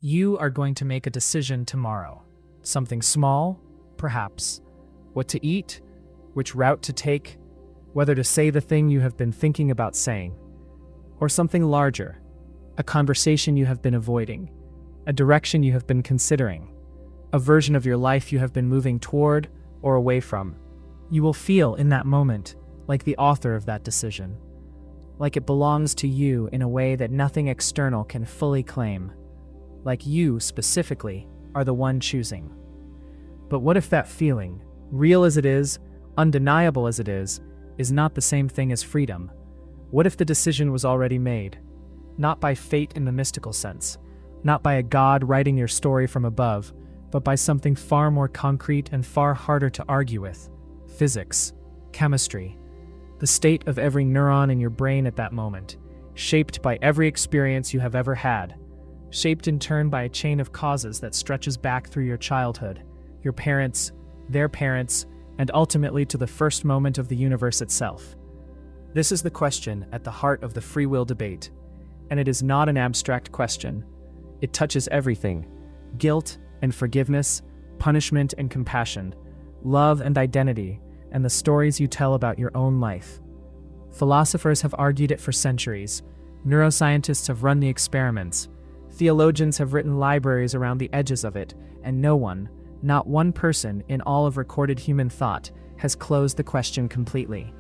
You are going to make a decision tomorrow. Something small, perhaps. What to eat, which route to take, whether to say the thing you have been thinking about saying. Or something larger, a conversation you have been avoiding, a direction you have been considering, a version of your life you have been moving toward or away from. You will feel in that moment like the author of that decision, like it belongs to you in a way that nothing external can fully claim, like you specifically are the one choosing. But what if that feeling, real as it is, undeniable as it is not the same thing as freedom? What if the decision was already made? Not by fate in the mystical sense, not by a god writing your story from above, but by something far more concrete and far harder to argue with: physics, chemistry, the state of every neuron in your brain at that moment, shaped by every experience you have ever had, shaped in turn by a chain of causes that stretches back through your childhood, your parents, their parents, and ultimately to the first moment of the universe itself. This is the question at the heart of the free will debate, and it is not an abstract question. It touches everything: guilt and forgiveness, punishment and compassion, love and identity, and the stories you tell about your own life. Philosophers have argued it for centuries. Neuroscientists have run the experiments. Theologians have written libraries around the edges of it, and no one, not one person in all of recorded human thought, has closed the question completely.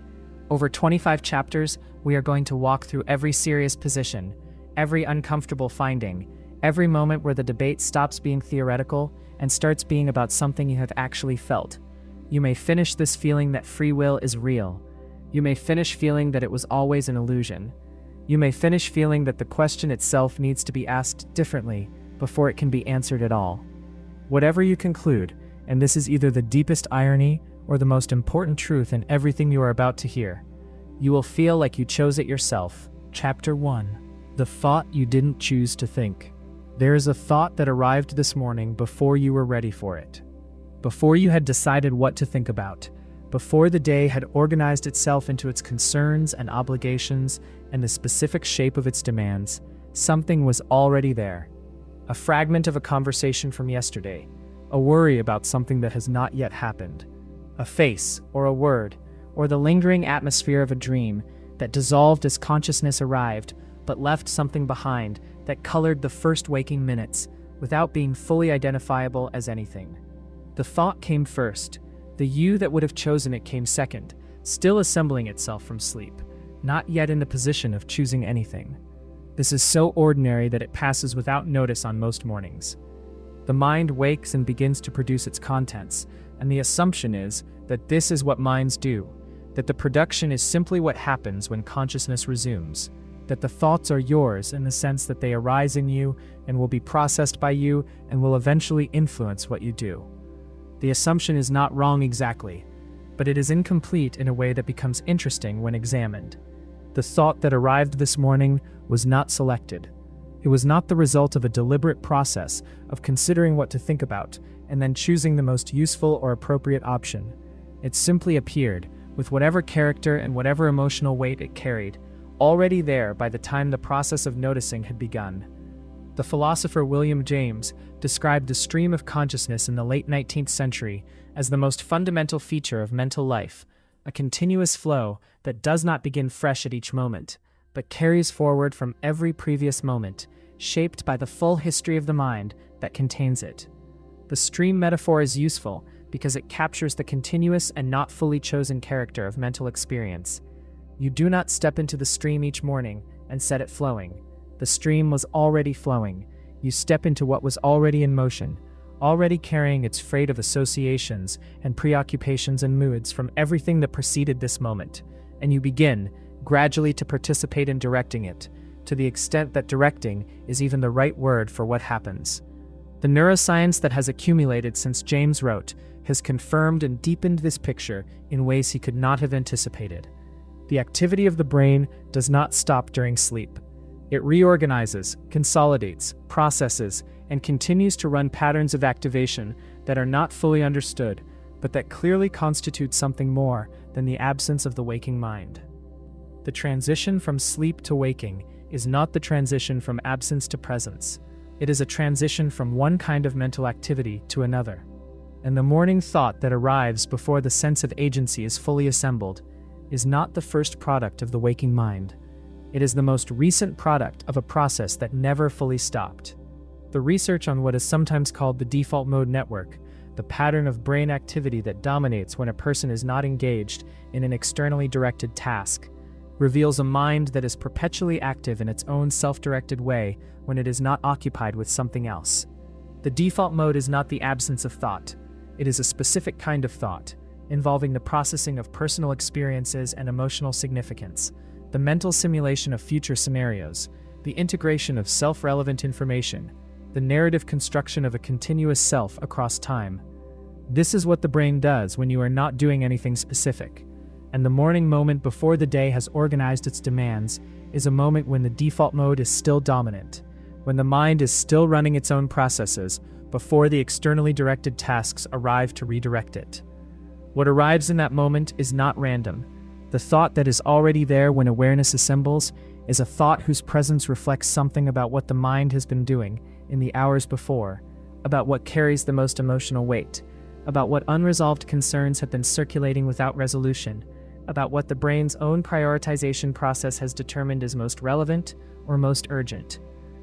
Over 25 chapters, we are going to walk through every serious position, every uncomfortable finding, every moment where the debate stops being theoretical and starts being about something you have actually felt. You may finish this feeling that free will is real. You may finish feeling that it was always an illusion. You may finish feeling that the question itself needs to be asked differently before it can be answered at all. Whatever you conclude, and this is either the deepest irony or the most important truth in everything you are about to hear, you will feel like you chose it yourself. Chapter 1. The thought you didn't choose to think. There is a thought that arrived this morning before you were ready for it. Before you had decided what to think about. Before the day had organized itself into its concerns and obligations and the specific shape of its demands, something was already there. A fragment of a conversation from yesterday, a worry about something that has not yet happened, a face or a word, or the lingering atmosphere of a dream that dissolved as consciousness arrived, but left something behind that colored the first waking minutes without being fully identifiable as anything. The thought came first. The you that would have chosen it came second, still assembling itself from sleep, not yet in the position of choosing anything. This is so ordinary that it passes without notice on most mornings. The mind wakes and begins to produce its contents, and the assumption is that this is what minds do, that the production is simply what happens when consciousness resumes, that the thoughts are yours in the sense that they arise in you and will be processed by you and will eventually influence what you do. The assumption is not wrong exactly, but it is incomplete in a way that becomes interesting when examined. The thought that arrived this morning was not selected. It was not the result of a deliberate process of considering what to think about and then choosing the most useful or appropriate option. It simply appeared, with whatever character and whatever emotional weight it carried, already there by the time the process of noticing had begun. The philosopher William James described the stream of consciousness in the late 19th century as the most fundamental feature of mental life, a continuous flow that does not begin fresh at each moment, but carries forward from every previous moment, shaped by the full history of the mind that contains it. The stream metaphor is useful because it captures the continuous and not fully chosen character of mental experience. You do not step into the stream each morning and set it flowing. The stream was already flowing. You step into what was already in motion, already carrying its freight of associations and preoccupations and moods from everything that preceded this moment, and you begin, gradually, to participate in directing it, to the extent that directing is even the right word for what happens. The neuroscience that has accumulated since James wrote has confirmed and deepened this picture in ways he could not have anticipated. The activity of the brain does not stop during sleep. It reorganizes, consolidates, processes, and continues to run patterns of activation that are not fully understood, but that clearly constitute something more than the absence of the waking mind. The transition from sleep to waking is not the transition from absence to presence. It is a transition from one kind of mental activity to another. And the morning thought that arrives before the sense of agency is fully assembled is not the first product of the waking mind. It is the most recent product of a process that never fully stopped. The research on what is sometimes called the default mode network, the pattern of brain activity that dominates when a person is not engaged in an externally directed task, reveals a mind that is perpetually active in its own self-directed way when it is not occupied with something else. The default mode is not the absence of thought. It is a specific kind of thought, involving the processing of personal experiences and emotional significance, the mental simulation of future scenarios, the integration of self-relevant information, the narrative construction of a continuous self across time. This is what the brain does when you are not doing anything specific, and the morning moment before the day has organized its demands is a moment when the default mode is still dominant, when the mind is still running its own processes before the externally directed tasks arrive to redirect it. What arrives in that moment is not random. The thought that is already there when awareness assembles is a thought whose presence reflects something about what the mind has been doing in the hours before, about what carries the most emotional weight, about what unresolved concerns have been circulating without resolution, about what the brain's own prioritization process has determined is most relevant or most urgent.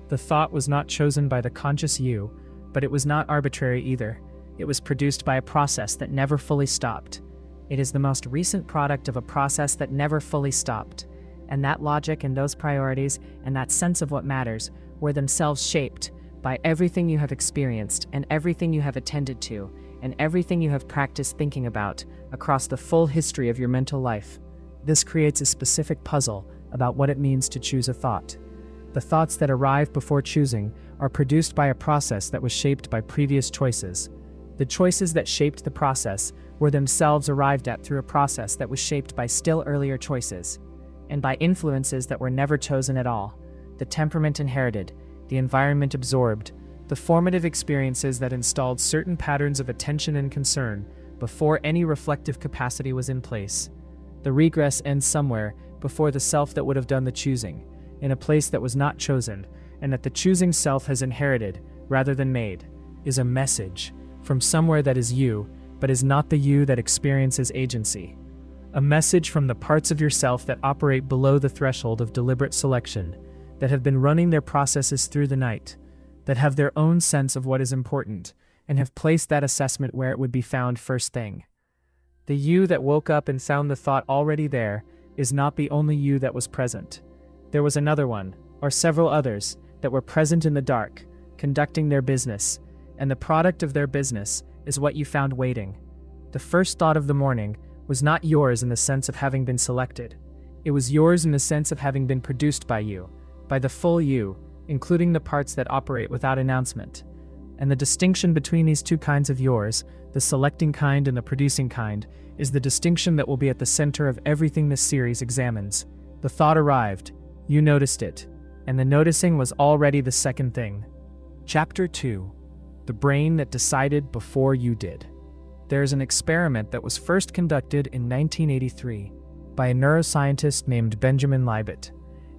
The thought was not chosen by the conscious you, but it was not arbitrary either. It was produced by a process that never fully stopped. It is the most recent product of a process that never fully stopped. And that logic and those priorities and that sense of what matters were themselves shaped by everything you have experienced and everything you have attended to and everything you have practiced thinking about across the full history of your mental life. This creates a specific puzzle about what it means to choose a thought. The thoughts that arrive before choosing are produced by a process that was shaped by previous choices. The choices that shaped the process were themselves arrived at through a process that was shaped by still earlier choices, and by influences that were never chosen at all. The temperament inherited, the environment absorbed, the formative experiences that installed certain patterns of attention and concern before any reflective capacity was in place. The regress ends somewhere before the self that would have done the choosing, in a place that was not chosen, and that the choosing self has inherited, rather than made, is a message from somewhere that is you, but is not the you that experiences agency. A message from the parts of yourself that operate below the threshold of deliberate selection, that have been running their processes through the night, that have their own sense of what is important, and have placed that assessment where it would be found first thing. The you that woke up and found the thought already there is not the only you that was present. There was another one, or several others, that were present in the dark, conducting their business, and the product of their business is what you found waiting. The first thought of the morning was not yours in the sense of having been selected. It was yours in the sense of having been produced by you, by the full you, including the parts that operate without announcement. And the distinction between these two kinds of yours, the selecting kind and the producing kind, is the distinction that will be at the center of everything this series examines. The thought arrived, you noticed it, and the noticing was already the second thing. Chapter 2. The brain that decided before you did. There is an experiment that was first conducted in 1983 by a neuroscientist named Benjamin Libet,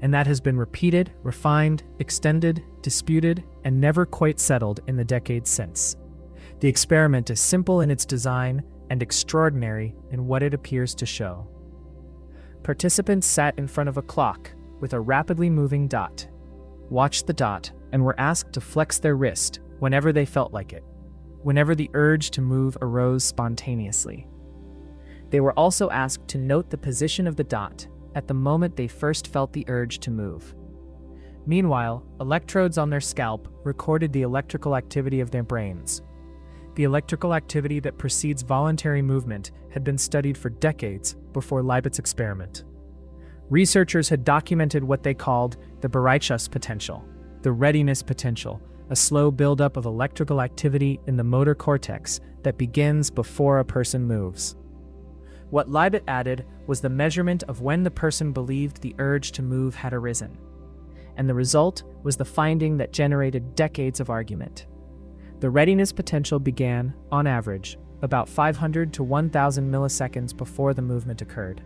and that has been repeated, refined, extended, disputed, and never quite settled in the decades since. The experiment is simple in its design and extraordinary in what it appears to show. Participants sat in front of a clock with a rapidly moving dot, watched the dot, and were asked to flex their wrist whenever they felt like it, whenever the urge to move arose spontaneously. They were also asked to note the position of the dot at the moment they first felt the urge to move. Meanwhile, electrodes on their scalp recorded the electrical activity of their brains. The electrical activity that precedes voluntary movement had been studied for decades before Libet's experiment. Researchers had documented what they called the Bereitschaft potential, the readiness potential, a slow buildup of electrical activity in the motor cortex that begins before a person moves. What Libet added was the measurement of when the person believed the urge to move had arisen. And the result was the finding that generated decades of argument. The readiness potential began, on average, about 500 to 1,000 milliseconds before the movement occurred.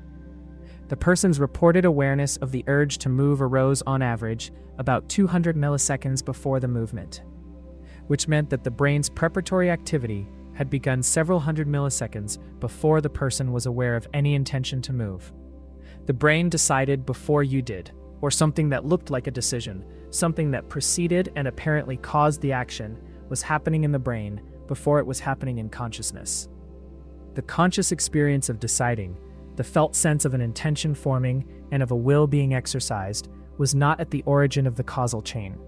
The person's reported awareness of the urge to move arose on average about 200 milliseconds before the movement, which meant that the brain's preparatory activity had begun several hundred milliseconds before the person was aware of any intention to move. The brain decided before you did, or something that looked like a decision, something that preceded and apparently caused the action, was happening in the brain before it was happening in consciousness. The conscious experience of deciding, the felt sense of an intention forming and of a will being exercised, was not at the origin of the causal chain.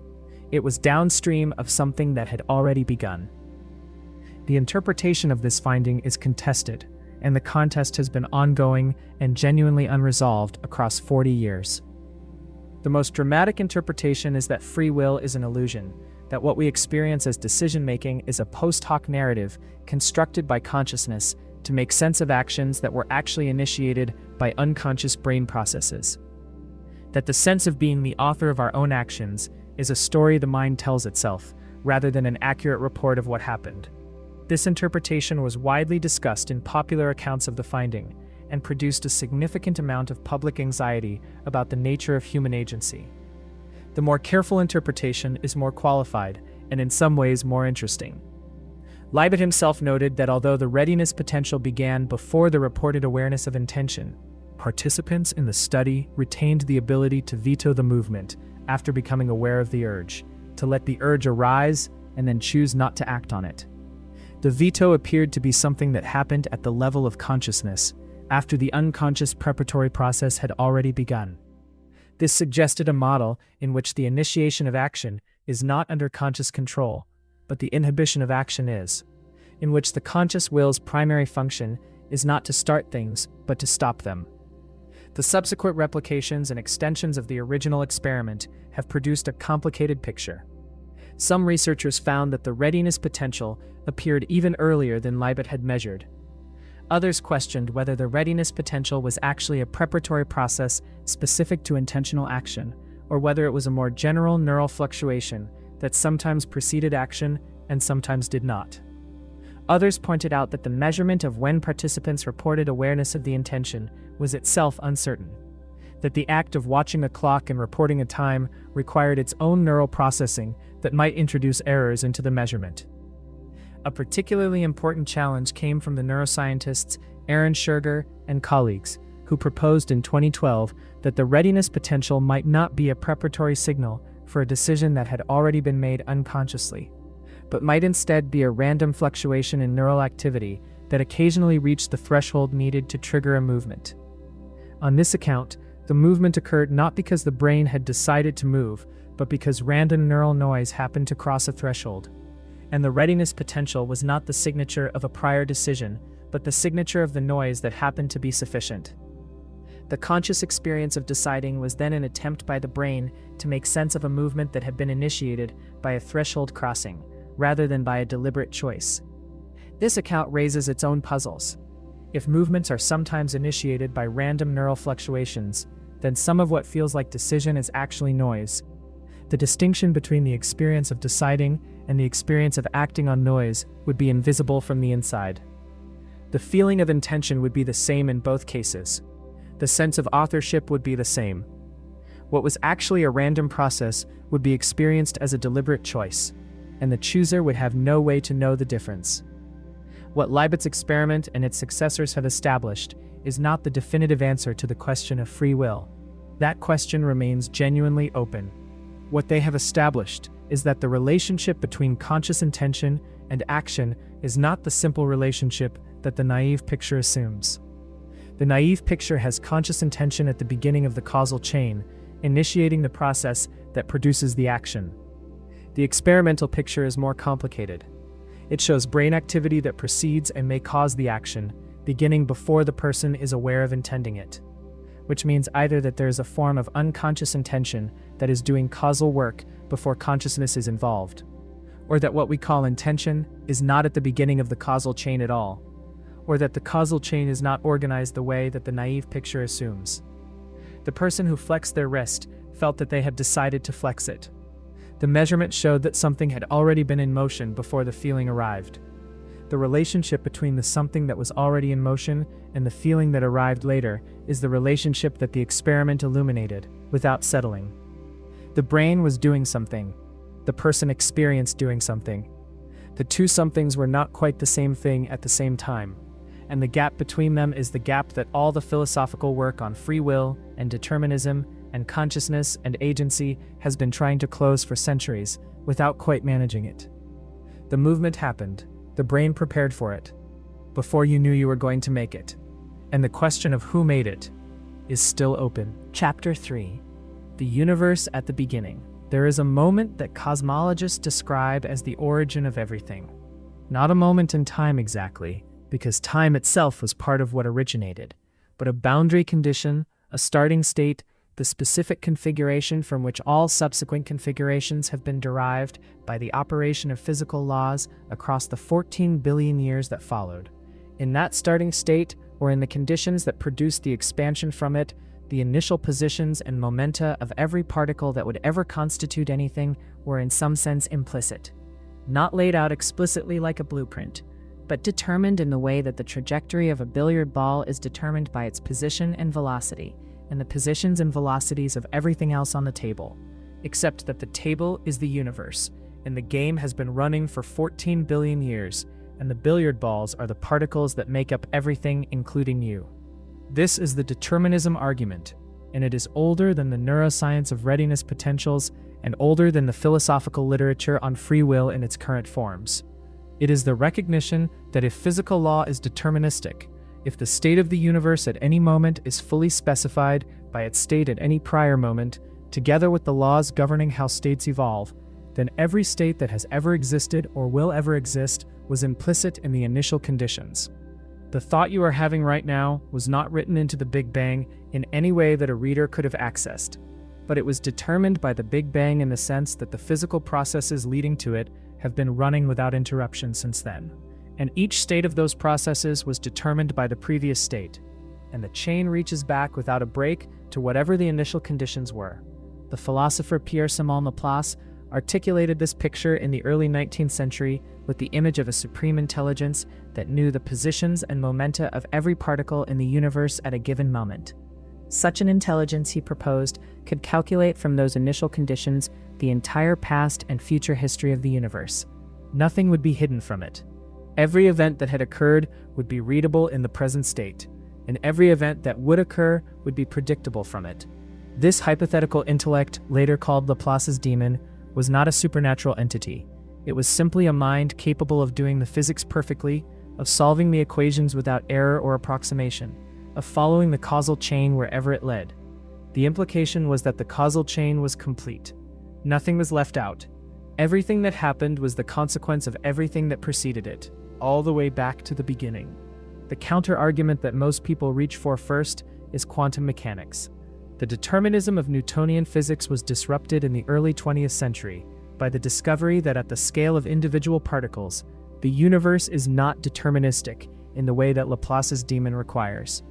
It was downstream of something that had already begun. The interpretation of this finding is contested, and the contest has been ongoing and genuinely unresolved across 40 years. The most dramatic interpretation is that free will is an illusion, that what we experience as decision-making is a post hoc narrative constructed by consciousness to make sense of actions that were actually initiated by unconscious brain processes. That the sense of being the author of our own actions is a story the mind tells itself, rather than an accurate report of what happened. This interpretation was widely discussed in popular accounts of the finding, and produced a significant amount of public anxiety about the nature of human agency. The more careful interpretation is more qualified, and in some ways more interesting. Libet himself noted that although the readiness potential began before the reported awareness of intention, participants in the study retained the ability to veto the movement after becoming aware of the urge, to let the urge arise and then choose not to act on it. The veto appeared to be something that happened at the level of consciousness, after the unconscious preparatory process had already begun. This suggested a model in which the initiation of action is not under conscious control, but the inhibition of action is, in which the conscious will's primary function is not to start things, but to stop them. The subsequent replications and extensions of the original experiment have produced a complicated picture. Some researchers found that the readiness potential appeared even earlier than Libet had measured. Others questioned whether the readiness potential was actually a preparatory process specific to intentional action, or whether it was a more general neural fluctuation that sometimes preceded action and sometimes did not. Others pointed out that the measurement of when participants reported awareness of the intention was itself uncertain, that the act of watching a clock and reporting a time required its own neural processing that might introduce errors into the measurement. A particularly important challenge came from the neuroscientists Aaron Scherger and colleagues, who proposed in 2012 that the readiness potential might not be a preparatory signal for a decision that had already been made unconsciously, but might instead be a random fluctuation in neural activity that occasionally reached the threshold needed to trigger a movement. On this account, the movement occurred not because the brain had decided to move, but because random neural noise happened to cross a threshold. And the readiness potential was not the signature of a prior decision, but the signature of the noise that happened to be sufficient. The conscious experience of deciding was then an attempt by the brain to make sense of a movement that had been initiated by a threshold crossing, rather than by a deliberate choice. This account raises its own puzzles. If movements are sometimes initiated by random neural fluctuations, then some of what feels like decision is actually noise. The distinction between the experience of deciding and the experience of acting on noise would be invisible from the inside. The feeling of intention would be the same in both cases. The sense of authorship would be the same. What was actually a random process would be experienced as a deliberate choice, and the chooser would have no way to know the difference. What Libet's experiment and its successors have established is not the definitive answer to the question of free will. That question remains genuinely open. What they have established is that the relationship between conscious intention and action is not the simple relationship that the naive picture assumes. The naive picture has conscious intention at the beginning of the causal chain, initiating the process that produces the action. The experimental picture is more complicated. It shows brain activity that precedes and may cause the action, beginning before the person is aware of intending it, which means either that there is a form of unconscious intention that is doing causal work before consciousness is involved, or that what we call intention is not at the beginning of the causal chain at all, or that the causal chain is not organized the way that the naive picture assumes. The person who flexed their wrist felt that they had decided to flex it. The measurement showed that something had already been in motion before the feeling arrived. The relationship between the something that was already in motion and the feeling that arrived later is the relationship that the experiment illuminated, without settling. The brain was doing something. The person experienced doing something. The two somethings were not quite the same thing at the same time, and the gap between them is the gap that all the philosophical work on free will and determinism and consciousness and agency has been trying to close for centuries without quite managing it. The movement happened. The brain prepared for it, before you knew you were going to make it. And the question of who made it is still open. Chapter 3. The Universe at the Beginning. There is a moment that cosmologists describe as the origin of everything. Not a moment in time exactly, because time itself was part of what originated, but a boundary condition, a starting state, the specific configuration from which all subsequent configurations have been derived by the operation of physical laws across the 14 billion years that followed. In that starting state, or in the conditions that produced the expansion from it, the initial positions and momenta of every particle that would ever constitute anything were in some sense implicit, not laid out explicitly like a blueprint, but determined in the way that the trajectory of a billiard ball is determined by its position and velocity, and the positions and velocities of everything else on the table, except that the table is the universe, and the game has been running for 14 billion years, and the billiard balls are the particles that make up everything, including you. This is the determinism argument, and it is older than the neuroscience of readiness potentials and older than the philosophical literature on free will in its current forms. It is the recognition that if physical law is deterministic, if the state of the universe at any moment is fully specified by its state at any prior moment, together with the laws governing how states evolve, then every state that has ever existed or will ever exist was implicit in the initial conditions. The thought you are having right now was not written into the Big Bang in any way that a reader could have accessed, but it was determined by the Big Bang in the sense that the physical processes leading to it have been running without interruption since then. And each state of those processes was determined by the previous state, and the chain reaches back without a break to whatever the initial conditions were. The philosopher Pierre-Simon Laplace articulated this picture in the early 19th century with the image of a supreme intelligence that knew the positions and momenta of every particle in the universe at a given moment. Such an intelligence, he proposed, could calculate from those initial conditions the entire past and future history of the universe. Nothing would be hidden from it. Every event that had occurred would be readable in the present state, and every event that would occur would be predictable from it. This hypothetical intellect, later called Laplace's demon, was not a supernatural entity. It was simply a mind capable of doing the physics perfectly, of solving the equations without error or approximation, of following the causal chain wherever it led. The implication was that the causal chain was complete. Nothing was left out. Everything that happened was the consequence of everything that preceded it, all the way back to the beginning. The counter-argument that most people reach for first is quantum mechanics. The determinism of Newtonian physics was disrupted in the early 20th century by the discovery that at the scale of individual particles, the universe is not deterministic in the way that Laplace's demon requires.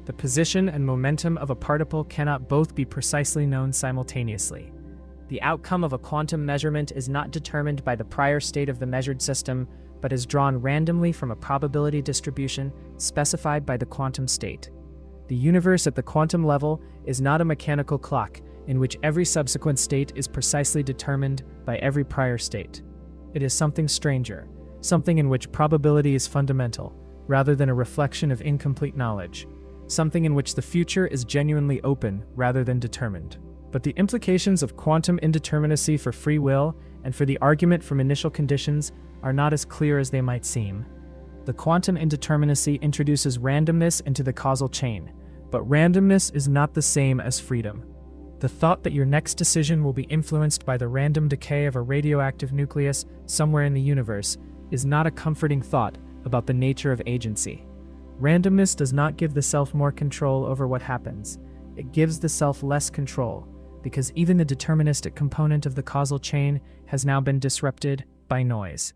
The position and momentum of a particle cannot both be precisely known simultaneously. The outcome of a quantum measurement is not determined by the prior state of the measured system, but is drawn randomly from a probability distribution specified by the quantum state. The universe at the quantum level is not a mechanical clock in which every subsequent state is precisely determined by every prior state. It is something stranger, something in which probability is fundamental, rather than a reflection of incomplete knowledge, something in which the future is genuinely open rather than determined. But the implications of quantum indeterminacy for free will and for the argument from initial conditions are not as clear as they might seem. The quantum indeterminacy introduces randomness into the causal chain, but randomness is not the same as freedom. The thought that your next decision will be influenced by the random decay of a radioactive nucleus somewhere in the universe is not a comforting thought about the nature of agency. Randomness does not give the self more control over what happens. It gives the self less control, because even the deterministic component of the causal chain has now been disrupted by noise.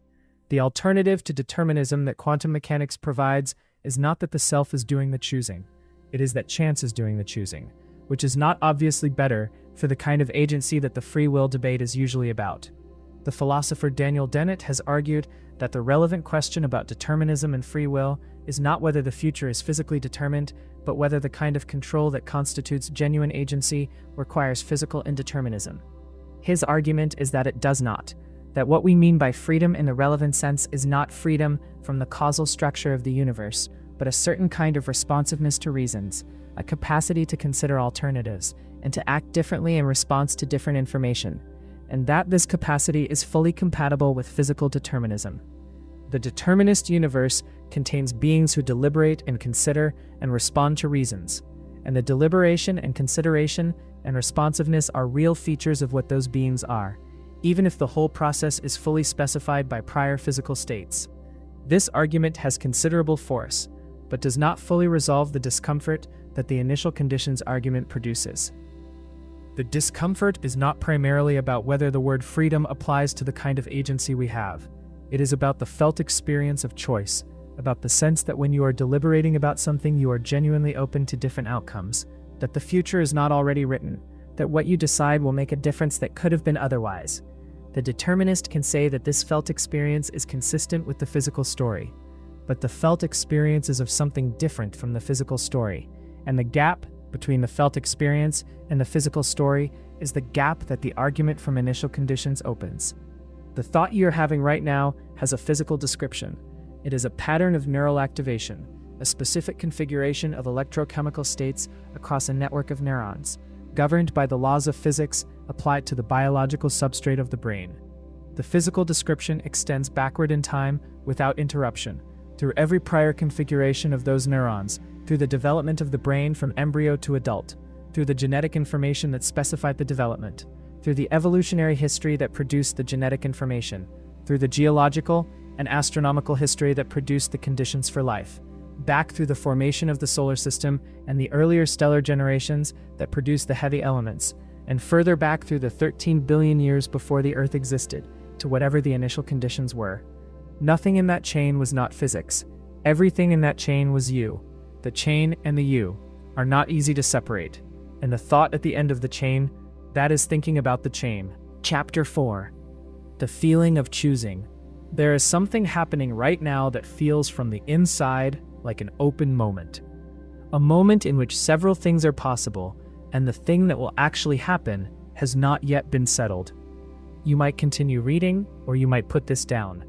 The alternative to determinism that quantum mechanics provides is not that the self is doing the choosing. It is that chance is doing the choosing, which is not obviously better for the kind of agency that the free will debate is usually about. The philosopher Daniel Dennett has argued that the relevant question about determinism and free will is not whether the future is physically determined, but whether the kind of control that constitutes genuine agency requires physical indeterminism. His argument is that it does not, that what we mean by freedom in the relevant sense is not freedom from the causal structure of the universe, but a certain kind of responsiveness to reasons, a capacity to consider alternatives, and to act differently in response to different information, and that this capacity is fully compatible with physical determinism. The determinist universe contains beings who deliberate and consider and respond to reasons, and the deliberation and consideration and responsiveness are real features of what those beings are, even if the whole process is fully specified by prior physical states. This argument has considerable force, but does not fully resolve the discomfort that the initial conditions argument produces. The discomfort is not primarily about whether the word freedom applies to the kind of agency we have. It is about the felt experience of choice, about the sense that when you are deliberating about something you are genuinely open to different outcomes, that the future is not already written, that what you decide will make a difference that could have been otherwise. The determinist can say that this felt experience is consistent with the physical story, but the felt experience is of something different from the physical story, and the gap between the felt experience and the physical story is the gap that the argument from initial conditions opens. The thought you're having right now has a physical description. It is a pattern of neural activation, a specific configuration of electrochemical states across a network of neurons, governed by the laws of physics applied to the biological substrate of the brain. The physical description extends backward in time without interruption, through every prior configuration of those neurons, through the development of the brain from embryo to adult, through the genetic information that specified the development, through the evolutionary history that produced the genetic information, through the geological and astronomical history that produced the conditions for life, back through the formation of the solar system and the earlier stellar generations that produced the heavy elements, and further back through the 13 billion years before the Earth existed, to whatever the initial conditions were. Nothing in that chain was not physics. Everything in that chain was you. The chain and the you are not easy to separate, and the thought at the end of the chain, that is thinking about the chain. Chapter 4. The feeling of choosing. There is something happening right now that feels from the inside like an open moment. A moment in which several things are possible, and the thing that will actually happen has not yet been settled. You might continue reading, or you might put this down.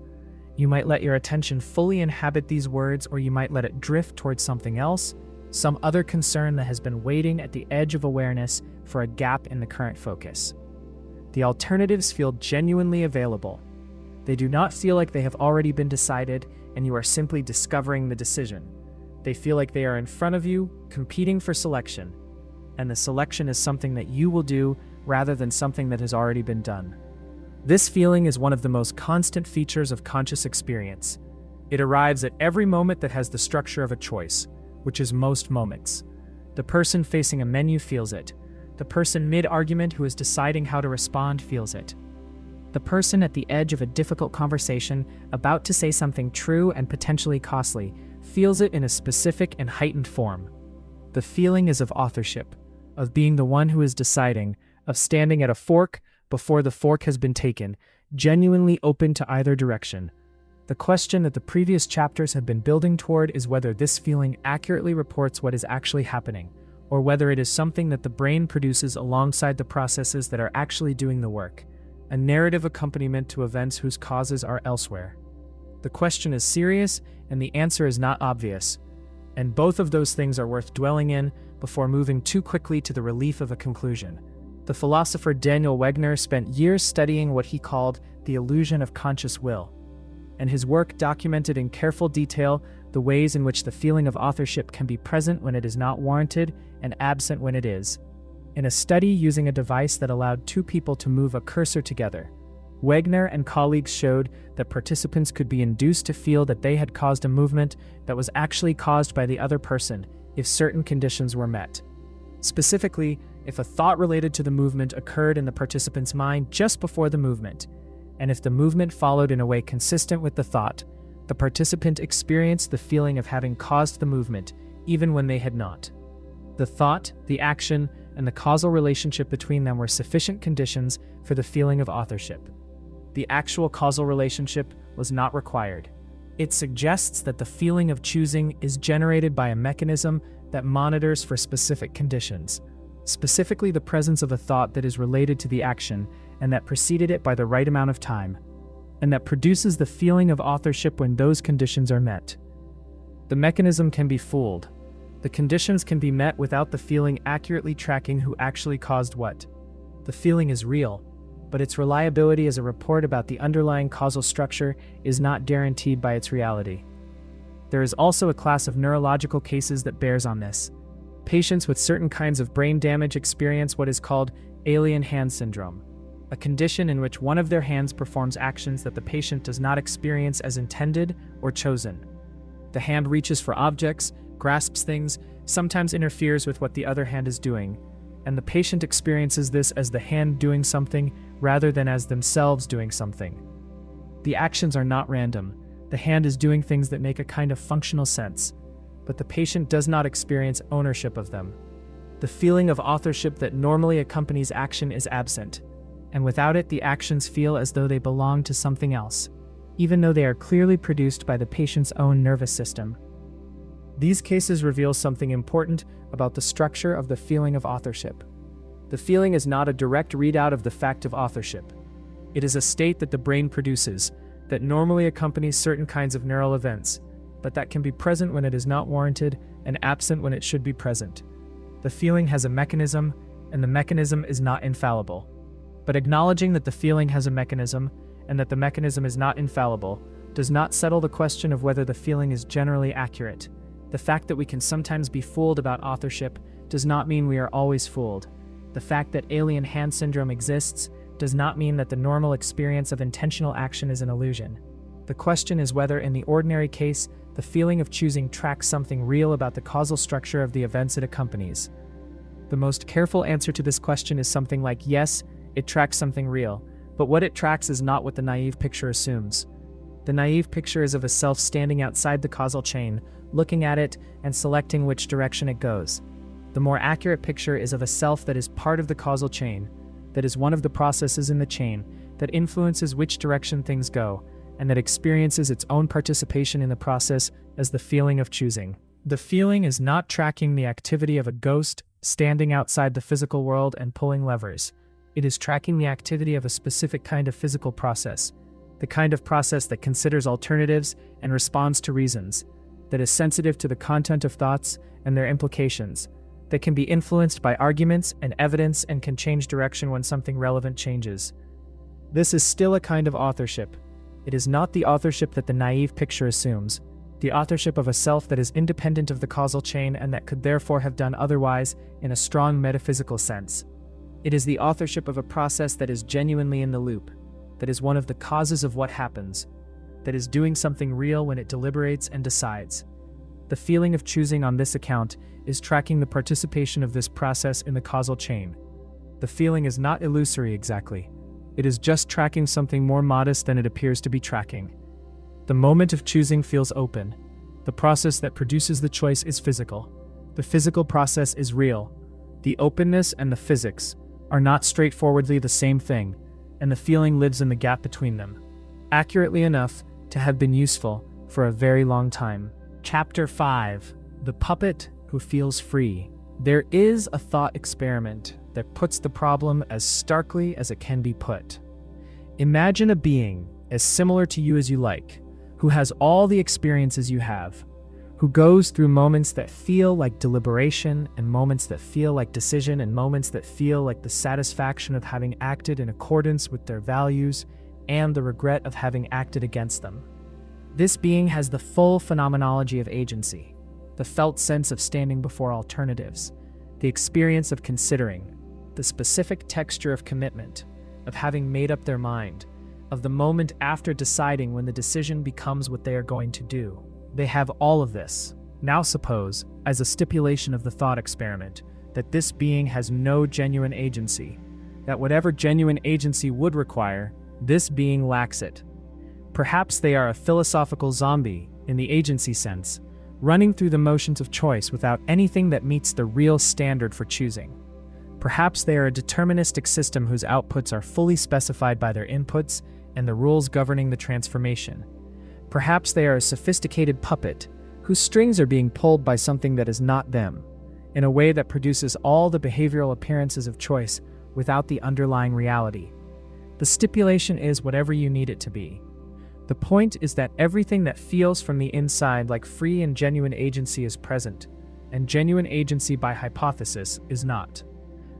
You might let your attention fully inhabit these words, or you might let it drift towards something else, some other concern that has been waiting at the edge of awareness for a gap in the current focus. The alternatives feel genuinely available. They do not feel like they have already been decided and you are simply discovering the decision. They feel like they are in front of you, competing for selection, and the selection is something that you will do rather than something that has already been done. This feeling is one of the most constant features of conscious experience. It arrives at every moment that has the structure of a choice, which is most moments. The person facing a menu feels it. The person mid-argument who is deciding how to respond feels it. The person at the edge of a difficult conversation, about to say something true and potentially costly, feels it in a specific and heightened form. The feeling is of authorship, of being the one who is deciding, of standing at a fork before the fork has been taken, genuinely open to either direction. The question that the previous chapters have been building toward is whether this feeling accurately reports what is actually happening, or whether it is something that the brain produces alongside the processes that are actually doing the work, a narrative accompaniment to events whose causes are elsewhere. The question is serious, and the answer is not obvious, and both of those things are worth dwelling in before moving too quickly to the relief of a conclusion. The philosopher Daniel Wegner spent years studying what he called the illusion of conscious will, and his work documented in careful detail the ways in which the feeling of authorship can be present when it is not warranted and absent when it is. In a study using a device that allowed two people to move a cursor together, Wegner and colleagues showed that participants could be induced to feel that they had caused a movement that was actually caused by the other person if certain conditions were met. Specifically, if a thought related to the movement occurred in the participant's mind just before the movement, and if the movement followed in a way consistent with the thought, the participant experienced the feeling of having caused the movement, even when they had not. The thought, the action, and the causal relationship between them were sufficient conditions for the feeling of authorship. The actual causal relationship was not required. It suggests that the feeling of choosing is generated by a mechanism that monitors for specific conditions, specifically the presence of a thought that is related to the action and that preceded it by the right amount of time, and that produces the feeling of authorship when those conditions are met. The mechanism can be fooled. The conditions can be met without the feeling accurately tracking who actually caused what. The feeling is real, but its reliability as a report about the underlying causal structure is not guaranteed by its reality. There is also a class of neurological cases that bears on this. Patients with certain kinds of brain damage experience what is called alien hand syndrome, a condition in which one of their hands performs actions that the patient does not experience as intended or chosen. The hand reaches for objects, grasps things, sometimes interferes with what the other hand is doing, and the patient experiences this as the hand doing something rather than as themselves doing something. The actions are not random. The hand is doing things that make a kind of functional sense, but the patient does not experience ownership of them. The feeling of authorship that normally accompanies action is absent, and without it the actions feel as though they belong to something else, even though they are clearly produced by the patient's own nervous system. These cases reveal something important about the structure of the feeling of authorship. The feeling is not a direct readout of the fact of authorship. It is a state that the brain produces, that normally accompanies certain kinds of neural events, but that can be present when it is not warranted and absent when it should be present. The feeling has a mechanism, and the mechanism is not infallible. But acknowledging that the feeling has a mechanism, and that the mechanism is not infallible, does not settle the question of whether the feeling is generally accurate. The fact that we can sometimes be fooled about authorship does not mean we are always fooled. The fact that alien hand syndrome exists does not mean that the normal experience of intentional action is an illusion. The question is whether, in the ordinary case, the feeling of choosing tracks something real about the causal structure of the events it accompanies. The most careful answer to this question is something like yes, it tracks something real, but what it tracks is not what the naive picture assumes. The naive picture is of a self standing outside the causal chain, looking at it and selecting which direction it goes. The more accurate picture is of a self that is part of the causal chain, that is one of the processes in the chain, that influences which direction things go, and that experiences its own participation in the process as the feeling of choosing. The feeling is not tracking the activity of a ghost standing outside the physical world and pulling levers. It is tracking the activity of a specific kind of physical process, the kind of process that considers alternatives and responds to reasons, that is sensitive to the content of thoughts and their implications, that can be influenced by arguments and evidence and can change direction when something relevant changes. This is still a kind of authorship. It is not the authorship that the naive picture assumes, the authorship of a self that is independent of the causal chain and that could therefore have done otherwise in a strong metaphysical sense. It is the authorship of a process that is genuinely in the loop, that is one of the causes of what happens, that is doing something real when it deliberates and decides. The feeling of choosing on this account is tracking the participation of this process in the causal chain. The feeling is not illusory exactly. It is just tracking something more modest than it appears to be tracking. The moment of choosing feels open. The process that produces the choice is physical. The physical process is real. The openness and the physics are not straightforwardly the same thing, and the feeling lives in the gap between them, accurately enough to have been useful for a very long time. Chapter 5. The Puppet Who Feels Free. There is a thought experiment that puts the problem as starkly as it can be put. Imagine a being as similar to you as you like, who has all the experiences you have, who goes through moments that feel like deliberation and moments that feel like decision and moments that feel like the satisfaction of having acted in accordance with their values and the regret of having acted against them. This being has the full phenomenology of agency, the felt sense of standing before alternatives, the experience of considering, the specific texture of commitment, of having made up their mind, of the moment after deciding when the decision becomes what they are going to do. They have all of this. Now suppose, as a stipulation of the thought experiment, that this being has no genuine agency, that whatever genuine agency would require, this being lacks it. Perhaps they are a philosophical zombie, in the agency sense, running through the motions of choice without anything that meets the real standard for choosing. Perhaps they are a deterministic system whose outputs are fully specified by their inputs, and the rules governing the transformation. Perhaps they are a sophisticated puppet whose strings are being pulled by something that is not them, in a way that produces all the behavioral appearances of choice without the underlying reality. The stipulation is whatever you need it to be. The point is that everything that feels from the inside like free and genuine agency is present, and genuine agency by hypothesis is not.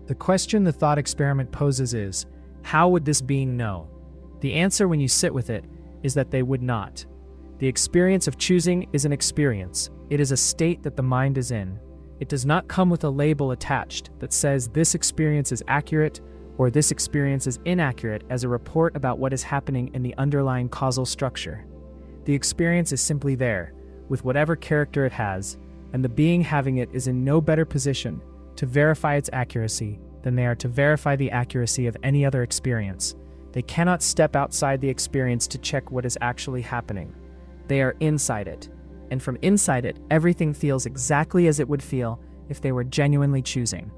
The question the thought experiment poses is, how would this being know? The answer, when you sit with it, is that they would not. The experience of choosing is an experience. It is a state that the mind is in. It does not come with a label attached that says this experience is accurate or this experience is inaccurate as a report about what is happening in the underlying causal structure. The experience is simply there, with whatever character it has, and the being having it is in no better position to verify its accuracy than they are to verify the accuracy of any other experience. They cannot step outside the experience to check what is actually happening. They are inside it, and from inside it, everything feels exactly as it would feel if they were genuinely choosing.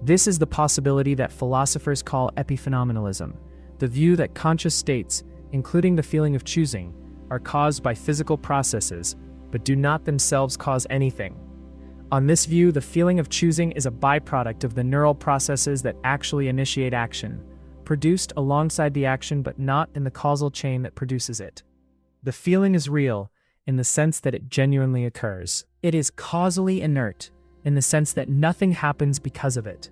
This is the possibility that philosophers call epiphenomenalism, the view that conscious states, including the feeling of choosing, are caused by physical processes, but do not themselves cause anything. On this view, the feeling of choosing is a byproduct of the neural processes that actually initiate action, produced alongside the action but not in the causal chain that produces it. The feeling is real in the sense that it genuinely occurs. It is causally inert in the sense that nothing happens because of it.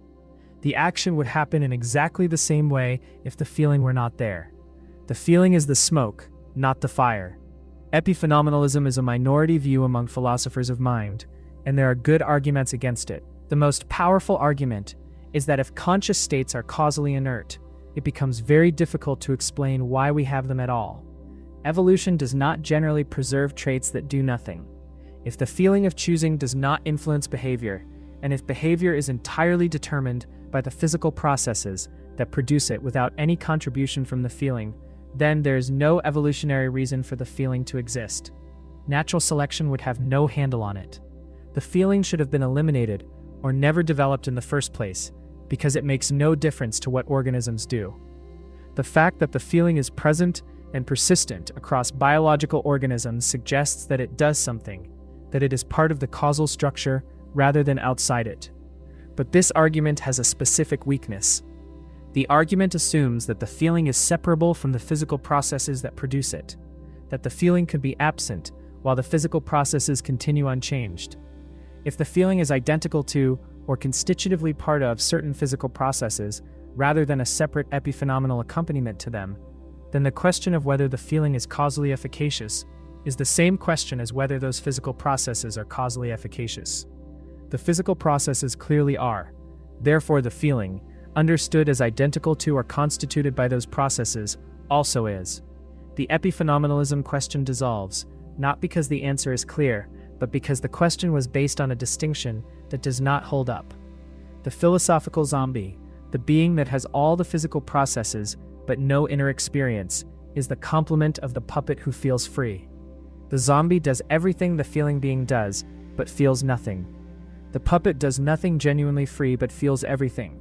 The action would happen in exactly the same way if the feeling were not there. The feeling is the smoke, not the fire. Epiphenomenalism is a minority view among philosophers of mind, and there are good arguments against it. The most powerful argument is that if conscious states are causally inert, it becomes very difficult to explain why we have them at all. Evolution does not generally preserve traits that do nothing. If the feeling of choosing does not influence behavior, and if behavior is entirely determined by the physical processes that produce it without any contribution from the feeling, then there is no evolutionary reason for the feeling to exist. Natural selection would have no handle on it. The feeling should have been eliminated or never developed in the first place, because it makes no difference to what organisms do. The fact that the feeling is present and persistent across biological organisms suggests that it does something, that it is part of the causal structure rather than outside it. But this argument has a specific weakness. The argument assumes that the feeling is separable from the physical processes that produce it, that the feeling could be absent while the physical processes continue unchanged. If the feeling is identical to or constitutively part of certain physical processes rather than a separate epiphenomenal accompaniment to them, then the question of whether the feeling is causally efficacious is the same question as whether those physical processes are causally efficacious. The physical processes clearly are. Therefore, the feeling, understood as identical to or constituted by those processes, also is. The epiphenomenalism question dissolves, not because the answer is clear, but because the question was based on a distinction that does not hold up. The philosophical zombie, the being that has all the physical processes but no inner experience, is the complement of the puppet who feels free. The zombie does everything the feeling being does, but feels nothing. The puppet does nothing genuinely free but feels everything.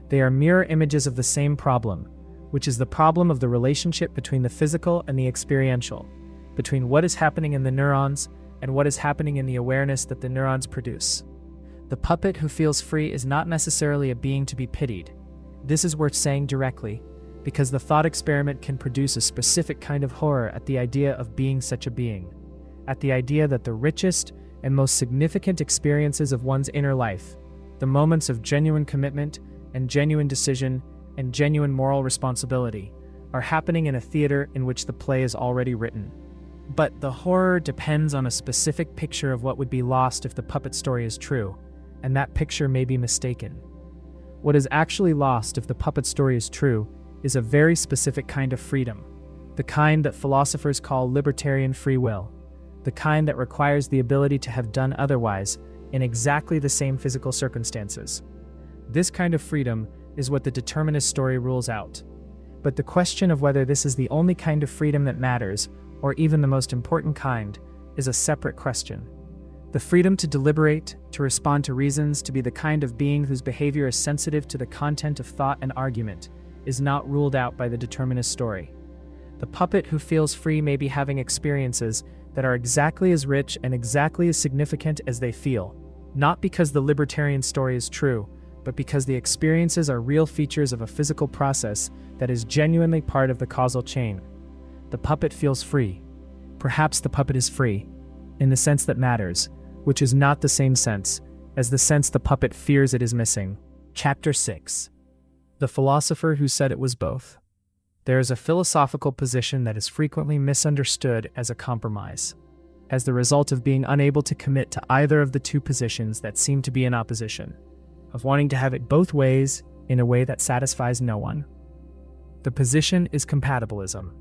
They are mirror images of the same problem, which is the problem of the relationship between the physical and the experiential, between what is happening in the neurons and what is happening in the awareness that the neurons produce. The puppet who feels free is not necessarily a being to be pitied. This is worth saying directly, because the thought experiment can produce a specific kind of horror at the idea of being such a being, at the idea that the richest and most significant experiences of one's inner life, the moments of genuine commitment and genuine decision and genuine moral responsibility, are happening in a theater in which the play is already written. But the horror depends on a specific picture of what would be lost if the puppet story is true, and that picture may be mistaken. What is actually lost if the puppet story is true is a very specific kind of freedom, the kind that philosophers call libertarian free will, the kind that requires the ability to have done otherwise in exactly the same physical circumstances. This kind of freedom is what the determinist story rules out. But the question of whether this is the only kind of freedom that matters, or even the most important kind, is a separate question. The freedom to deliberate, to respond to reasons, to be the kind of being whose behavior is sensitive to the content of thought and argument, is not ruled out by the determinist story. The puppet who feels free may be having experiences that are exactly as rich and exactly as significant as they feel, not because the libertarian story is true, but because the experiences are real features of a physical process that is genuinely part of the causal chain. The puppet feels free. Perhaps the puppet is free, in the sense that matters, which is not the same sense as the sense the puppet fears it is missing. Chapter 6. The Philosopher Who Said It Was Both. There is a philosophical position that is frequently misunderstood as a compromise, as the result of being unable to commit to either of the two positions that seem to be in opposition, of wanting to have it both ways in a way that satisfies no one. The position is compatibilism,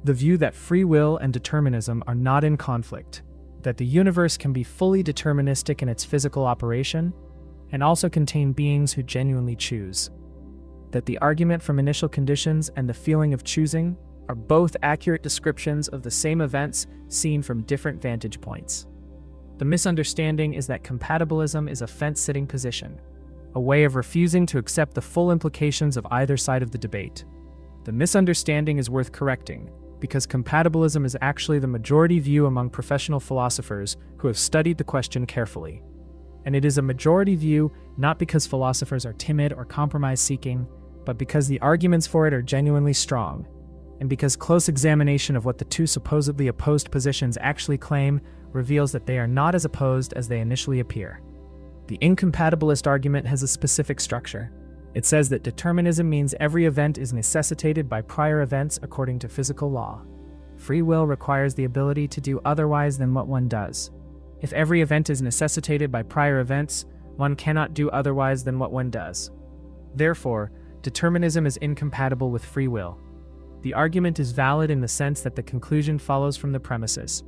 the view that free will and determinism are not in conflict, that the universe can be fully deterministic in its physical operation, and also contain beings who genuinely choose, that the argument from initial conditions and the feeling of choosing are both accurate descriptions of the same events seen from different vantage points. The misunderstanding is that compatibilism is a fence-sitting position, a way of refusing to accept the full implications of either side of the debate. The misunderstanding is worth correcting, because compatibilism is actually the majority view among professional philosophers who have studied the question carefully. And it is a majority view not because philosophers are timid or compromise-seeking, but because the arguments for it are genuinely strong, and because close examination of what the two supposedly opposed positions actually claim reveals that they are not as opposed as they initially appear. The incompatibilist argument has a specific structure. It says that determinism means every event is necessitated by prior events according to physical law. Free will requires the ability to do otherwise than what one does. If every event is necessitated by prior events, one cannot do otherwise than what one does. Therefore, determinism is incompatible with free will. The argument is valid in the sense that the conclusion follows from the premises.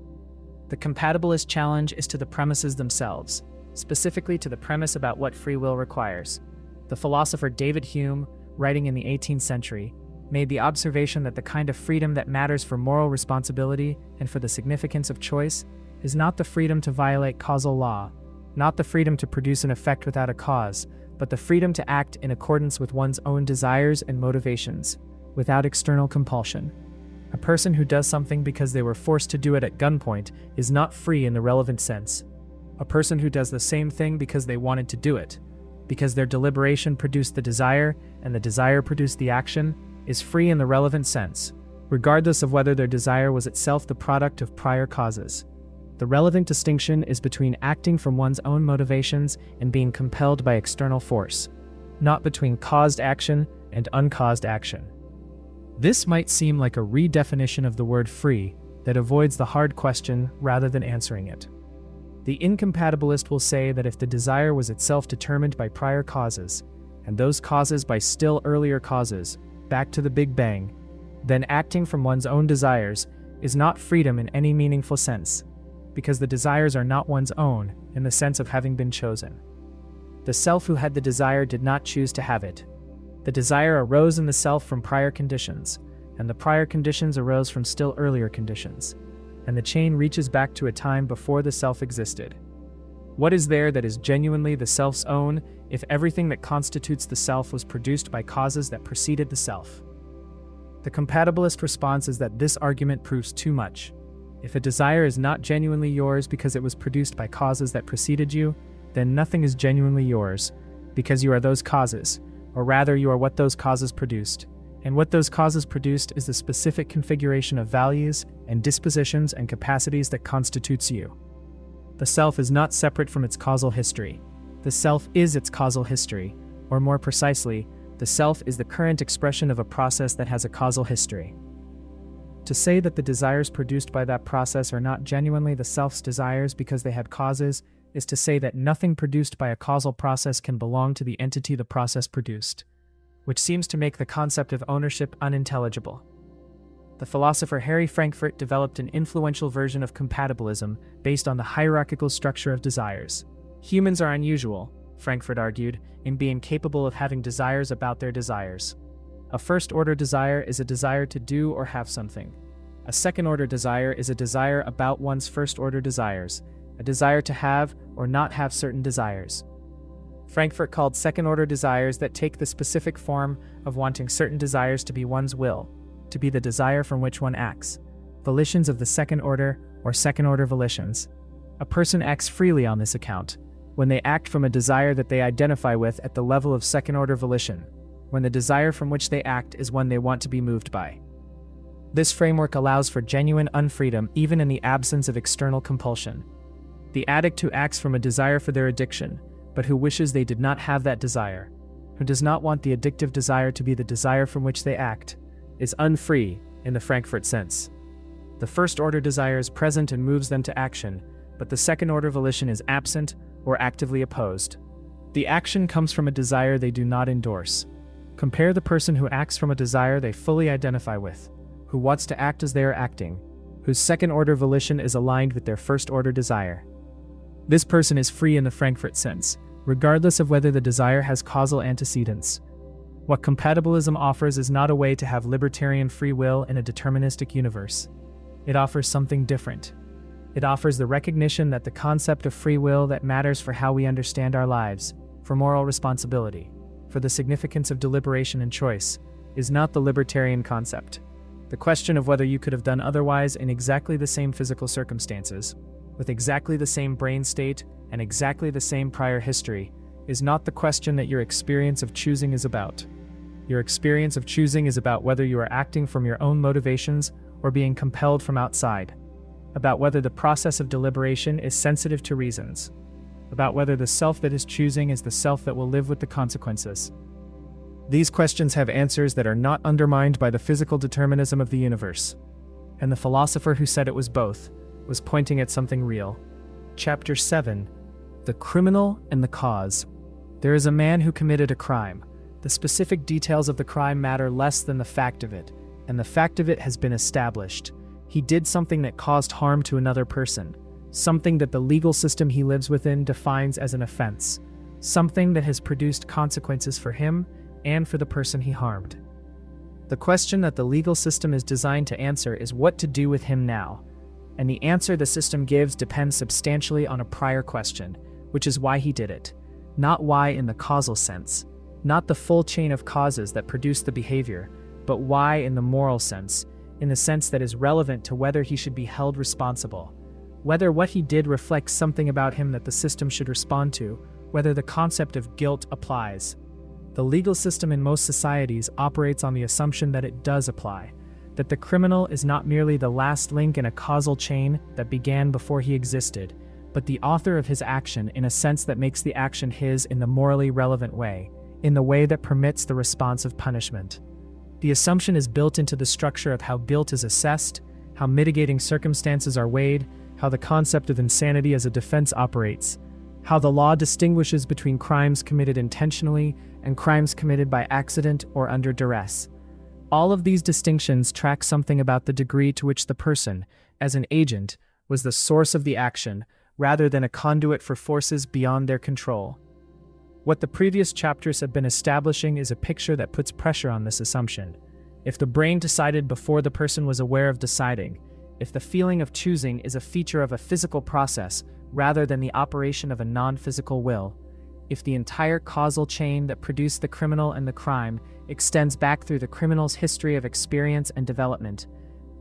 The compatibilist challenge is to the premises themselves, specifically to the premise about what free will requires. The philosopher David Hume, writing in the 18th century, made the observation that the kind of freedom that matters for moral responsibility and for the significance of choice is not the freedom to violate causal law, not the freedom to produce an effect without a cause, but the freedom to act in accordance with one's own desires and motivations, without external compulsion. A person who does something because they were forced to do it at gunpoint is not free in the relevant sense. A person who does the same thing because they wanted to do it, because their deliberation produced the desire and the desire produced the action, is free in the relevant sense, regardless of whether their desire was itself the product of prior causes. The relevant distinction is between acting from one's own motivations and being compelled by external force, not between caused action and uncaused action. This might seem like a redefinition of the word free that avoids the hard question rather than answering it. The incompatibilist will say that if the desire was itself determined by prior causes, and those causes by still earlier causes, back to the Big Bang, then acting from one's own desires is not freedom in any meaningful sense, because the desires are not one's own in the sense of having been chosen. The self who had the desire did not choose to have it. The desire arose in the self from prior conditions, and the prior conditions arose from still earlier conditions, and the chain reaches back to a time before the self existed. What is there that is genuinely the self's own if everything that constitutes the self was produced by causes that preceded the self? The compatibilist response is that this argument proves too much. If a desire is not genuinely yours because it was produced by causes that preceded you, then nothing is genuinely yours, because you are those causes, or rather you are what those causes produced. And what those causes produced is the specific configuration of values and dispositions and capacities that constitutes you. The self is not separate from its causal history. The self is its causal history, or more precisely, the self is the current expression of a process that has a causal history. To say that the desires produced by that process are not genuinely the self's desires because they had causes is to say that nothing produced by a causal process can belong to the entity the process produced, which seems to make the concept of ownership unintelligible. The philosopher Harry Frankfurt developed an influential version of compatibilism based on the hierarchical structure of desires. Humans are unusual, Frankfurt argued, in being capable of having desires about their desires. A first-order desire is a desire to do or have something. A second-order desire is a desire about one's first-order desires, a desire to have or not have certain desires. Frankfurt called second-order desires that take the specific form of wanting certain desires to be one's will, to be the desire from which one acts. Volitions of the second order or second-order volitions. A person acts freely on this account when they act from a desire that they identify with at the level of second-order volition, when the desire from which they act is one they want to be moved by. This framework allows for genuine unfreedom even in the absence of external compulsion. The addict who acts from a desire for their addiction, but who wishes they did not have that desire, who does not want the addictive desire to be the desire from which they act, is unfree in the Frankfurt sense. The first-order desire is present and moves them to action, but the second-order volition is absent or actively opposed. The action comes from a desire they do not endorse. Compare the person who acts from a desire they fully identify with, who wants to act as they are acting, whose second-order volition is aligned with their first-order desire. This person is free in the Frankfurt sense, regardless of whether the desire has causal antecedents. What compatibilism offers is not a way to have libertarian free will in a deterministic universe. It offers something different. It offers the recognition that the concept of free will that matters for how we understand our lives, for moral responsibility, for the significance of deliberation and choice, is not the libertarian concept. The question of whether you could have done otherwise in exactly the same physical circumstances, with exactly the same brain state and exactly the same prior history, is not the question that your experience of choosing is about. Your experience of choosing is about whether you are acting from your own motivations or being compelled from outside, about whether the process of deliberation is sensitive to reasons, about whether the self that is choosing is the self that will live with the consequences. These questions have answers that are not undermined by the physical determinism of the universe. And the philosopher who said it was both was pointing at something real. Chapter 7. The Criminal and the Cause. There is a man who committed a crime. The specific details of the crime matter less than the fact of it, and the fact of it has been established. He did something that caused harm to another person, something that the legal system he lives within defines as an offense, something that has produced consequences for him and for the person he harmed. The question that the legal system is designed to answer is what to do with him now, and the answer the system gives depends substantially on a prior question, which is why he did it, not why in the causal sense, not the full chain of causes that produce the behavior, but why in the moral sense, in the sense that is relevant to whether he should be held responsible, whether what he did reflects something about him that the system should respond to, whether the concept of guilt applies. The legal system in most societies operates on the assumption that it does apply, that the criminal is not merely the last link in a causal chain that began before he existed, but the author of his action in a sense that makes the action his in the morally relevant way, in the way that permits the response of punishment. The assumption is built into the structure of how guilt is assessed, how mitigating circumstances are weighed, how the concept of insanity as a defense operates, how the law distinguishes between crimes committed intentionally and crimes committed by accident or under duress. All of these distinctions track something about the degree to which the person, as an agent, was the source of the action, rather than a conduit for forces beyond their control. What the previous chapters have been establishing is a picture that puts pressure on this assumption. If the brain decided before the person was aware of deciding, if the feeling of choosing is a feature of a physical process rather than the operation of a non-physical will, if the entire causal chain that produced the criminal and the crime extends back through the criminal's history of experience and development,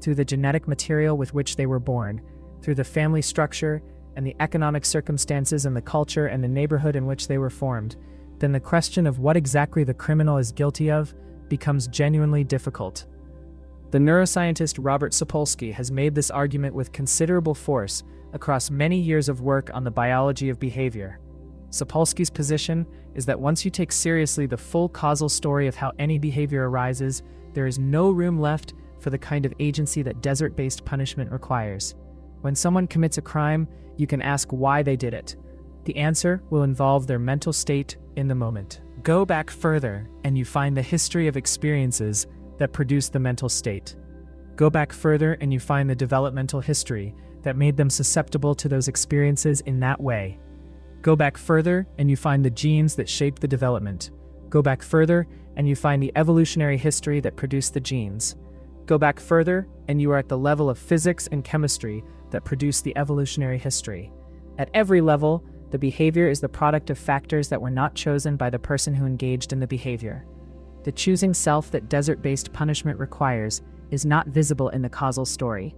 through the genetic material with which they were born, through the family structure and the economic circumstances and the culture and the neighborhood in which they were formed, then the question of what exactly the criminal is guilty of becomes genuinely difficult. The neuroscientist Robert Sapolsky has made this argument with considerable force across many years of work on the biology of behavior. Sapolsky's position is that once you take seriously the full causal story of how any behavior arises, there is no room left for the kind of agency that desert-based punishment requires. When someone commits a crime, you can ask why they did it. The answer will involve their mental state in the moment. Go back further, and you find the history of experiences that produce the mental state. Go back further, and you find the developmental history that made them susceptible to those experiences in that way. Go back further, and you find the genes that shaped the development. Go back further, and you find the evolutionary history that produced the genes. Go back further, and you are at the level of physics and chemistry that produce the evolutionary history. At every level, the behavior is the product of factors that were not chosen by the person who engaged in the behavior. The choosing self that desert-based punishment requires is not visible in the causal story.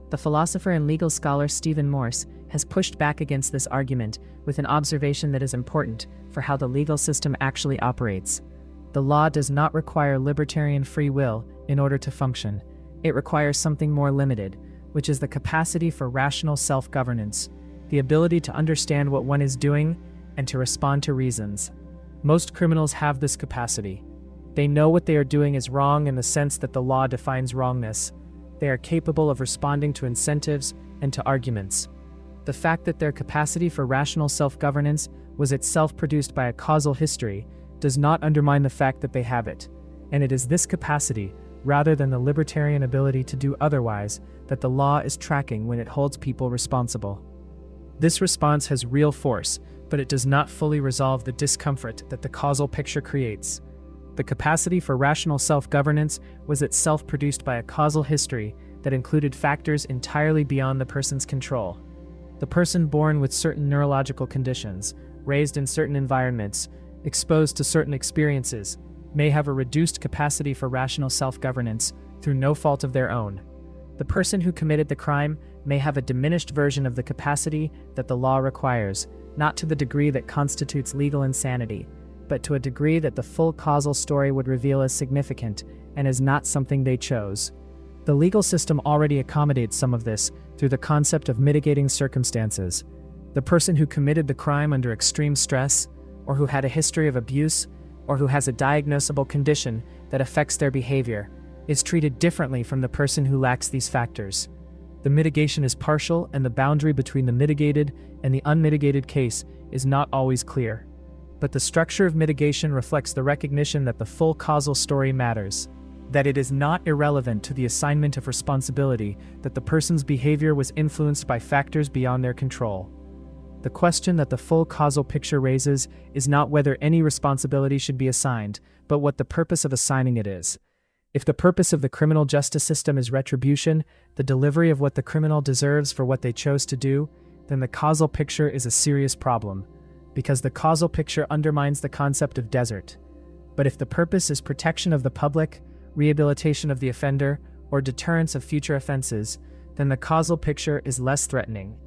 The philosopher and legal scholar Stephen Morse has pushed back against this argument with an observation that is important for how the legal system actually operates. The law does not require libertarian free will in order to function. It requires something more limited, which is the capacity for rational self-governance, the ability to understand what one is doing and to respond to reasons. Most criminals have this capacity. They know what they are doing is wrong in the sense that the law defines wrongness. They are capable of responding to incentives and to arguments. The fact that their capacity for rational self-governance was itself produced by a causal history does not undermine the fact that they have it, and it is this capacity, rather than the libertarian ability to do otherwise, that the law is tracking when it holds people responsible. This response has real force, but it does not fully resolve the discomfort that the causal picture creates. The capacity for rational self-governance was itself produced by a causal history that included factors entirely beyond the person's control. The person born with certain neurological conditions, raised in certain environments, exposed to certain experiences, may have a reduced capacity for rational self-governance through no fault of their own. The person who committed the crime may have a diminished version of the capacity that the law requires, not to the degree that constitutes legal insanity, but to a degree that the full causal story would reveal as significant and as not something they chose. The legal system already accommodates some of this through the concept of mitigating circumstances. The person who committed the crime under extreme stress, or who had a history of abuse, or who has a diagnosable condition that affects their behavior, is treated differently from the person who lacks these factors. The mitigation is partial, and the boundary between the mitigated and the unmitigated case is not always clear. But the structure of mitigation reflects the recognition that the full causal story matters, that it is not irrelevant to the assignment of responsibility that the person's behavior was influenced by factors beyond their control. The question that the full causal picture raises is not whether any responsibility should be assigned, but what the purpose of assigning it is. If the purpose of the criminal justice system is retribution, the delivery of what the criminal deserves for what they chose to do, then the causal picture is a serious problem, because the causal picture undermines the concept of desert. But if the purpose is protection of the public, rehabilitation of the offender, or deterrence of future offenses, then the causal picture is less threatening.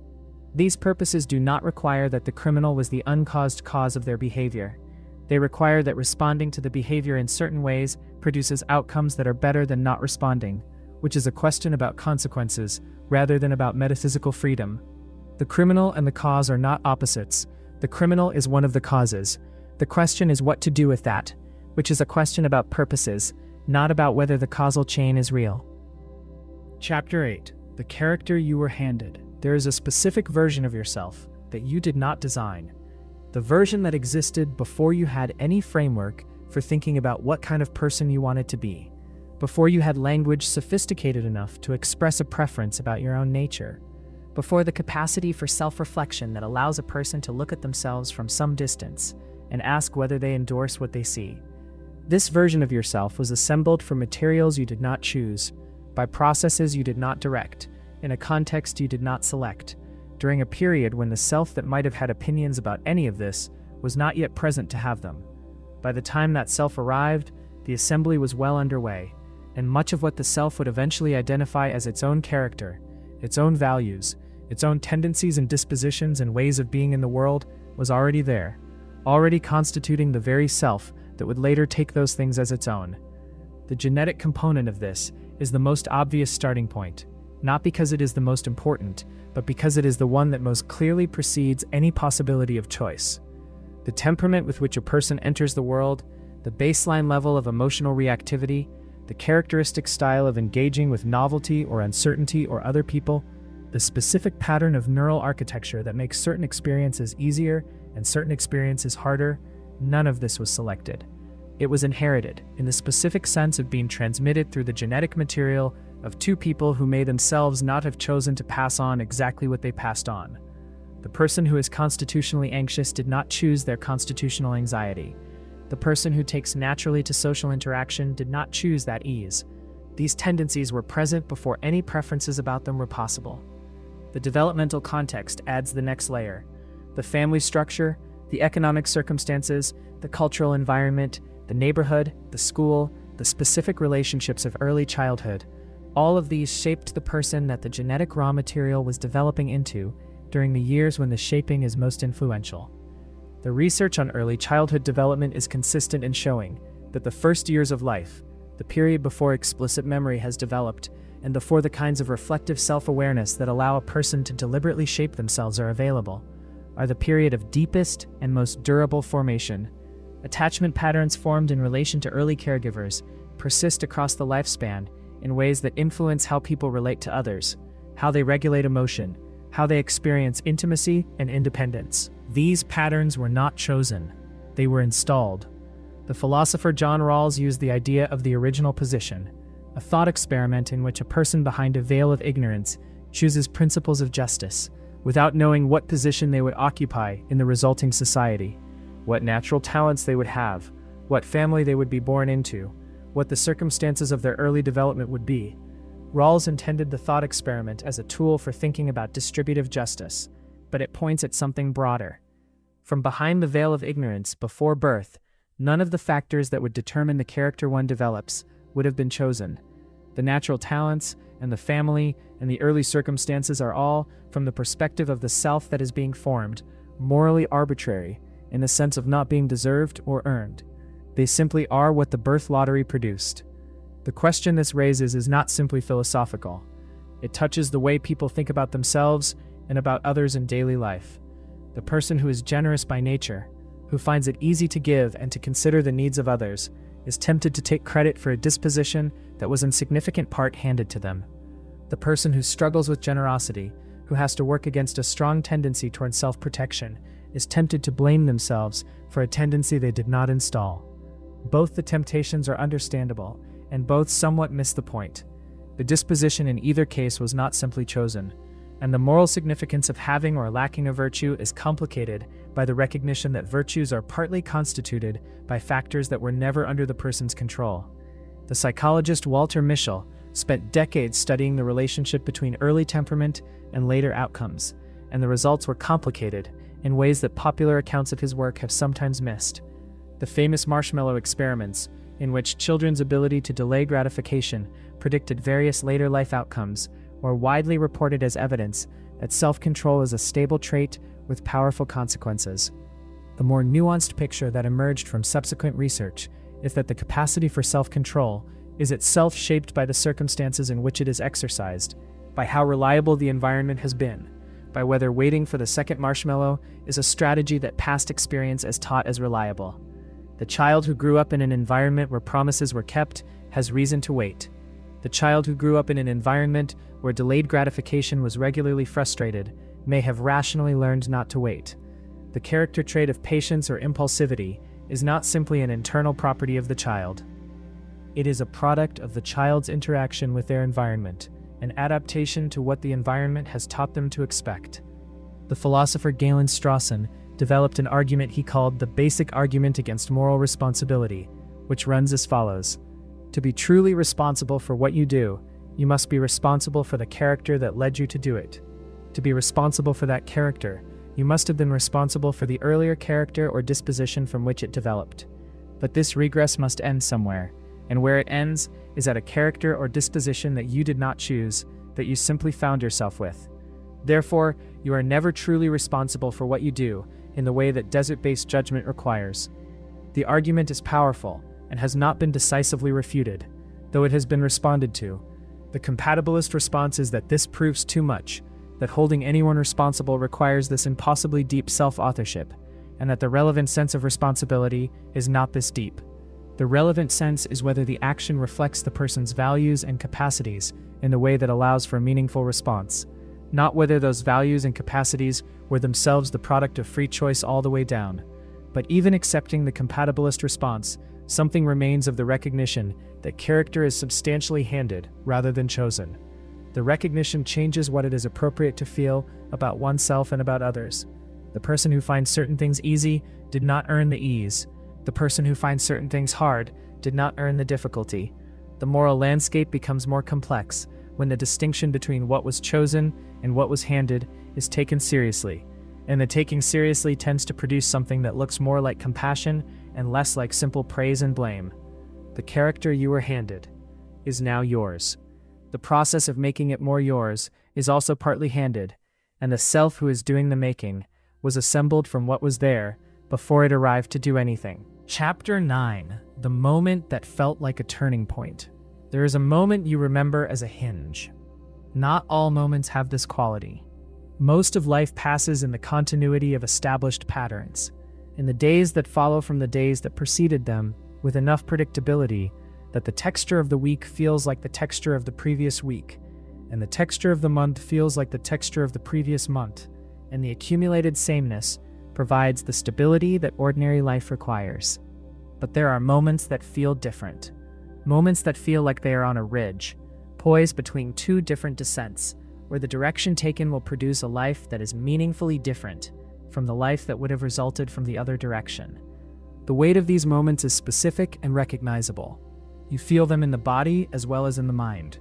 These purposes do not require that the criminal was the uncaused cause of their behavior. They require that responding to the behavior in certain ways produces outcomes that are better than not responding, which is a question about consequences rather than about metaphysical freedom. The criminal and the cause are not opposites. The criminal is one of the causes. The question is what to do with that, which is a question about purposes, not about whether the causal chain is real. Chapter 8. The character you were handed. There is a specific version of yourself that you did not design. The version that existed before you had any framework for thinking about what kind of person you wanted to be, before you had language sophisticated enough to express a preference about your own nature, before the capacity for self-reflection that allows a person to look at themselves from some distance and ask whether they endorse what they see. This version of yourself was assembled from materials you did not choose, by processes you did not direct, in a context you did not select, during a period when the self that might have had opinions about any of this was not yet present to have them. By the time that self arrived, the assembly was well underway, and much of what the self would eventually identify as its own character, its own values, its own tendencies and dispositions and ways of being in the world was already there, already constituting the very self that would later take those things as its own. The genetic component of this is the most obvious starting point, not because it is the most important, but because it is the one that most clearly precedes any possibility of choice. The temperament with which a person enters the world, the baseline level of emotional reactivity, the characteristic style of engaging with novelty or uncertainty or other people, the specific pattern of neural architecture that makes certain experiences easier and certain experiences harder, none of this was selected. It was inherited, in the specific sense of being transmitted through the genetic material of two people who may themselves not have chosen to pass on exactly what they passed on. The person who is constitutionally anxious did not choose their constitutional anxiety. The person who takes naturally to social interaction did not choose that ease. These tendencies were present before any preferences about them were possible. The developmental context adds the next layer. The family structure, the economic circumstances, the cultural environment, the neighborhood, the school, the specific relationships of early childhood, All of these shaped the person that the genetic raw material was developing into during the years when the shaping is most influential. The research on early childhood development is consistent in showing that the first years of life, the period before explicit memory has developed and before the kinds of reflective self-awareness that allow a person to deliberately shape themselves are available, are the period of deepest and most durable formation. Attachment patterns formed in relation to early caregivers persist across the lifespan in ways that influence how people relate to others, how they regulate emotion, how they experience intimacy and independence. These patterns were not chosen, they were installed. The philosopher John Rawls used the idea of the original position, a thought experiment in which a person behind a veil of ignorance chooses principles of justice, without knowing what position they would occupy in the resulting society, what natural talents they would have, what family they would be born into, what the circumstances of their early development would be. Rawls intended the thought experiment as a tool for thinking about distributive justice, but it points at something broader. From behind the veil of ignorance before birth, none of the factors that would determine the character one develops would have been chosen. The natural talents and the family and the early circumstances are all, from the perspective of the self that is being formed, morally arbitrary in the sense of not being deserved or earned. They simply are what the birth lottery produced. The question this raises is not simply philosophical. It touches the way people think about themselves and about others in daily life. The person who is generous by nature, who finds it easy to give and to consider the needs of others, is tempted to take credit for a disposition that was in significant part handed to them. The person who struggles with generosity, who has to work against a strong tendency toward self-protection, is tempted to blame themselves for a tendency they did not install. Both the temptations are understandable, and both somewhat miss the point. The disposition in either case was not simply chosen, and the moral significance of having or lacking a virtue is complicated by the recognition that virtues are partly constituted by factors that were never under the person's control. The psychologist Walter Mischel spent decades studying the relationship between early temperament and later outcomes, and the results were complicated in ways that popular accounts of his work have sometimes missed. The famous marshmallow experiments, in which children's ability to delay gratification predicted various later life outcomes, were widely reported as evidence that self-control is a stable trait with powerful consequences. The more nuanced picture that emerged from subsequent research is that the capacity for self-control is itself shaped by the circumstances in which it is exercised, by how reliable the environment has been, by whether waiting for the second marshmallow is a strategy that past experience has taught as reliable. The child who grew up in an environment where promises were kept has reason to wait. The child who grew up in an environment where delayed gratification was regularly frustrated may have rationally learned not to wait. The character trait of patience or impulsivity is not simply an internal property of the child. It is a product of the child's interaction with their environment, an adaptation to what the environment has taught them to expect. The philosopher Galen Strawson developed an argument he called the basic argument against moral responsibility, which runs as follows. To be truly responsible for what you do, you must be responsible for the character that led you to do it. To be responsible for that character, you must have been responsible for the earlier character or disposition from which it developed. But this regress must end somewhere, and where it ends is at a character or disposition that you did not choose, that you simply found yourself with. Therefore, you are never truly responsible for what you do in the way that desert-based judgment requires. The argument is powerful and has not been decisively refuted, though it has been responded to. The compatibilist response is that this proves too much, that holding anyone responsible requires this impossibly deep self-authorship, and that the relevant sense of responsibility is not this deep. The relevant sense is whether the action reflects the person's values and capacities in the way that allows for a meaningful response, not whether those values and capacities were themselves the product of free choice all the way down. But even accepting the compatibilist response, something remains of the recognition that character is substantially handed rather than chosen. The recognition changes what it is appropriate to feel about oneself and about others. The person who finds certain things easy did not earn the ease. The person who finds certain things hard did not earn the difficulty. The moral landscape becomes more complex when the distinction between what was chosen and what was handed is taken seriously, and the taking seriously tends to produce something that looks more like compassion and less like simple praise and blame. The character you were handed is now yours. The process of making it more yours is also partly handed, and the self who is doing the making was assembled from what was there before it arrived to do anything. Chapter 9. The moment that felt like a turning point. There is a moment you remember as a hinge. Not all moments have this quality. Most of life passes in the continuity of established patterns, in the days that follow from the days that preceded them, with enough predictability that the texture of the week feels like the texture of the previous week, and the texture of the month feels like the texture of the previous month, and the accumulated sameness provides the stability that ordinary life requires. But there are moments that feel different. Moments that feel like they are on a ridge, poised between two different descents, where the direction taken will produce a life that is meaningfully different from the life that would have resulted from the other direction. The weight of these moments is specific and recognizable. You feel them in the body as well as in the mind.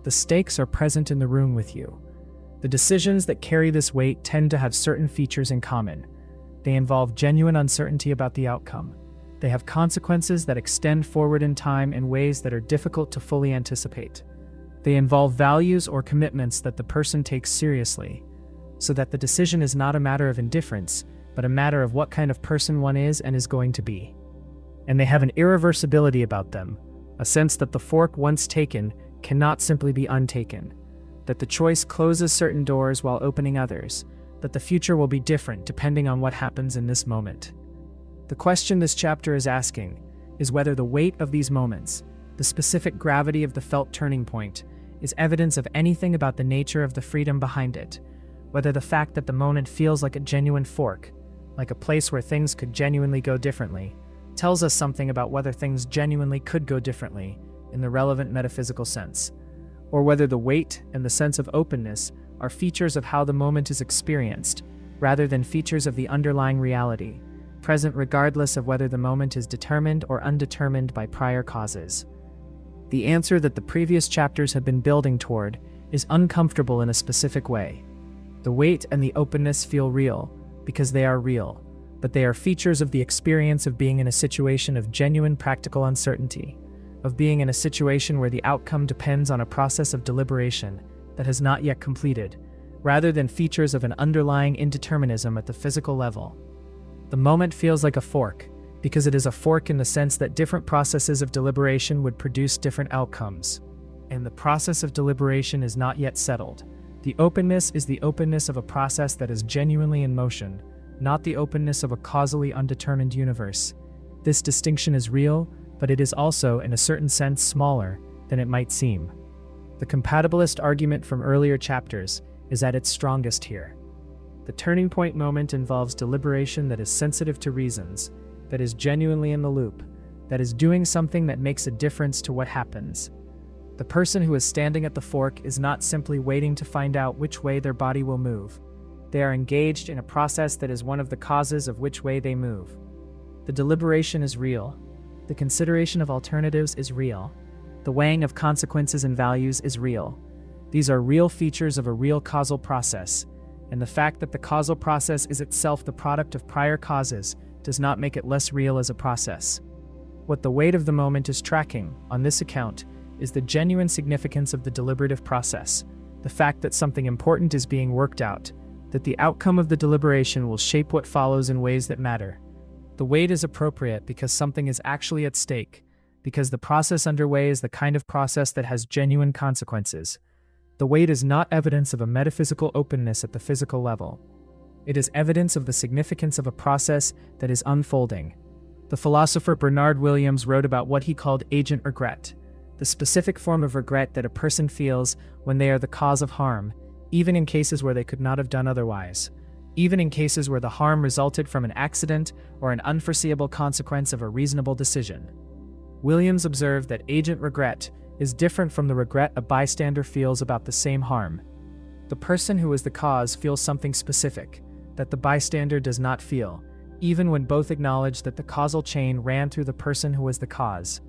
The stakes are present in the room with you. The decisions that carry this weight tend to have certain features in common. They involve genuine uncertainty about the outcome. They have consequences that extend forward in time in ways that are difficult to fully anticipate. They involve values or commitments that the person takes seriously, so that the decision is not a matter of indifference, but a matter of what kind of person one is and is going to be. And they have an irreversibility about them, a sense that the fork once taken cannot simply be untaken, that the choice closes certain doors while opening others, that the future will be different depending on what happens in this moment. The question this chapter is asking is whether the weight of these moments, the specific gravity of the felt turning point, is evidence of anything about the nature of the freedom behind it, whether the fact that the moment feels like a genuine fork, like a place where things could genuinely go differently, tells us something about whether things genuinely could go differently in the relevant metaphysical sense, or whether the weight and the sense of openness are features of how the moment is experienced, rather than features of the underlying reality, present regardless of whether the moment is determined or undetermined by prior causes. The answer that the previous chapters have been building toward is uncomfortable in a specific way. The weight and the openness feel real, because they are real, but they are features of the experience of being in a situation of genuine practical uncertainty, of being in a situation where the outcome depends on a process of deliberation that has not yet completed, rather than features of an underlying indeterminism at the physical level. The moment feels like a fork, because it is a fork in the sense that different processes of deliberation would produce different outcomes. And the process of deliberation is not yet settled. The openness is the openness of a process that is genuinely in motion, not the openness of a causally undetermined universe. This distinction is real, but it is also, in a certain sense, smaller than it might seem. The compatibilist argument from earlier chapters is at its strongest here. The turning point moment involves deliberation that is sensitive to reasons, that is genuinely in the loop, that is doing something that makes a difference to what happens. The person who is standing at the fork is not simply waiting to find out which way their body will move. They are engaged in a process that is one of the causes of which way they move. The deliberation is real. The consideration of alternatives is real. The weighing of consequences and values is real. These are real features of a real causal process, and the fact that the causal process is itself the product of prior causes does not make it less real as a process. What the weight of the moment is tracking, on this account, is the genuine significance of the deliberative process, the fact that something important is being worked out, that the outcome of the deliberation will shape what follows in ways that matter. The weight is appropriate because something is actually at stake, because the process underway is the kind of process that has genuine consequences. The weight is not evidence of a metaphysical openness at the physical level. It is evidence of the significance of a process that is unfolding. The philosopher Bernard Williams wrote about what he called agent regret, the specific form of regret that a person feels when they are the cause of harm, even in cases where they could not have done otherwise, even in cases where the harm resulted from an accident or an unforeseeable consequence of a reasonable decision. Williams observed that agent regret is different from the regret a bystander feels about the same harm. The person who is the cause feels something specific that the bystander does not feel, even when both acknowledge that the causal chain ran through the person who was the cause.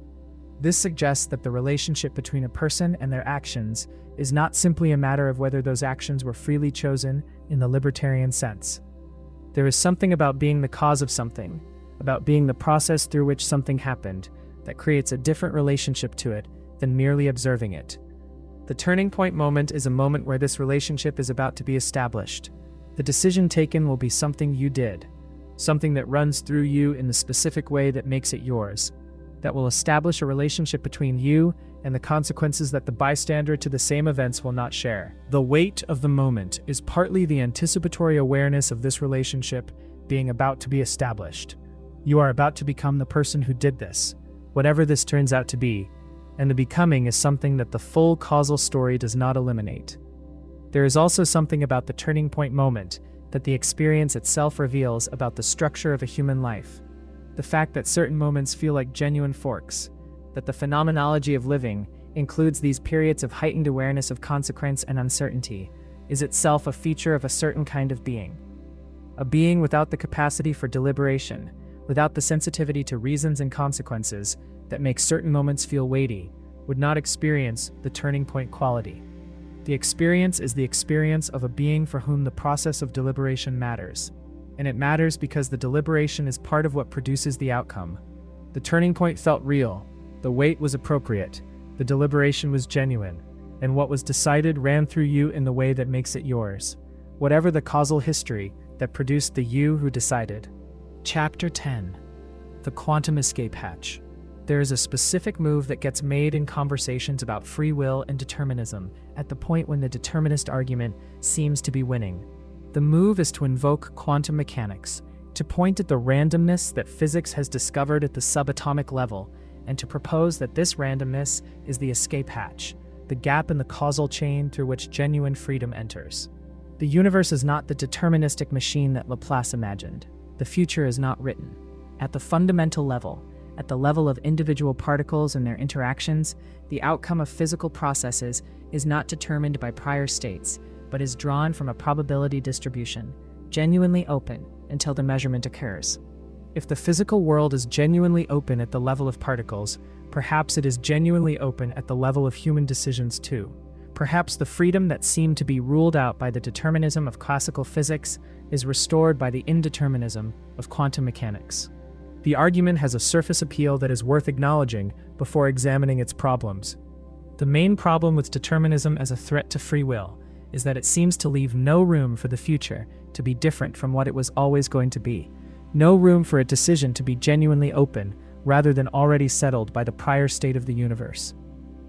This suggests that the relationship between a person and their actions is not simply a matter of whether those actions were freely chosen in the libertarian sense. There is something about being the cause of something, about being the process through which something happened, that creates a different relationship to it than merely observing it. The turning point moment is a moment where this relationship is about to be established. The decision taken will be something you did, something that runs through you in the specific way that makes it yours, that will establish a relationship between you and the consequences that the bystander to the same events will not share. The weight of the moment is partly the anticipatory awareness of this relationship being about to be established. You are about to become the person who did this, whatever this turns out to be, and the becoming is something that the full causal story does not eliminate. There is also something about the turning point moment that the experience itself reveals about the structure of a human life. The fact that certain moments feel like genuine forks, that the phenomenology of living includes these periods of heightened awareness of consequence and uncertainty, is itself a feature of a certain kind of being. A being without the capacity for deliberation, without the sensitivity to reasons and consequences that make certain moments feel weighty, would not experience the turning point quality. The experience is the experience of a being for whom the process of deliberation matters. And it matters because the deliberation is part of what produces the outcome. The turning point felt real, the weight was appropriate, the deliberation was genuine, and what was decided ran through you in the way that makes it yours, whatever the causal history that produced the you who decided. Chapter 10. The Quantum Escape Hatch. There is a specific move that gets made in conversations about free will and determinism at the point when the determinist argument seems to be winning. The move is to invoke quantum mechanics, to point at the randomness that physics has discovered at the subatomic level, and to propose that this randomness is the escape hatch, the gap in the causal chain through which genuine freedom enters. The universe is not the deterministic machine that Laplace imagined. The future is not written. At the fundamental level, at the level of individual particles and their interactions, the outcome of physical processes is not determined by prior states, but is drawn from a probability distribution, genuinely open until the measurement occurs. If the physical world is genuinely open at the level of particles, perhaps it is genuinely open at the level of human decisions too. Perhaps the freedom that seemed to be ruled out by the determinism of classical physics is restored by the indeterminism of quantum mechanics. The argument has a surface appeal that is worth acknowledging before examining its problems. The main problem with determinism as a threat to free will is that it seems to leave no room for the future to be different from what it was always going to be, no room for a decision to be genuinely open rather than already settled by the prior state of the universe.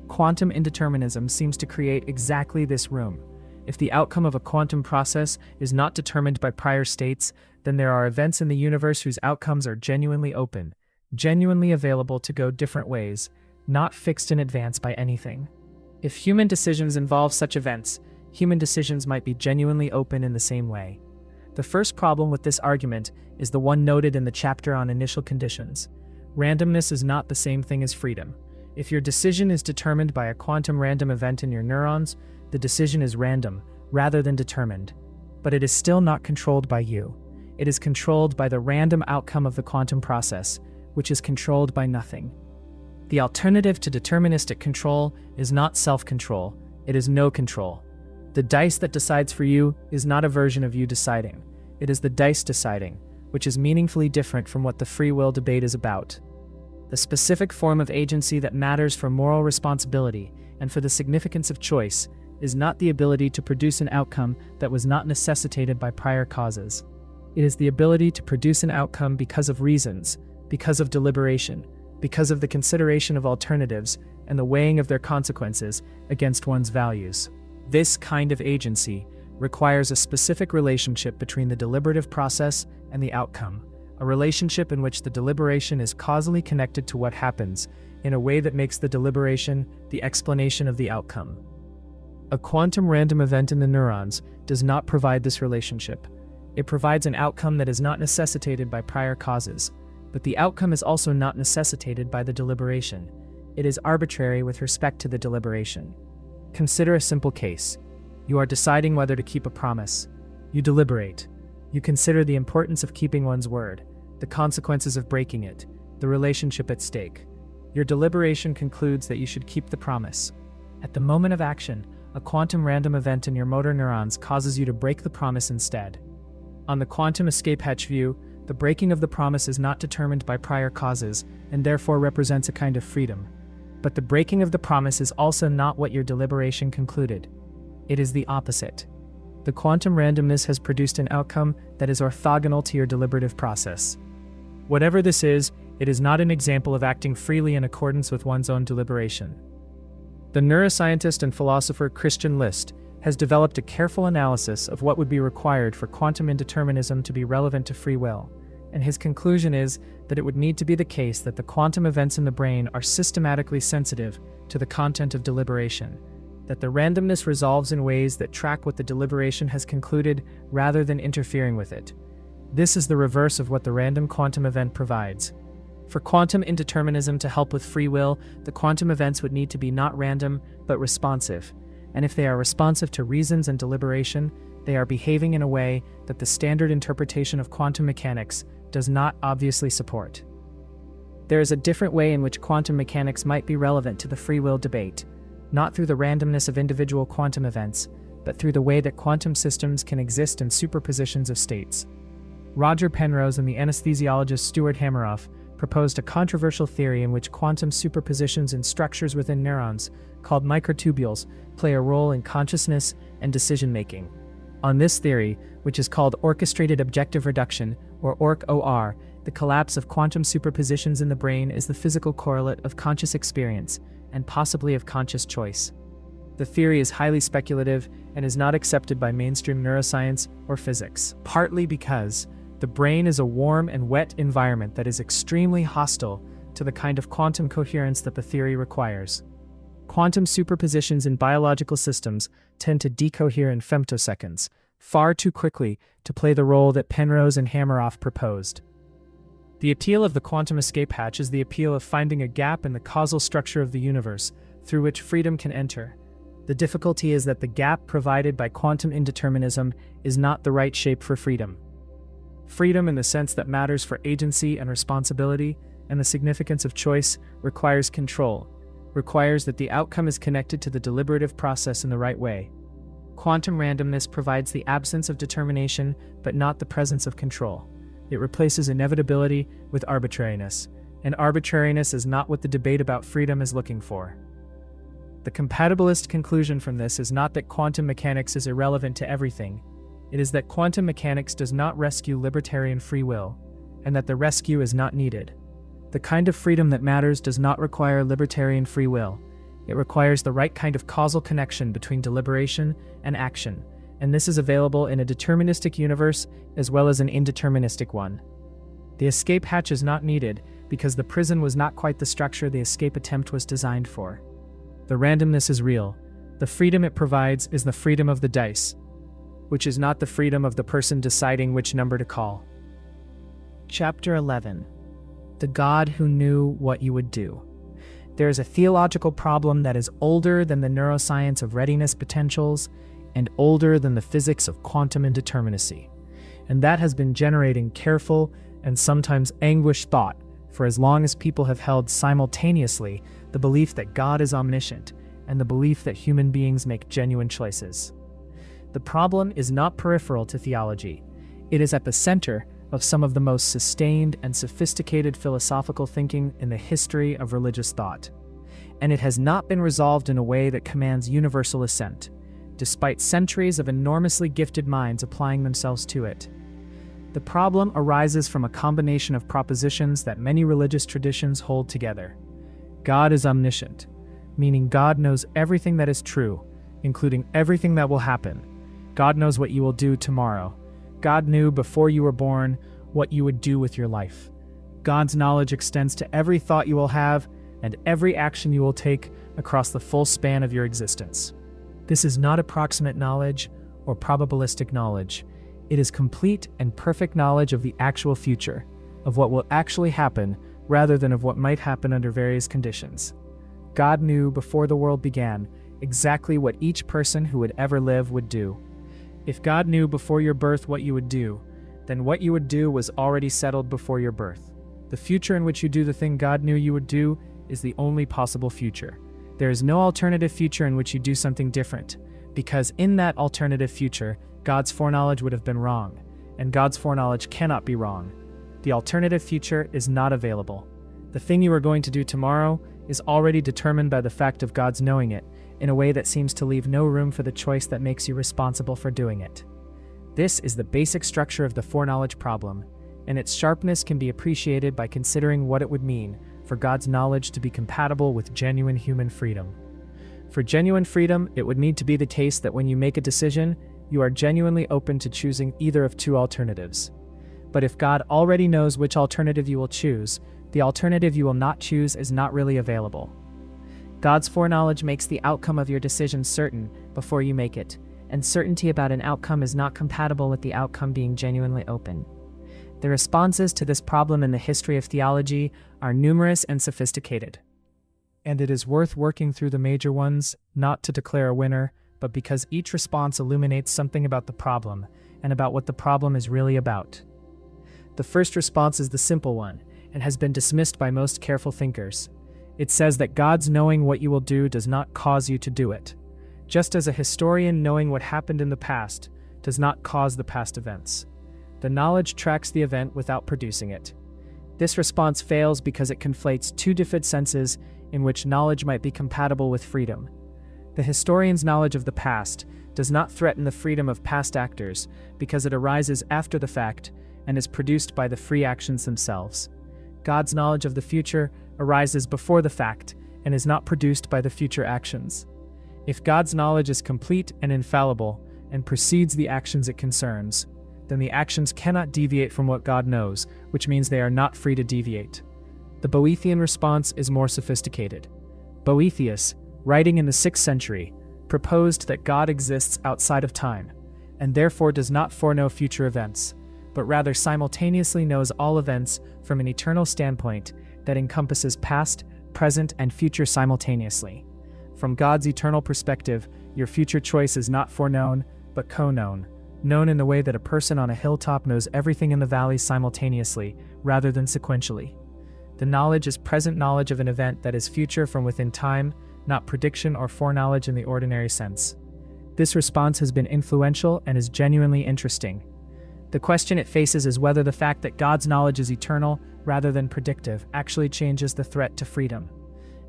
Quantum indeterminism seems to create exactly this room. If the outcome of a quantum process is not determined by prior states, then there are events in the universe whose outcomes are genuinely open, genuinely available to go different ways, not fixed in advance by anything. If human decisions involve such events, human decisions might be genuinely open in the same way. The first problem with this argument is the one noted in the chapter on initial conditions. Randomness is not the same thing as freedom. If your decision is determined by a quantum random event in your neurons, the decision is random, rather than determined. But it is still not controlled by you. It is controlled by the random outcome of the quantum process, which is controlled by nothing. The alternative to deterministic control is not self-control, it is no control. The dice that decides for you is not a version of you deciding. It is the dice deciding, which is meaningfully different from what the free will debate is about. The specific form of agency that matters for moral responsibility and for the significance of choice is not the ability to produce an outcome that was not necessitated by prior causes. It is the ability to produce an outcome because of reasons, because of deliberation, because of the consideration of alternatives and the weighing of their consequences against one's values. This kind of agency requires a specific relationship between the deliberative process and the outcome, a relationship in which the deliberation is causally connected to what happens in a way that makes the deliberation the explanation of the outcome. A quantum random event in the neurons does not provide this relationship. It provides an outcome that is not necessitated by prior causes, but the outcome is also not necessitated by the deliberation. It is arbitrary with respect to the deliberation. Consider a simple case. You are deciding whether to keep a promise. You deliberate. You consider the importance of keeping one's word, the consequences of breaking it, the relationship at stake. Your deliberation concludes that you should keep the promise. At the moment of action, a quantum random event in your motor neurons causes you to break the promise instead. On the quantum escape hatch view, the breaking of the promise is not determined by prior causes and therefore represents a kind of freedom. But the breaking of the promise is also not what your deliberation concluded. It is the opposite. The quantum randomness has produced an outcome that is orthogonal to your deliberative process. Whatever this is, it is not an example of acting freely in accordance with one's own deliberation. The neuroscientist and philosopher Christian List has developed a careful analysis of what would be required for quantum indeterminism to be relevant to free will, and his conclusion is that it would need to be the case that the quantum events in the brain are systematically sensitive to the content of deliberation, that the randomness resolves in ways that track what the deliberation has concluded rather than interfering with it. This is the reverse of what the random quantum event provides. For quantum indeterminism to help with free will, the quantum events would need to be not random, but responsive. And if they are responsive to reasons and deliberation, they are behaving in a way that the standard interpretation of quantum mechanics does not obviously support. There is a different way in which quantum mechanics might be relevant to the free will debate, not through the randomness of individual quantum events, but through the way that quantum systems can exist in superpositions of states. Roger Penrose and the anesthesiologist Stuart Hameroff proposed a controversial theory in which quantum superpositions in structures within neurons, called microtubules, play a role in consciousness and decision-making. On this theory, which is called orchestrated objective reduction, or ORC-OR, the collapse of quantum superpositions in the brain is the physical correlate of conscious experience, and possibly of conscious choice. The theory is highly speculative and is not accepted by mainstream neuroscience or physics, partly because the brain is a warm and wet environment that is extremely hostile to the kind of quantum coherence that the theory requires. Quantum superpositions in biological systems tend to decohere in femtoseconds, far too quickly to play the role that Penrose and Hameroff proposed. The appeal of the quantum escape hatch is the appeal of finding a gap in the causal structure of the universe through which freedom can enter. The difficulty is that the gap provided by quantum indeterminism is not the right shape for freedom. Freedom, in the sense that matters for agency and responsibility and the significance of choice, requires control, requires that the outcome is connected to the deliberative process in the right way. Quantum randomness provides the absence of determination, but not the presence of control. It replaces inevitability with arbitrariness, and arbitrariness is not what the debate about freedom is looking for. The compatibilist conclusion from this is not that quantum mechanics is irrelevant to everything. It is that quantum mechanics does not rescue libertarian free will, and that the rescue is not needed. The kind of freedom that matters does not require libertarian free will. It requires the right kind of causal connection between deliberation and action, and this is available in a deterministic universe as well as an indeterministic one. The escape hatch is not needed because the prison was not quite the structure the escape attempt was designed for. The randomness is real. The freedom it provides is the freedom of the dice, which is not the freedom of the person deciding which number to call. Chapter 11. The God Who Knew What You Would Do. There is a theological problem that is older than the neuroscience of readiness potentials and older than the physics of quantum indeterminacy, and that has been generating careful and sometimes anguished thought for as long as people have held simultaneously the belief that God is omniscient and the belief that human beings make genuine choices. The problem is not peripheral to theology. It is at the center of some of the most sustained and sophisticated philosophical thinking in the history of religious thought. And it has not been resolved in a way that commands universal assent, despite centuries of enormously gifted minds applying themselves to it. The problem arises from a combination of propositions that many religious traditions hold together. God is omniscient, meaning God knows everything that is true, including everything that will happen. God knows what you will do tomorrow. God knew before you were born what you would do with your life. God's knowledge extends to every thought you will have and every action you will take across the full span of your existence. This is not approximate knowledge or probabilistic knowledge. It is complete and perfect knowledge of the actual future, of what will actually happen rather than of what might happen under various conditions. God knew before the world began exactly what each person who would ever live would do. If God knew before your birth what you would do, then what you would do was already settled before your birth. The future in which you do the thing God knew you would do is the only possible future. There is no alternative future in which you do something different, because in that alternative future, God's foreknowledge would have been wrong, and God's foreknowledge cannot be wrong. The alternative future is not available. The thing you are going to do tomorrow is already determined by the fact of God's knowing it, in a way that seems to leave no room for the choice that makes you responsible for doing it. This is the basic structure of the foreknowledge problem, and its sharpness can be appreciated by considering what it would mean for God's knowledge to be compatible with genuine human freedom. For genuine freedom, it would need to be the case that when you make a decision, you are genuinely open to choosing either of two alternatives. But if God already knows which alternative you will choose, the alternative you will not choose is not really available. God's foreknowledge makes the outcome of your decision certain before you make it, and certainty about an outcome is not compatible with the outcome being genuinely open. The responses to this problem in the history of theology are numerous and sophisticated. And it is worth working through the major ones, not to declare a winner, but because each response illuminates something about the problem, and about what the problem is really about. The first response is the simple one, and has been dismissed by most careful thinkers. It says that God's knowing what you will do does not cause you to do it, just as a historian knowing what happened in the past does not cause the past events. The knowledge tracks the event without producing it. This response fails because it conflates two different senses in which knowledge might be compatible with freedom. The historian's knowledge of the past does not threaten the freedom of past actors because it arises after the fact and is produced by the free actions themselves. God's knowledge of the future arises before the fact and is not produced by the future actions. If God's knowledge is complete and infallible and precedes the actions it concerns, then the actions cannot deviate from what God knows, which means they are not free to deviate. The Boethian response is more sophisticated. Boethius, writing in the 6th century, proposed that God exists outside of time, and therefore does not foreknow future events, but rather simultaneously knows all events from an eternal standpoint that encompasses past, present, and future simultaneously. From God's eternal perspective, your future choice is not foreknown, but co-known, known in the way that a person on a hilltop knows everything in the valley simultaneously, rather than sequentially. The knowledge is present knowledge of an event that is future from within time, not prediction or foreknowledge in the ordinary sense. This response has been influential and is genuinely interesting. The question it faces is whether the fact that God's knowledge is eternal rather than predictive actually changes the threat to freedom.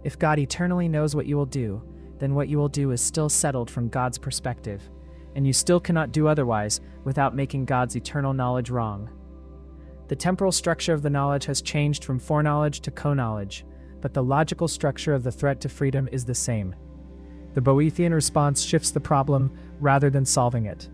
If God eternally knows what you will do, then what you will do is still settled from God's perspective, and you still cannot do otherwise without making God's eternal knowledge wrong. The temporal structure of the knowledge has changed from foreknowledge to co-knowledge, but the logical structure of the threat to freedom is the same. The Boethian response shifts the problem rather than solving it.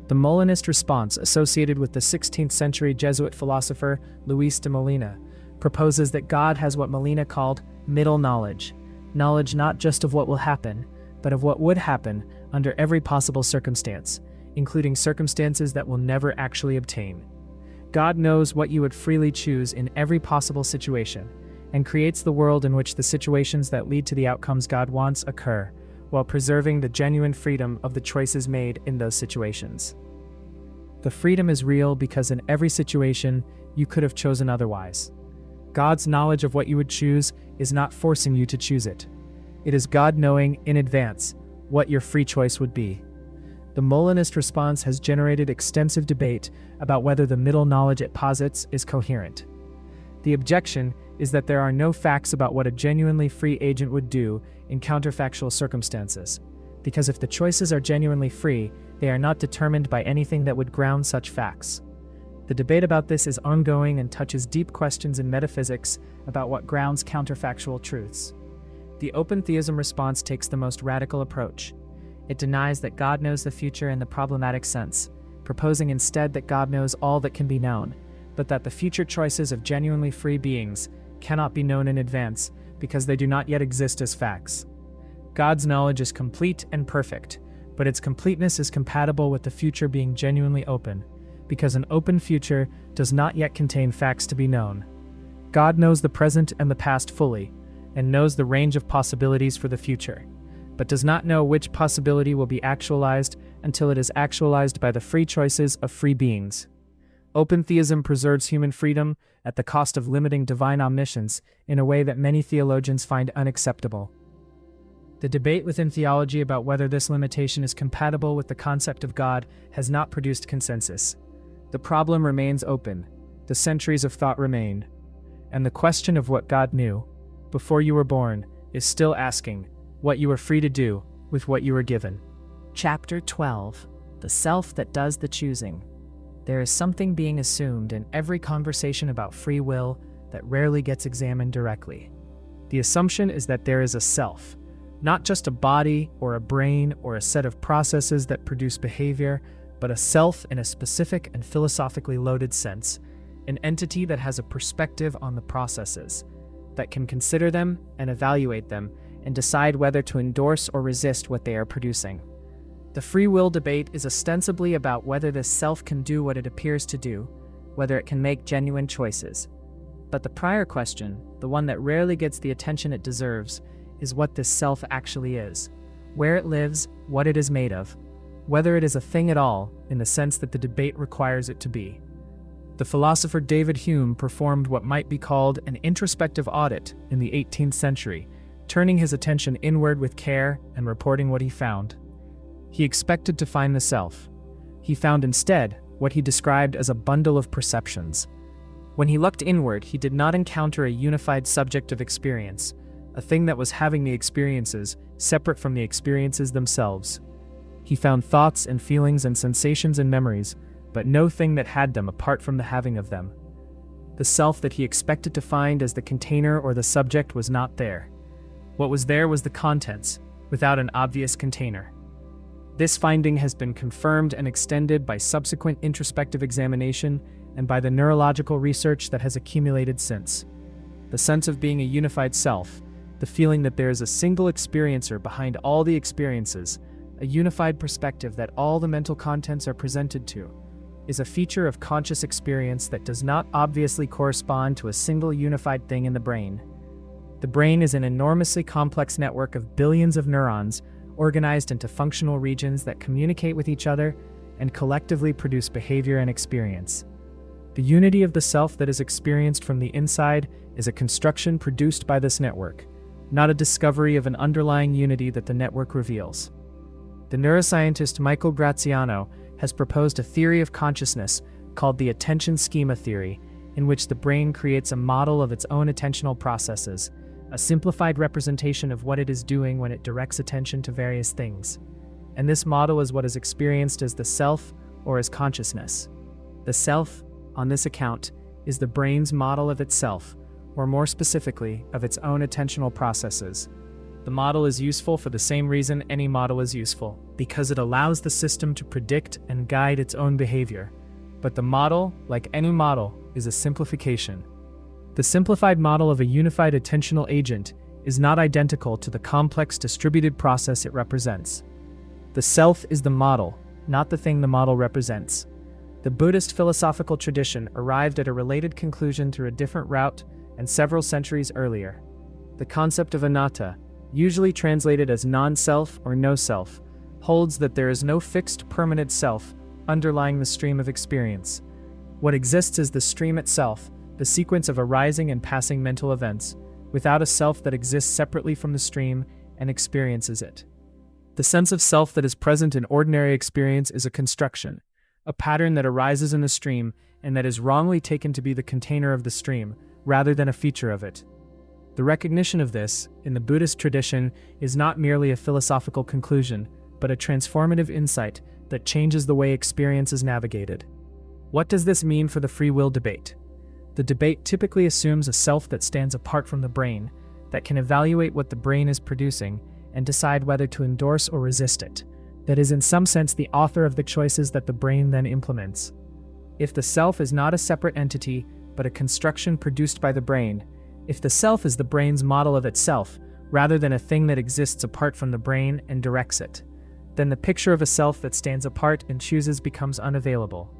The Molinist response, associated with the 16th century Jesuit philosopher Luis de Molina, proposes that God has what Molina called middle knowledge, knowledge not just of what will happen, but of what would happen under every possible circumstance, including circumstances that will never actually obtain. God knows what you would freely choose in every possible situation, and creates the world in which the situations that lead to the outcomes God wants occur, while preserving the genuine freedom of the choices made in those situations. The freedom is real because in every situation you could have chosen otherwise. God's knowledge of what you would choose is not forcing you to choose it. It is God knowing in advance what your free choice would be. The Molinist response has generated extensive debate about whether the middle knowledge it posits is coherent. The objection is that there are no facts about what a genuinely free agent would do in counterfactual circumstances, because if the choices are genuinely free, they are not determined by anything that would ground such facts. The debate about this is ongoing and touches deep questions in metaphysics about what grounds counterfactual truths. The open theism response takes the most radical approach. It denies that God knows the future in the problematic sense, proposing instead that God knows all that can be known, but that the future choices of genuinely free beings cannot be known in advance because they do not yet exist as facts. God's knowledge is complete and perfect, but its completeness is compatible with the future being genuinely open, because an open future does not yet contain facts to be known. God knows the present and the past fully, and knows the range of possibilities for the future, but does not know which possibility will be actualized until it is actualized by the free choices of free beings. Open theism preserves human freedom at the cost of limiting divine omniscience in a way that many theologians find unacceptable. The debate within theology about whether this limitation is compatible with the concept of God has not produced consensus. The problem remains open. The centuries of thought remain. And the question of what God knew before you were born is still asking what you are free to do with what you were given. Chapter 12. The Self That Does the Choosing. There is something being assumed in every conversation about free will that rarely gets examined directly. The assumption is that there is a self, not just a body or a brain or a set of processes that produce behavior, but a self in a specific and philosophically loaded sense, an entity that has a perspective on the processes, that can consider them and evaluate them and decide whether to endorse or resist what they are producing. The free will debate is ostensibly about whether this self can do what it appears to do, whether it can make genuine choices. But the prior question, the one that rarely gets the attention it deserves, is what this self actually is, where it lives, what it is made of, whether it is a thing at all in the sense that the debate requires it to be. The philosopher David Hume performed what might be called an introspective audit in the 18th century, turning his attention inward with care and reporting what he found. He expected to find the self. He found instead what he described as a bundle of perceptions. When he looked inward, he did not encounter a unified subject of experience, a thing that was having the experiences separate from the experiences themselves. He found thoughts and feelings and sensations and memories, but no thing that had them apart from the having of them. The self that he expected to find as the container or the subject was not there. What was there was the contents, without an obvious container. This finding has been confirmed and extended by subsequent introspective examination and by the neurological research that has accumulated since. The sense of being a unified self, the feeling that there is a single experiencer behind all the experiences, a unified perspective that all the mental contents are presented to, is a feature of conscious experience that does not obviously correspond to a single unified thing in the brain. The brain is an enormously complex network of billions of neurons organized into functional regions that communicate with each other and collectively produce behavior and experience. The unity of the self that is experienced from the inside is a construction produced by this network, not a discovery of an underlying unity that the network reveals. The neuroscientist Michael Graziano has proposed a theory of consciousness called the attention schema theory, in which the brain creates a model of its own attentional processes, a simplified representation of what it is doing when it directs attention to various things. And this model is what is experienced as the self or as consciousness. The self, on this account, is the brain's model of itself, or more specifically, of its own attentional processes. The model is useful for the same reason any model is useful, because it allows the system to predict and guide its own behavior. But the model, like any model, is a simplification. The simplified model of a unified attentional agent is not identical to the complex distributed process it represents. The self is the model, not the thing the model represents. The Buddhist philosophical tradition arrived at a related conclusion through a different route and several centuries earlier. The concept of anatta, usually translated as non-self or no self, holds that there is no fixed permanent self underlying the stream of experience. What exists is the stream itself, the sequence of arising and passing mental events, without a self that exists separately from the stream and experiences it. The sense of self that is present in ordinary experience is a construction, a pattern that arises in the stream and that is wrongly taken to be the container of the stream, rather than a feature of it. The recognition of this, in the Buddhist tradition, is not merely a philosophical conclusion, but a transformative insight that changes the way experience is navigated. What does this mean for the free will debate? The debate typically assumes a self that stands apart from the brain, that can evaluate what the brain is producing and decide whether to endorse or resist it, that is in some sense the author of the choices that the brain then implements. If the self is not a separate entity, but a construction produced by the brain, if the self is the brain's model of itself, rather than a thing that exists apart from the brain and directs it, then the picture of a self that stands apart and chooses becomes unavailable.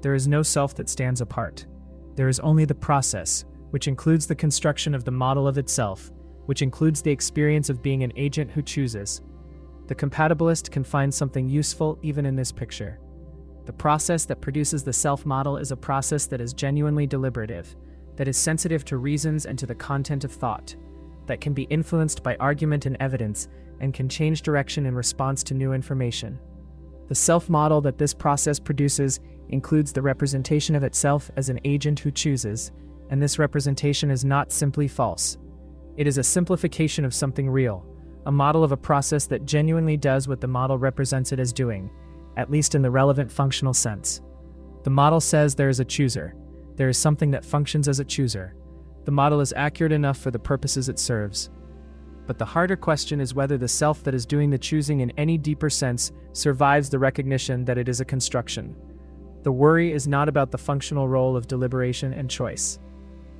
There is no self that stands apart. There is only the process, which includes the construction of the model of itself, which includes the experience of being an agent who chooses. The compatibilist can find something useful even in this picture. The process that produces the self-model is a process that is genuinely deliberative, that is sensitive to reasons and to the content of thought, that can be influenced by argument and evidence, and can change direction in response to new information. The self-model that this process produces includes the representation of itself as an agent who chooses, and this representation is not simply false. It is a simplification of something real, a model of a process that genuinely does what the model represents it as doing, at least in the relevant functional sense. The model says there is a chooser. There is something that functions as a chooser. The model is accurate enough for the purposes it serves. But the harder question is whether the self that is doing the choosing in any deeper sense survives the recognition that it is a construction. The worry is not about the functional role of deliberation and choice.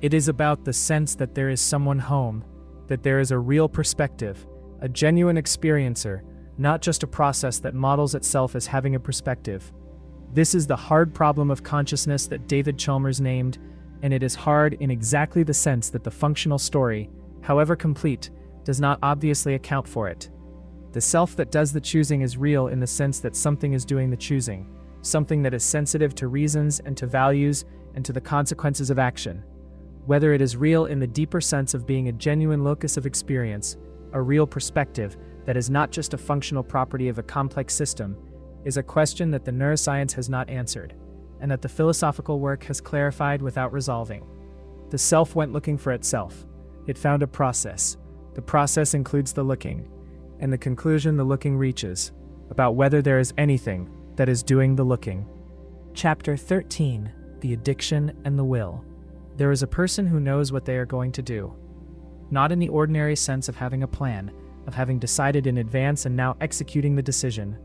It is about the sense that there is someone home, that there is a real perspective, a genuine experiencer, not just a process that models itself as having a perspective. This is the hard problem of consciousness that David Chalmers named, and it is hard in exactly the sense that the functional story, however complete, does not obviously account for it. The self that does the choosing is real in the sense that something is doing the choosing, something that is sensitive to reasons and to values and to the consequences of action. Whether it is real in the deeper sense of being a genuine locus of experience, a real perspective that is not just a functional property of a complex system, is a question that the neuroscience has not answered, and that the philosophical work has clarified without resolving. The self went looking for itself. It found a process. The process includes the looking, and the conclusion the looking reaches, about whether there is anything that is doing the looking. Chapter 13: The Addiction and the Will. There is a person who knows what they are going to do. Not in the ordinary sense of having a plan, of having decided in advance and now executing the decision.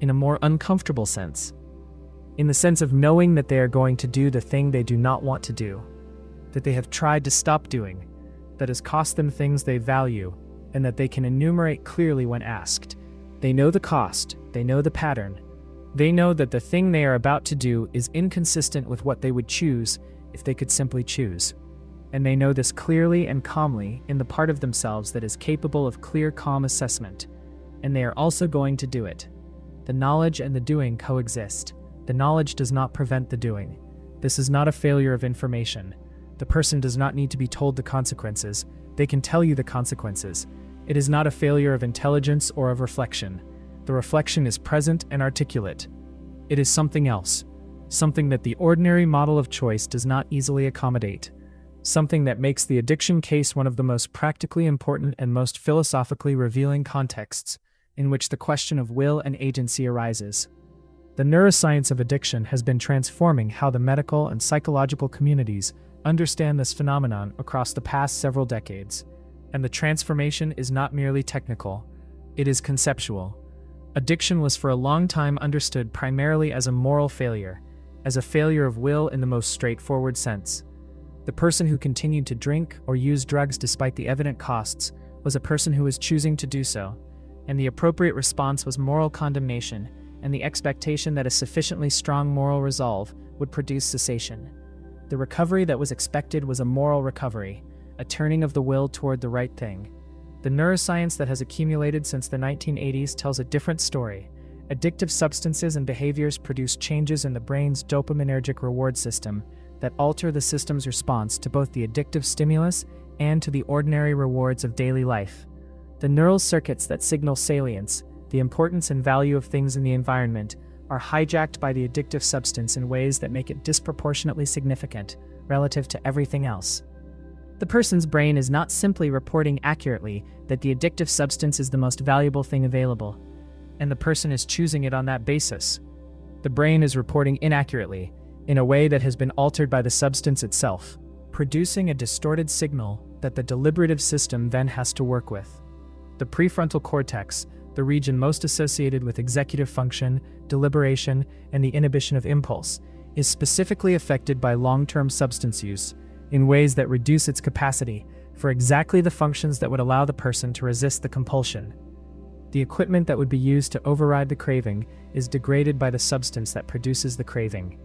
In a more uncomfortable sense. In the sense of knowing that they are going to do the thing they do not want to do, that they have tried to stop doing, that has cost them things they value, and that they can enumerate clearly when asked. They know the cost, they know the pattern. They know that the thing they are about to do is inconsistent with what they would choose if they could simply choose. And they know this clearly and calmly in the part of themselves that is capable of clear, calm assessment. And they are also going to do it. The knowledge and the doing coexist. The knowledge does not prevent the doing. This is not a failure of information. The person does not need to be told the consequences. They can tell you the consequences. It is not a failure of intelligence or of reflection. The reflection is present and articulate. It is something else. Something that the ordinary model of choice does not easily accommodate. Something that makes the addiction case one of the most practically important and most philosophically revealing contexts in which the question of will and agency arises. The neuroscience of addiction has been transforming how the medical and psychological communities understand this phenomenon across the past several decades. And the transformation is not merely technical, it is conceptual. Addiction was for a long time understood primarily as a moral failure, as a failure of will in the most straightforward sense. The person who continued to drink or use drugs despite the evident costs was a person who was choosing to do so, and the appropriate response was moral condemnation and the expectation that a sufficiently strong moral resolve would produce cessation. The recovery that was expected was a moral recovery, a turning of the will toward the right thing. The neuroscience that has accumulated since the 1980s tells a different story. Addictive substances and behaviors produce changes in the brain's dopaminergic reward system that alter the system's response to both the addictive stimulus and to the ordinary rewards of daily life. The neural circuits that signal salience, the importance and value of things in the environment, are hijacked by the addictive substance in ways that make it disproportionately significant relative to everything else. The person's brain is not simply reporting accurately that the addictive substance is the most valuable thing available, and the person is choosing it on that basis. The brain is reporting inaccurately, in a way that has been altered by the substance itself, producing a distorted signal that the deliberative system then has to work with. The prefrontal cortex, the region most associated with executive function, deliberation, and the inhibition of impulse, is specifically affected by long-term substance use in ways that reduce its capacity for exactly the functions that would allow the person to resist the compulsion. The equipment that would be used to override the craving is degraded by the substance that produces the craving.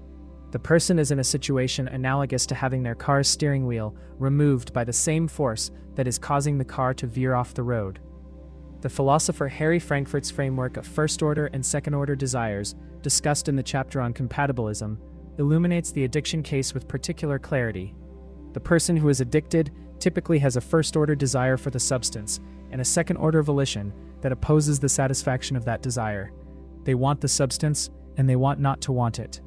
The person is in a situation analogous to having their car's steering wheel removed by the same force that is causing the car to veer off the road. The philosopher Harry Frankfurt's framework of first-order and second-order desires, discussed in the chapter on compatibilism, illuminates the addiction case with particular clarity. The person who is addicted typically has a first-order desire for the substance and a second-order volition that opposes the satisfaction of that desire. They want the substance, and they want not to want it.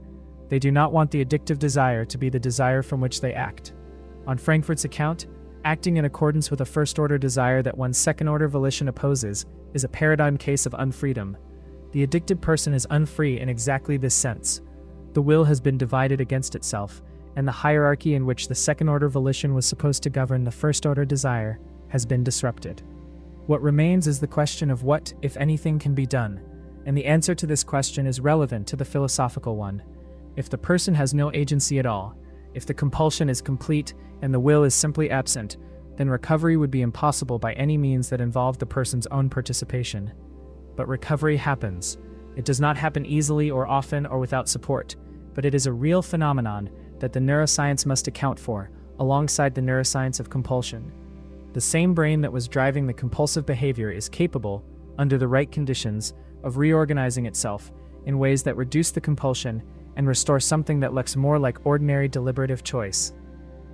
They do not want the addictive desire to be the desire from which they act. On Frankfurt's account, acting in accordance with a first-order desire that one's second-order volition opposes is a paradigm case of unfreedom. The addicted person is unfree in exactly this sense. The will has been divided against itself, and the hierarchy in which the second-order volition was supposed to govern the first-order desire has been disrupted. What remains is the question of what, if anything, can be done, and the answer to this question is relevant to the philosophical one. If the person has no agency at all, if the compulsion is complete and the will is simply absent, then recovery would be impossible by any means that involved the person's own participation. But recovery happens. It does not happen easily or often or without support, but it is a real phenomenon that the neuroscience must account for, alongside the neuroscience of compulsion. The same brain that was driving the compulsive behavior is capable, under the right conditions, of reorganizing itself in ways that reduce the compulsion and restore something that looks more like ordinary deliberative choice.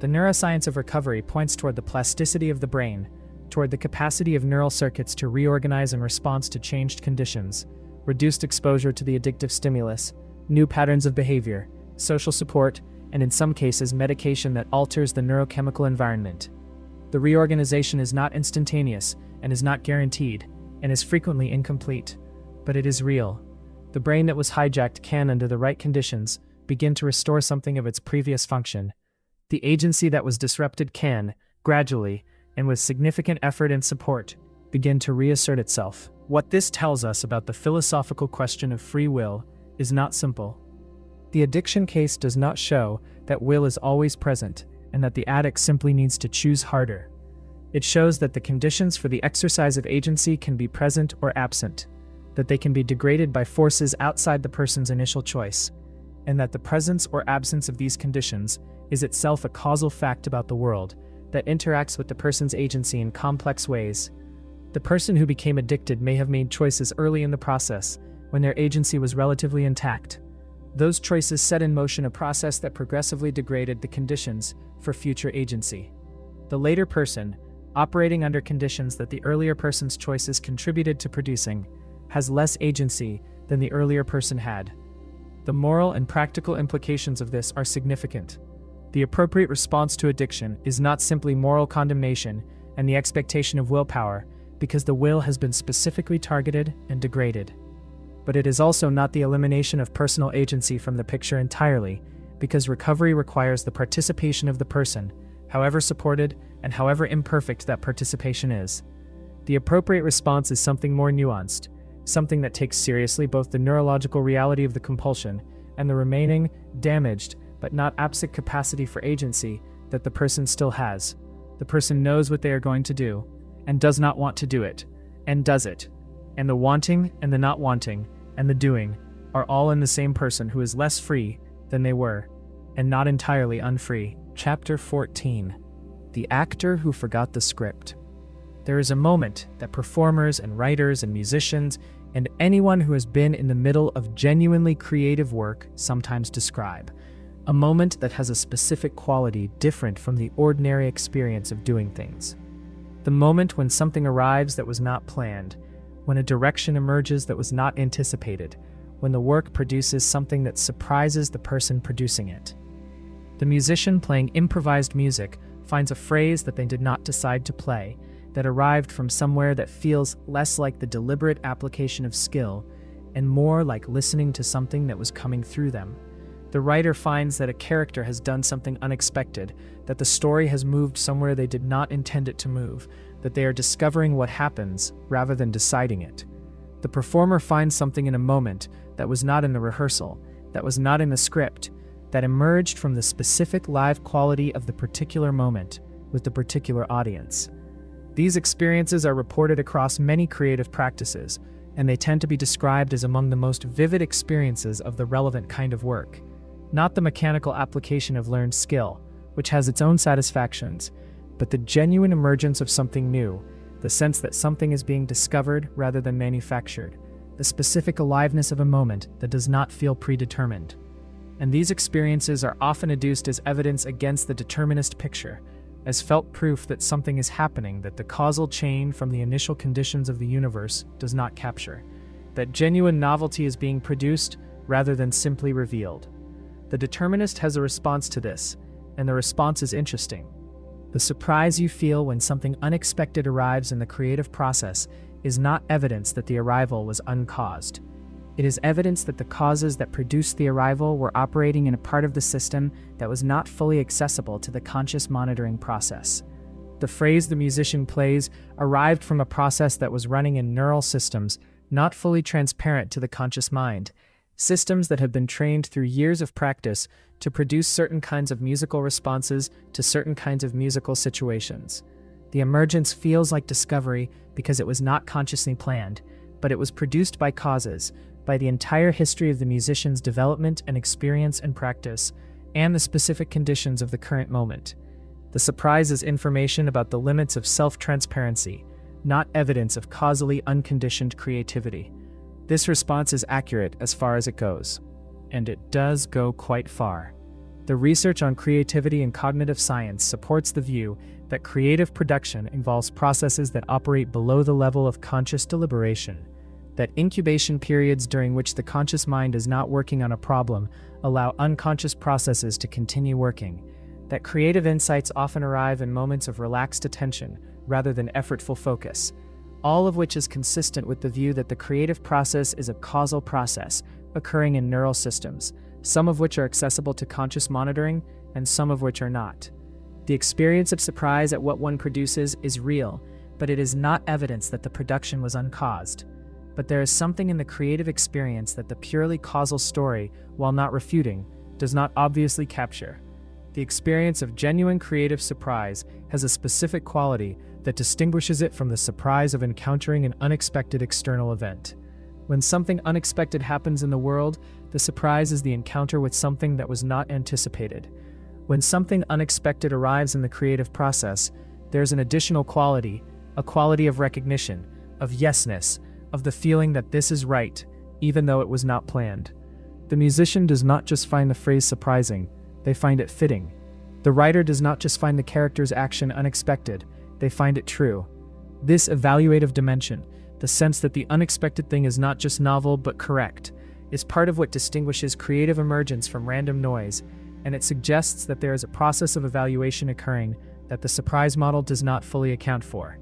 The neuroscience of recovery points toward the plasticity of the brain, toward the capacity of neural circuits to reorganize in response to changed conditions, reduced exposure to the addictive stimulus, new patterns of behavior, social support, and in some cases medication that alters the neurochemical environment. The reorganization is not instantaneous and is not guaranteed, and is frequently incomplete, but it is real. The brain that was hijacked can, under the right conditions, begin to restore something of its previous function. The agency that was disrupted can, gradually, and with significant effort and support, begin to reassert itself. What this tells us about the philosophical question of free will is not simple. The addiction case does not show that will is always present, and that the addict simply needs to choose harder. It shows that the conditions for the exercise of agency can be present or absent, that they can be degraded by forces outside the person's initial choice, and that the presence or absence of these conditions is itself a causal fact about the world that interacts with the person's agency in complex ways. The person who became addicted may have made choices early in the process, when their agency was relatively intact. Those choices set in motion a process that progressively degraded the conditions for future agency. The later person, operating under conditions that the earlier person's choices contributed to producing, has less agency than the earlier person had. The moral and practical implications of this are significant. The appropriate response to addiction is not simply moral condemnation and the expectation of willpower, because the will has been specifically targeted and degraded. But it is also not the elimination of personal agency from the picture entirely, because recovery requires the participation of the person, however supported and however imperfect that participation is. The appropriate response is something more nuanced, something that takes seriously both the neurological reality of the compulsion and the remaining, damaged, but not absent capacity for agency that the person still has. The person knows what they are going to do, and does not want to do it, and does it. And the wanting and the not wanting and the doing are all in the same person who is less free than they were, and not entirely unfree. Chapter 14. The Actor Who Forgot the Script. There is a moment that performers and writers and musicians and anyone who has been in the middle of genuinely creative work sometimes describe. A moment that has a specific quality different from the ordinary experience of doing things. The moment when something arrives that was not planned, when a direction emerges that was not anticipated, when the work produces something that surprises the person producing it. The musician playing improvised music finds a phrase that they did not decide to play, that arrived from somewhere that feels less like the deliberate application of skill and more like listening to something that was coming through them. The writer finds that a character has done something unexpected, that the story has moved somewhere they did not intend it to move, that they are discovering what happens rather than deciding it. The performer finds something in a moment that was not in the rehearsal, that was not in the script, that emerged from the specific live quality of the particular moment with the particular audience. These experiences are reported across many creative practices, and they tend to be described as among the most vivid experiences of the relevant kind of work. Not the mechanical application of learned skill, which has its own satisfactions, but the genuine emergence of something new, the sense that something is being discovered rather than manufactured, the specific aliveness of a moment that does not feel predetermined. And these experiences are often adduced as evidence against the determinist picture, as felt proof that something is happening that the causal chain from the initial conditions of the universe does not capture, that genuine novelty is being produced rather than simply revealed. The determinist has a response to this, and the response is interesting. The surprise you feel when something unexpected arrives in the creative process is not evidence that the arrival was uncaused. It is evidence that the causes that produced the arrival were operating in a part of the system that was not fully accessible to the conscious monitoring process. The phrase the musician plays arrived from a process that was running in neural systems, not fully transparent to the conscious mind, systems that have been trained through years of practice to produce certain kinds of musical responses to certain kinds of musical situations. The emergence feels like discovery because it was not consciously planned, but it was produced by causes, by the entire history of the musician's development and experience and practice, and the specific conditions of the current moment. The surprise is information about the limits of self-transparency, not evidence of causally unconditioned creativity. This response is accurate as far as it goes, and it does go quite far. The research on creativity and cognitive science supports the view that creative production involves processes that operate below the level of conscious deliberation, that incubation periods during which the conscious mind is not working on a problem allow unconscious processes to continue working, that creative insights often arrive in moments of relaxed attention rather than effortful focus, all of which is consistent with the view that the creative process is a causal process occurring in neural systems, some of which are accessible to conscious monitoring and some of which are not. The experience of surprise at what one produces is real, but it is not evidence that the production was uncaused. But there is something in the creative experience that the purely causal story, while not refuting, does not obviously capture. The experience of genuine creative surprise has a specific quality that distinguishes it from the surprise of encountering an unexpected external event. When something unexpected happens in the world, the surprise is the encounter with something that was not anticipated. When something unexpected arrives in the creative process, there's an additional quality, a quality of recognition, of yesness, of the feeling that this is right, even though it was not planned. The musician does not just find the phrase surprising, they find it fitting. The writer does not just find the character's action unexpected, they find it true. This evaluative dimension, the sense that the unexpected thing is not just novel but correct, is part of what distinguishes creative emergence from random noise, and it suggests that there is a process of evaluation occurring that the surprise model does not fully account for.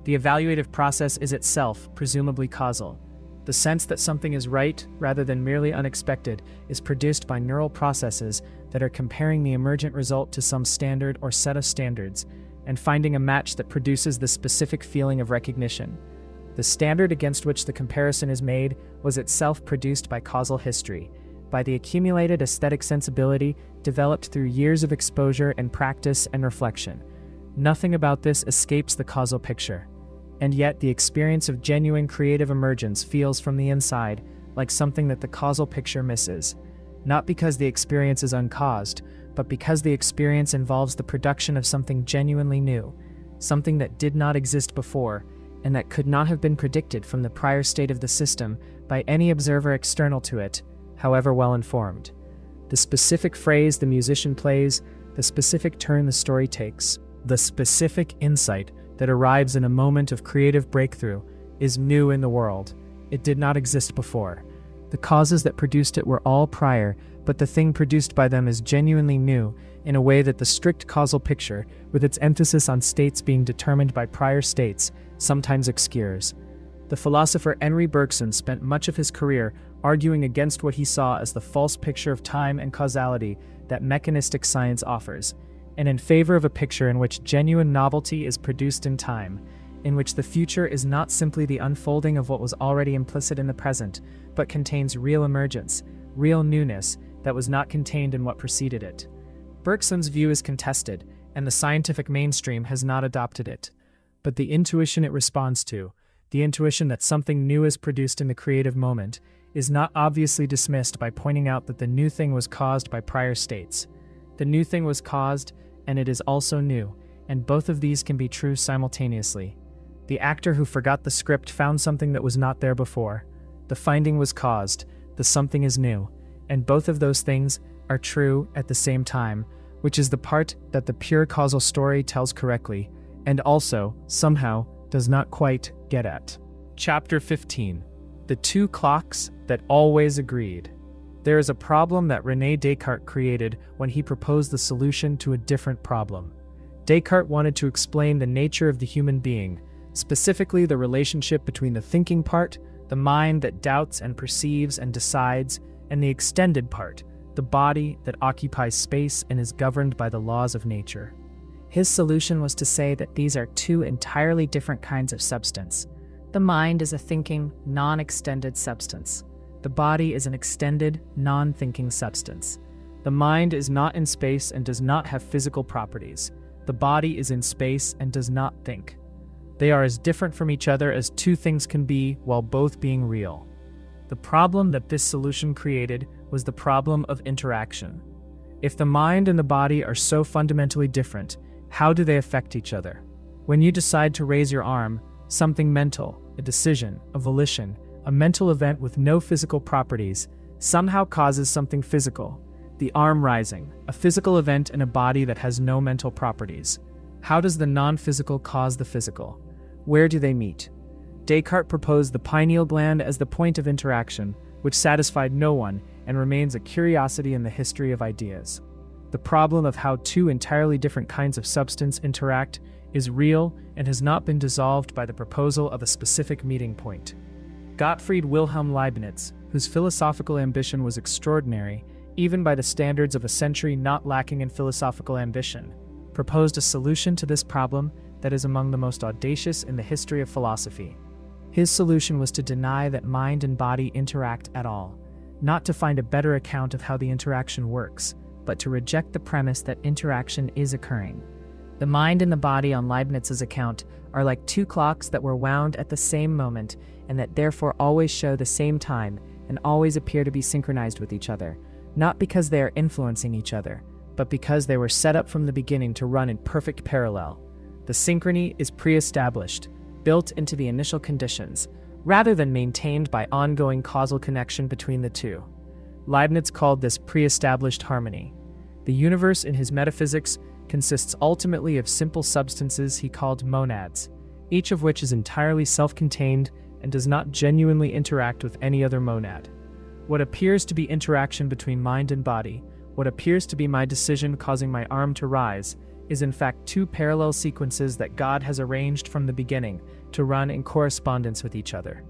The evaluative process is itself presumably causal. The sense that something is right rather than merely unexpected is produced by neural processes that are comparing the emergent result to some standard or set of standards and finding a match that produces the specific feeling of recognition. The standard against which the comparison is made was itself produced by causal history, by the accumulated aesthetic sensibility developed through years of exposure and practice and reflection. Nothing about this escapes the causal picture. And yet the experience of genuine creative emergence feels from the inside like something that the causal picture misses, not because the experience is uncaused, but because the experience involves the production of something genuinely new, something that did not exist before, and that could not have been predicted from the prior state of the system by any observer external to it, however well informed. The specific phrase the musician plays, the specific turn the story takes, the specific insight that arrives in a moment of creative breakthrough is new in the world. It did not exist before. The causes that produced it were all prior, but the thing produced by them is genuinely new in a way that the strict causal picture, with its emphasis on states being determined by prior states, sometimes obscures. The philosopher Henry Bergson spent much of his career arguing against what he saw as the false picture of time and causality that mechanistic science offers, and in favor of a picture in which genuine novelty is produced in time, in which the future is not simply the unfolding of what was already implicit in the present, but contains real emergence, real newness that was not contained in what preceded it. Bergson's view is contested, and the scientific mainstream has not adopted it. But the intuition it responds to, the intuition that something new is produced in the creative moment, is not obviously dismissed by pointing out that the new thing was caused by prior states. The new thing was caused, and it is also new, and both of these can be true simultaneously. The actor who forgot the script found something that was not there before. The finding was caused, the something is new, and both of those things are true at the same time, which is the part that the pure causal story tells correctly, and also, somehow, does not quite get at. Chapter 15. The Two Clocks That Always Agreed. There is a problem that René Descartes created when he proposed the solution to a different problem. Descartes wanted to explain the nature of the human being, specifically the relationship between the thinking part, the mind that doubts and perceives and decides, and the extended part, the body that occupies space and is governed by the laws of nature. His solution was to say that these are two entirely different kinds of substance. The mind is a thinking, non-extended substance. The body is an extended, non-thinking substance. The mind is not in space and does not have physical properties. The body is in space and does not think. They are as different from each other as two things can be while both being real. The problem that this solution created was the problem of interaction. If the mind and the body are so fundamentally different, how do they affect each other? When you decide to raise your arm, something mental, a decision, a volition, a mental event with no physical properties, somehow causes something physical. The arm rising, a physical event in a body that has no mental properties. How does the non-physical cause the physical? Where do they meet? Descartes proposed the pineal gland as the point of interaction, which satisfied no one and remains a curiosity in the history of ideas. The problem of how two entirely different kinds of substance interact is real and has not been dissolved by the proposal of a specific meeting point. Gottfried Wilhelm Leibniz, whose philosophical ambition was extraordinary, even by the standards of a century not lacking in philosophical ambition, proposed a solution to this problem that is among the most audacious in the history of philosophy. His solution was to deny that mind and body interact at all, not to find a better account of how the interaction works, but to reject the premise that interaction is occurring. The mind and the body on Leibniz's account are like two clocks that were wound at the same moment and that therefore always show the same time and always appear to be synchronized with each other, not because they are influencing each other, but because they were set up from the beginning to run in perfect parallel. The synchrony is pre-established, built into the initial conditions, rather than maintained by ongoing causal connection between the two. Leibniz called this pre-established harmony. The universe in his metaphysics consists ultimately of simple substances he called monads, each of which is entirely self-contained and does not genuinely interact with any other monad. What appears to be interaction between mind and body, what appears to be my decision causing my arm to rise, is in fact two parallel sequences that God has arranged from the beginning to run in correspondence with each other.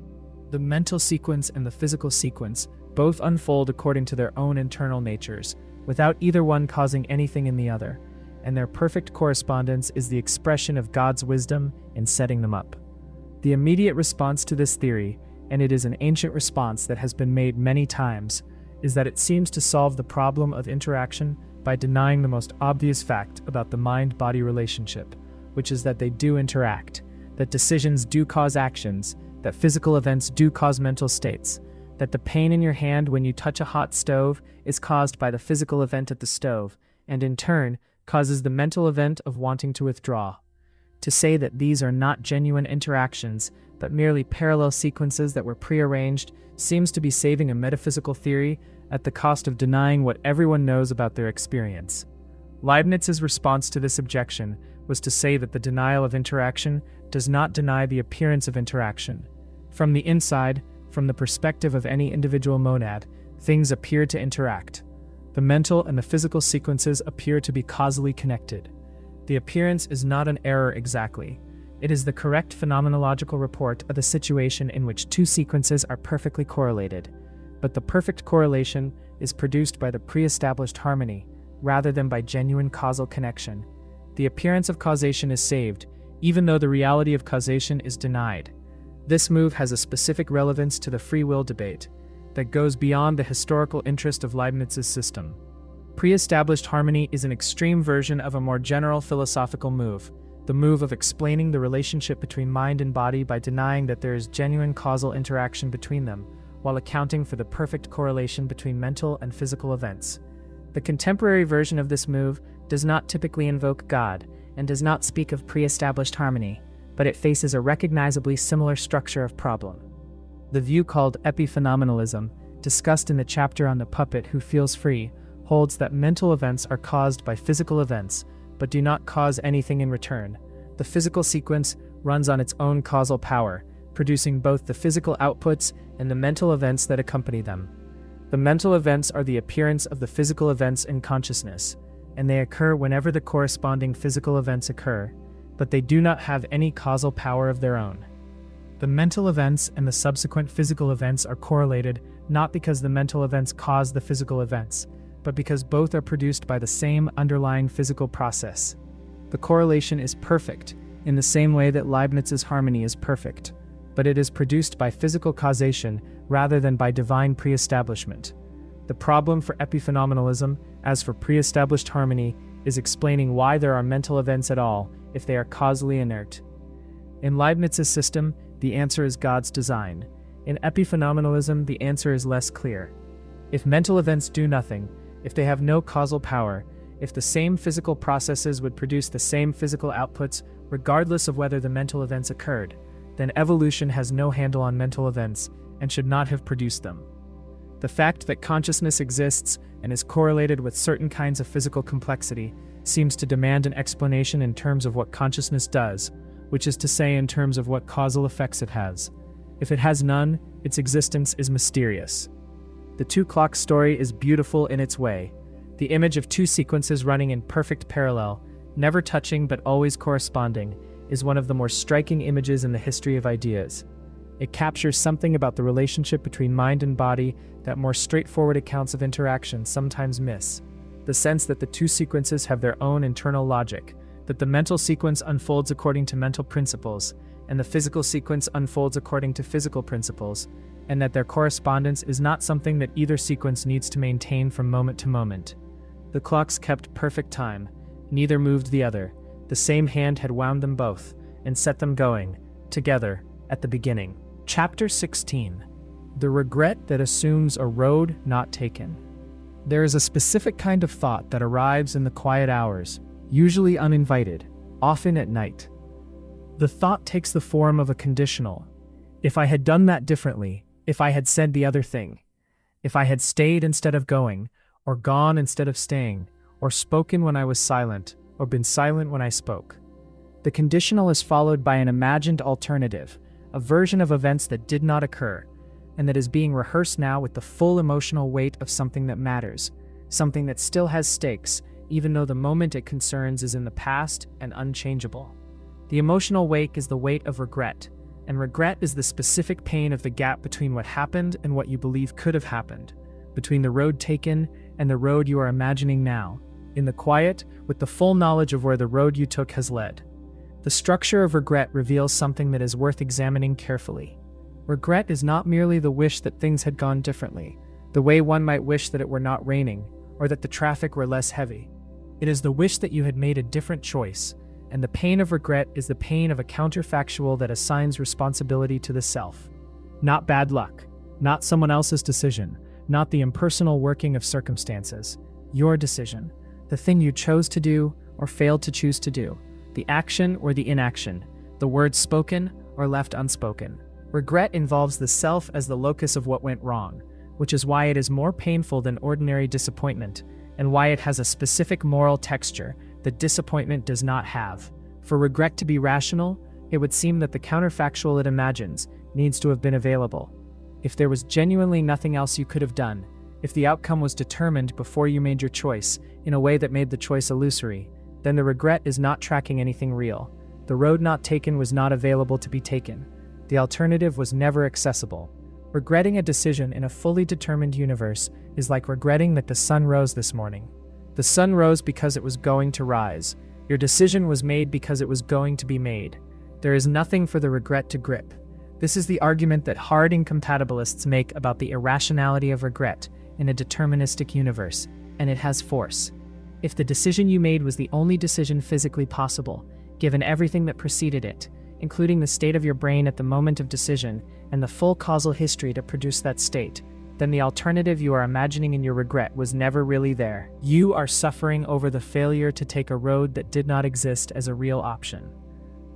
The mental sequence and the physical sequence both unfold according to their own internal natures, without either one causing anything in the other, and their perfect correspondence is the expression of God's wisdom in setting them up. The immediate response to this theory, and it is an ancient response that has been made many times, is that it seems to solve the problem of interaction by denying the most obvious fact about the mind-body relationship, which is that they do interact, that decisions do cause actions, that physical events do cause mental states, that the pain in your hand when you touch a hot stove is caused by the physical event at the stove, and in turn causes the mental event of wanting to withdraw. To say that these are not genuine interactions, but merely parallel sequences that were prearranged, seems to be saving a metaphysical theory at the cost of denying what everyone knows about their experience. Leibniz's response to this objection was to say that the denial of interaction does not deny the appearance of interaction. From the inside, from the perspective of any individual monad, things appear to interact. The mental and the physical sequences appear to be causally connected. The appearance is not an error exactly. It is the correct phenomenological report of the situation in which two sequences are perfectly correlated. But the perfect correlation is produced by the pre-established harmony, rather than by genuine causal connection. The appearance of causation is saved, even though the reality of causation is denied. This move has a specific relevance to the free will debate that goes beyond the historical interest of Leibniz's system. Pre-established harmony is an extreme version of a more general philosophical move, the move of explaining the relationship between mind and body by denying that there is genuine causal interaction between them, while accounting for the perfect correlation between mental and physical events. The contemporary version of this move does not typically invoke God and does not speak of pre-established harmony, but it faces a recognizably similar structure of problem. The view called epiphenomenalism, discussed in the chapter on the puppet who feels free, holds that mental events are caused by physical events, but do not cause anything in return. The physical sequence runs on its own causal power, producing both the physical outputs and the mental events that accompany them. The mental events are the appearance of the physical events in consciousness. and they occur whenever the corresponding physical events occur, but they do not have any causal power of their own. The mental events and the subsequent physical events are correlated not because the mental events cause the physical events, but because both are produced by the same underlying physical process. The correlation is perfect, in the same way that Leibniz's harmony is perfect, but it is produced by physical causation rather than by divine pre-establishment. The problem for epiphenomenalism, as for pre-established harmony, is explaining why there are mental events at all if they are causally inert. In Leibniz's system, the answer is God's design. In epiphenomenalism, the answer is less clear. If mental events do nothing, if they have no causal power, if the same physical processes would produce the same physical outputs regardless of whether the mental events occurred, then evolution has no handle on mental events and should not have produced them. The fact that consciousness exists and is correlated with certain kinds of physical complexity seems to demand an explanation in terms of what consciousness does, which is to say in terms of what causal effects it has. If it has none, its existence is mysterious. The two-clock story is beautiful in its way. The image of two sequences running in perfect parallel, never touching but always corresponding, is one of the more striking images in the history of ideas. It captures something about the relationship between mind and body that more straightforward accounts of interaction sometimes miss. The sense that the two sequences have their own internal logic, that the mental sequence unfolds according to mental principles, and the physical sequence unfolds according to physical principles, and that their correspondence is not something that either sequence needs to maintain from moment to moment. The clocks kept perfect time. Neither moved the other. The same hand had wound them both, and set them going, together, at the beginning. Chapter 16. The regret that assumes a road not taken. There is a specific kind of thought that arrives in the quiet hours, usually uninvited, often at night. The thought takes the form of a conditional. If I had done that differently, if I had said the other thing, if I had stayed instead of going, or gone instead of staying, or spoken when I was silent, or been silent when I spoke. The conditional is followed by an imagined alternative, a version of events that did not occur, and that is being rehearsed now with the full emotional weight of something that matters, something that still has stakes, even though the moment it concerns is in the past and unchangeable. The emotional weight is the weight of regret, and regret is the specific pain of the gap between what happened and what you believe could have happened, between the road taken and the road you are imagining now, in the quiet, with the full knowledge of where the road you took has led. The structure of regret reveals something that is worth examining carefully. Regret is not merely the wish that things had gone differently, the way one might wish that it were not raining, or that the traffic were less heavy. It is the wish that you had made a different choice, and the pain of regret is the pain of a counterfactual that assigns responsibility to the self. Not bad luck, not someone else's decision, not the impersonal working of circumstances. Your decision, the thing you chose to do or failed to choose to do, the action or the inaction, the words spoken or left unspoken. Regret involves the self as the locus of what went wrong, which is why it is more painful than ordinary disappointment, and why it has a specific moral texture that disappointment does not have. For regret to be rational, it would seem that the counterfactual it imagines needs to have been available. If there was genuinely nothing else you could have done, if the outcome was determined before you made your choice in a way that made the choice illusory, then the regret is not tracking anything real. The road not taken was not available to be taken. The alternative was never accessible. Regretting a decision in a fully determined universe is like regretting that the sun rose this morning. The sun rose because it was going to rise. Your decision was made because it was going to be made. There is nothing for the regret to grip. This is the argument that hard incompatibilists make about the irrationality of regret in a deterministic universe, and it has force. If the decision you made was the only decision physically possible, given everything that preceded it, including the state of your brain at the moment of decision and the full causal history to produce that state, then the alternative you are imagining in your regret was never really there. You are suffering over the failure to take a road that did not exist as a real option.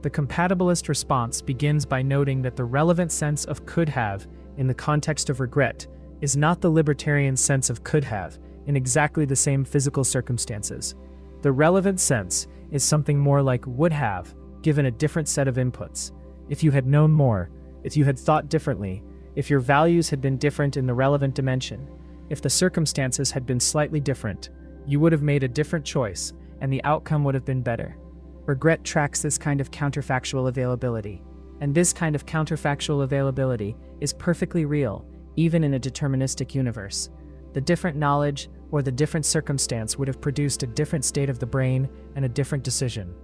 The compatibilist response begins by noting that the relevant sense of could have in the context of regret is not the libertarian sense of could have in exactly the same physical circumstances. The relevant sense is something more like would have, given a different set of inputs. If you had known more, if you had thought differently, if your values had been different in the relevant dimension, if the circumstances had been slightly different, You would have made a different choice, and the outcome would have been better. Regret tracks this kind of counterfactual availability. And this kind of counterfactual availability is perfectly real, even in a deterministic universe. The different knowledge or the different circumstance would have produced a different state of the brain and a different decision.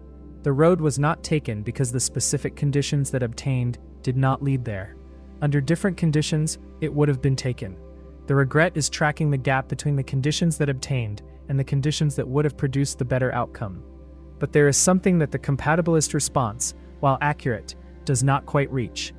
The road was not taken because the specific conditions that obtained did not lead there. Under different conditions, it would have been taken. The regret is tracking the gap between the conditions that obtained and the conditions that would have produced the better outcome. But there is something that the compatibilist response, while accurate, does not quite reach.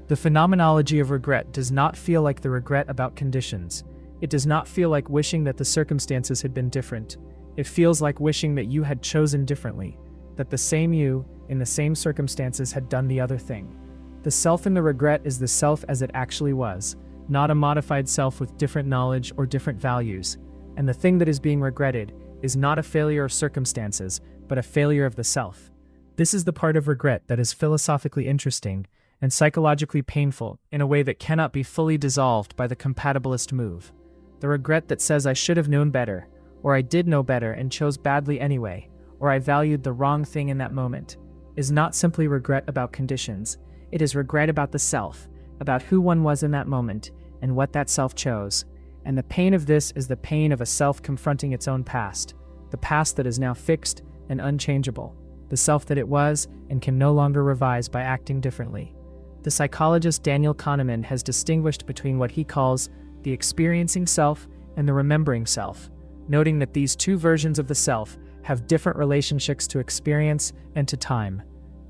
The phenomenology of regret does not feel like the regret about conditions. It does not feel like wishing that the circumstances had been different. It feels like wishing that you had chosen differently, that the same you, in the same circumstances, had done the other thing. The self in the regret is the self as it actually was, not a modified self with different knowledge or different values. And the thing that is being regretted is not a failure of circumstances, but a failure of the self. This is the part of regret that is philosophically interesting and psychologically painful in a way that cannot be fully dissolved by the compatibilist move. The regret that says I should have known better, or I did know better and chose badly anyway, or I valued the wrong thing in that moment, is not simply regret about conditions. It is regret about the self, about who one was in that moment, and what that self chose. And the pain of this is the pain of a self confronting its own past, the past that is now fixed and unchangeable, the self that it was and can no longer revise by acting differently. The psychologist Daniel Kahneman has distinguished between what he calls the experiencing self and the remembering self, noting that these two versions of the self have different relationships to experience and to time.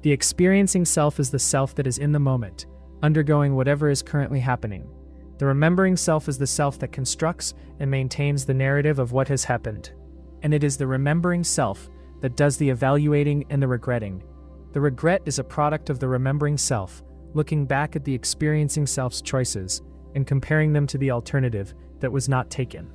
The experiencing self is the self that is in the moment, undergoing whatever is currently happening. The remembering self is the self that constructs and maintains the narrative of what has happened. And it is the remembering self that does the evaluating and the regretting. The regret is a product of the remembering self, looking back at the experiencing self's choices and comparing them to the alternative that was not taken.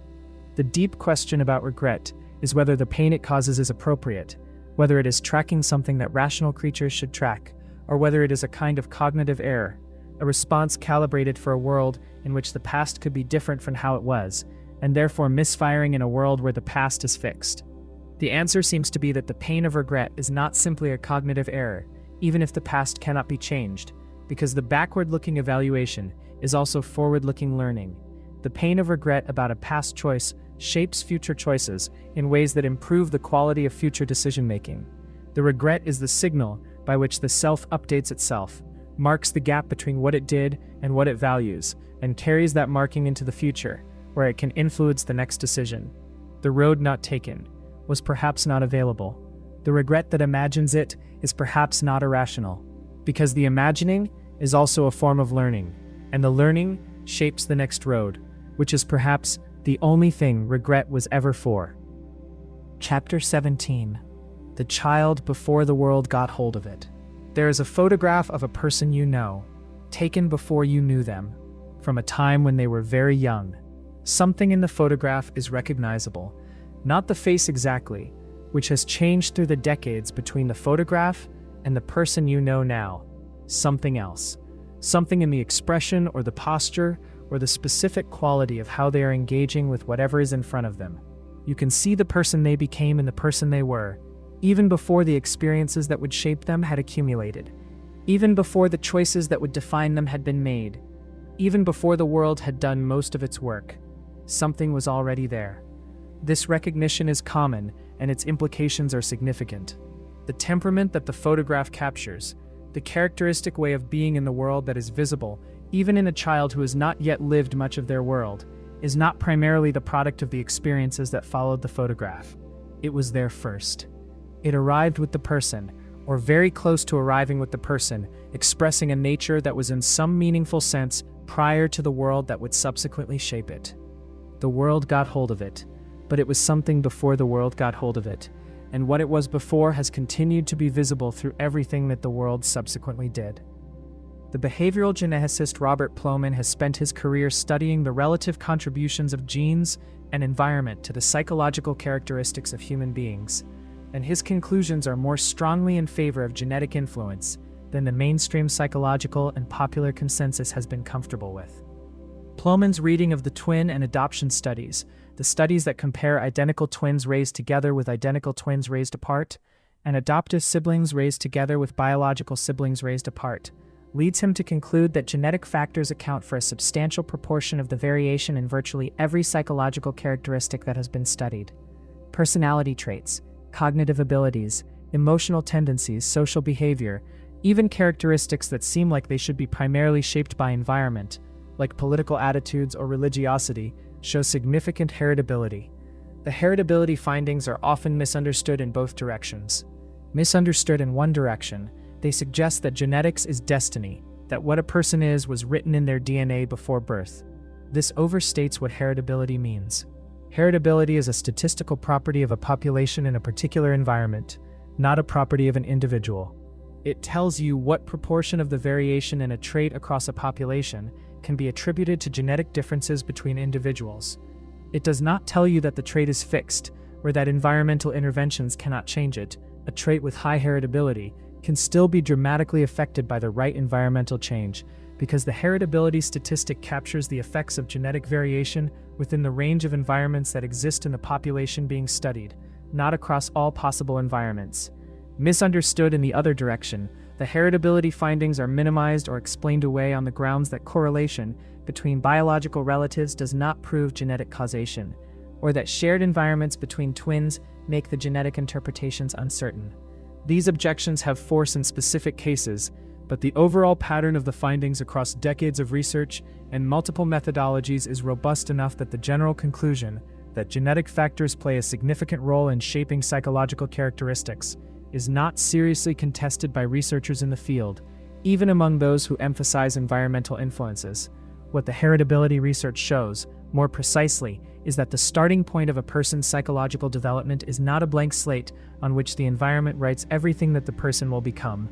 The deep question about regret is whether the pain it causes is appropriate, whether it is tracking something that rational creatures should track, or whether it is a kind of cognitive error, a response calibrated for a world in which the past could be different from how it was, and therefore misfiring in a world where the past is fixed. The answer seems to be that the pain of regret is not simply a cognitive error, even if the past cannot be changed, because the backward-looking evaluation is also forward-looking learning. The pain of regret about a past choice shapes future choices in ways that improve the quality of future decision-making. The regret is the signal by which the self updates itself, marks the gap between what it did and what it values, and carries that marking into the future, where it can influence the next decision. The road not taken was perhaps not available. The regret that imagines it is perhaps not irrational, because the imagining is also a form of learning, and the learning shapes the next road, which is perhaps the only thing regret was ever for. Chapter 17. The Child Before the World Got Hold of It. There is a photograph of a person you know, taken before you knew them, from a time when they were very young. Something in the photograph is recognizable, not the face exactly, which has changed through the decades between the photograph and the person you know now. Something else. Something in the expression or the posture or the specific quality of how they are engaging with whatever is in front of them. You can see the person they became and the person they were, even before the experiences that would shape them had accumulated, even before the choices that would define them had been made, even before the world had done most of its work. Something was already there. This recognition is common, and its implications are significant. The temperament that the photograph captures, the characteristic way of being in the world that is visible, even in a child who has not yet lived much of their world, is not primarily the product of the experiences that followed the photograph. It was there first. It arrived with the person, or very close to arriving with the person, expressing a nature that was in some meaningful sense prior to the world that would subsequently shape it. The world got hold of it, but it was something before the world got hold of it, and what it was before has continued to be visible through everything that the world subsequently did. The behavioral geneticist Robert Plomin has spent his career studying the relative contributions of genes and environment to the psychological characteristics of human beings, and his conclusions are more strongly in favor of genetic influence than the mainstream psychological and popular consensus has been comfortable with. Plomin's reading of the twin and adoption studies, the studies that compare identical twins raised together with identical twins raised apart, and adoptive siblings raised together with biological siblings raised apart, leads him to conclude that genetic factors account for a substantial proportion of the variation in virtually every psychological characteristic that has been studied. Personality traits, cognitive abilities, emotional tendencies, social behavior, even characteristics that seem like they should be primarily shaped by environment, like political attitudes or religiosity, show significant heritability. The heritability findings are often misunderstood in both directions. Misunderstood in one direction, they suggest that genetics is destiny, that what a person is was written in their DNA before birth. This overstates what heritability means. Heritability is a statistical property of a population in a particular environment, not a property of an individual. It tells you what proportion of the variation in a trait across a population can be attributed to genetic differences between individuals. It does not tell you that the trait is fixed, or that environmental interventions cannot change it. A trait with high heritability can still be dramatically affected by the right environmental change, because the heritability statistic captures the effects of genetic variation within the range of environments that exist in the population being studied, not across all possible environments. Misunderstood in the other direction, the heritability findings are minimized or explained away on the grounds that correlation between biological relatives does not prove genetic causation, or that shared environments between twins make the genetic interpretations uncertain. These objections have force in specific cases, but the overall pattern of the findings across decades of research and multiple methodologies is robust enough that the general conclusion that genetic factors play a significant role in shaping psychological characteristics is not seriously contested by researchers in the field, even among those who emphasize environmental influences. What the heritability research shows, more precisely, is that the starting point of a person's psychological development is not a blank slate on which the environment writes everything that the person will become.